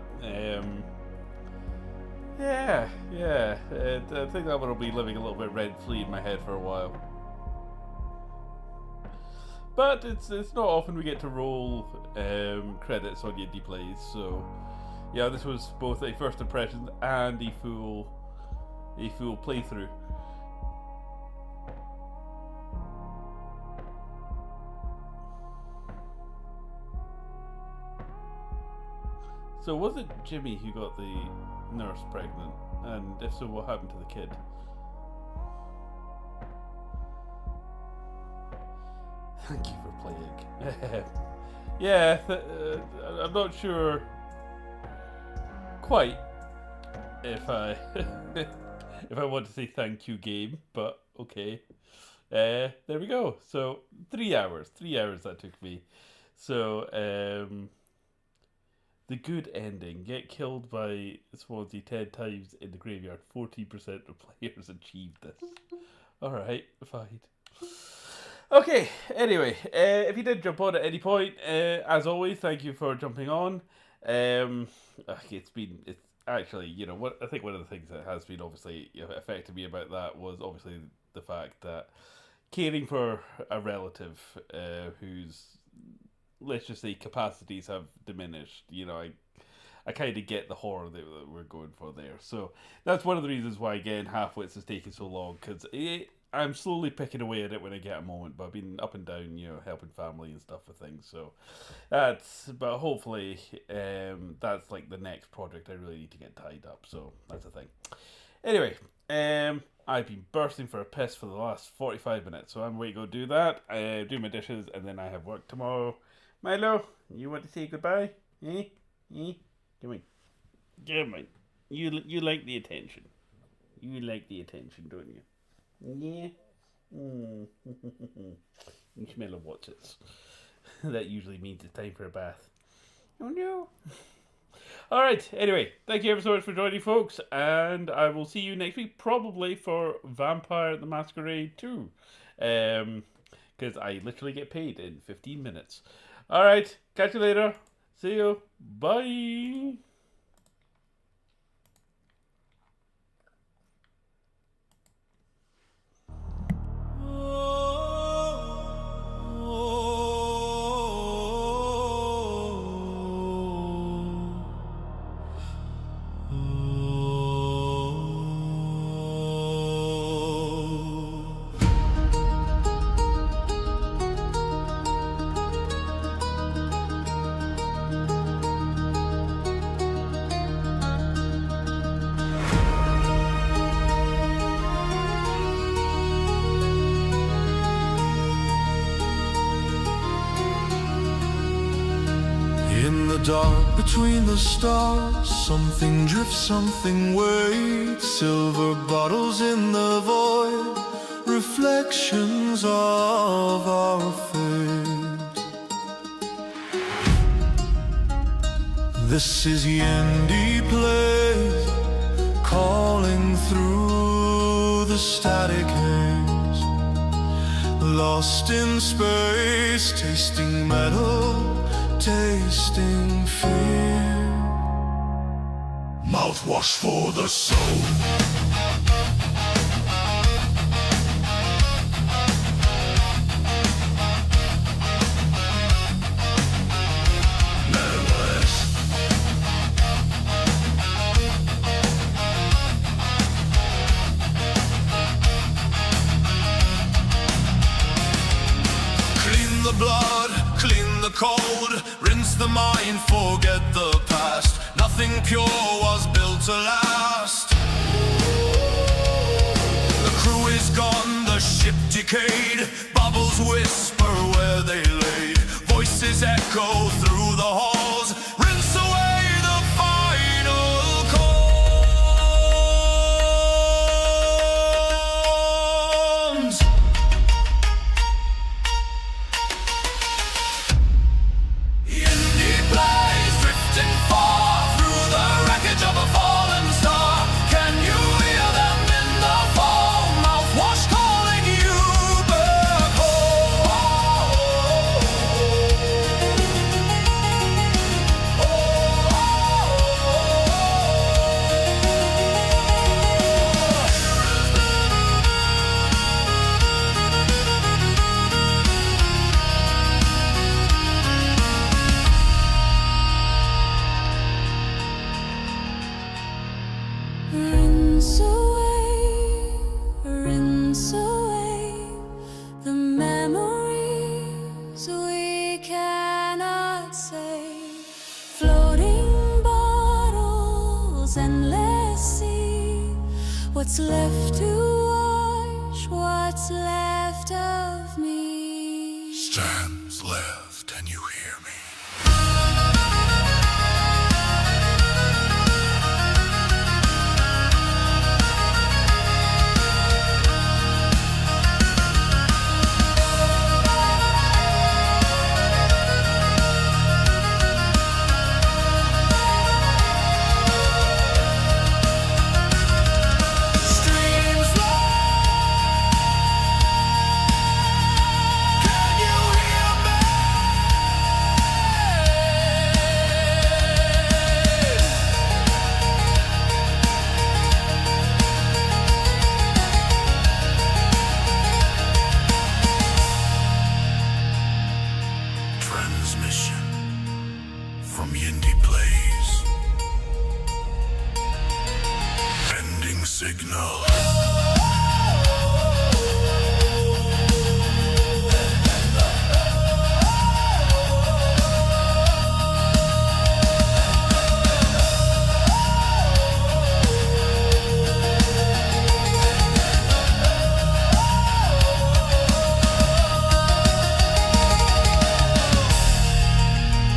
yeah, I think that one will be living a little bit rent-free in my head for a while. But it's not often we get to roll credits on YindyPlayZ, so yeah, this was both a first impression and a full playthrough. So was it Jimmy who got the nurse pregnant? And if so, what happened to the kid? Thank you for playing. Yeah, I'm not sure quite if I if I want to say thank you, game, but okay. There we go. So 3 hours. 3 hours that took me. So the good ending: get killed by Swansea 10 times in the graveyard. 40% of players achieved this. All right, fine. Okay, anyway, if you did jump on at any point, as always, thank you for jumping on. It's actually, you know, what I think one of the things that has been obviously, you know, affected me about that was obviously the fact that caring for a relative whose, let's just say, capacities have diminished, you know, I kind of get the horror that we're going for there. So that's one of the reasons why, again, Halfwits is taking so long, because I'm slowly picking away at it when I get a moment, but I've been up and down, you know, helping family and stuff with things. So but hopefully that's like the next project I really need to get tied up. So that's the thing. Anyway, I've been bursting for a piss for the last 45 minutes, so I'm going to go do that, do my dishes, and then I have work tomorrow. Milo, you want to say goodbye? Come on. Come on. You like the attention. You like the attention, don't you? Yeah. You smell of watches. That usually means it's time for a bath. Oh no. Alright, anyway, thank you ever so much for joining, folks, and I will see you next week, probably for Vampire the Masquerade 2. Because I literally get paid in 15 minutes. Alright, catch you later. See you. Bye. In the dark between the stars, something drifts, something waits. Silver bottles in the void, reflections of our fate. This is YindyPlayZ, calling through the static haze. Lost in space, tasting metal, tasting fear. Mouthwash for the soul. Clean the blood, clean the cold, rinse the mind, forget the past. Nothing pure was built to last. The crew is gone, the ship decayed. Bubbles whisper where they lay. Voices echo through the halls. Rinse away the final calms. YindyPlayZ, drifting far through the wreckage of a fallen star. Can you hear them in the fall? Mouthwash calling you back home. Oh, this endless sea. What's left to wash? What's left of me? Stands left, and you hear me. Streams long, can you hear me? Transmission from YindyPlayZ. Ending signal.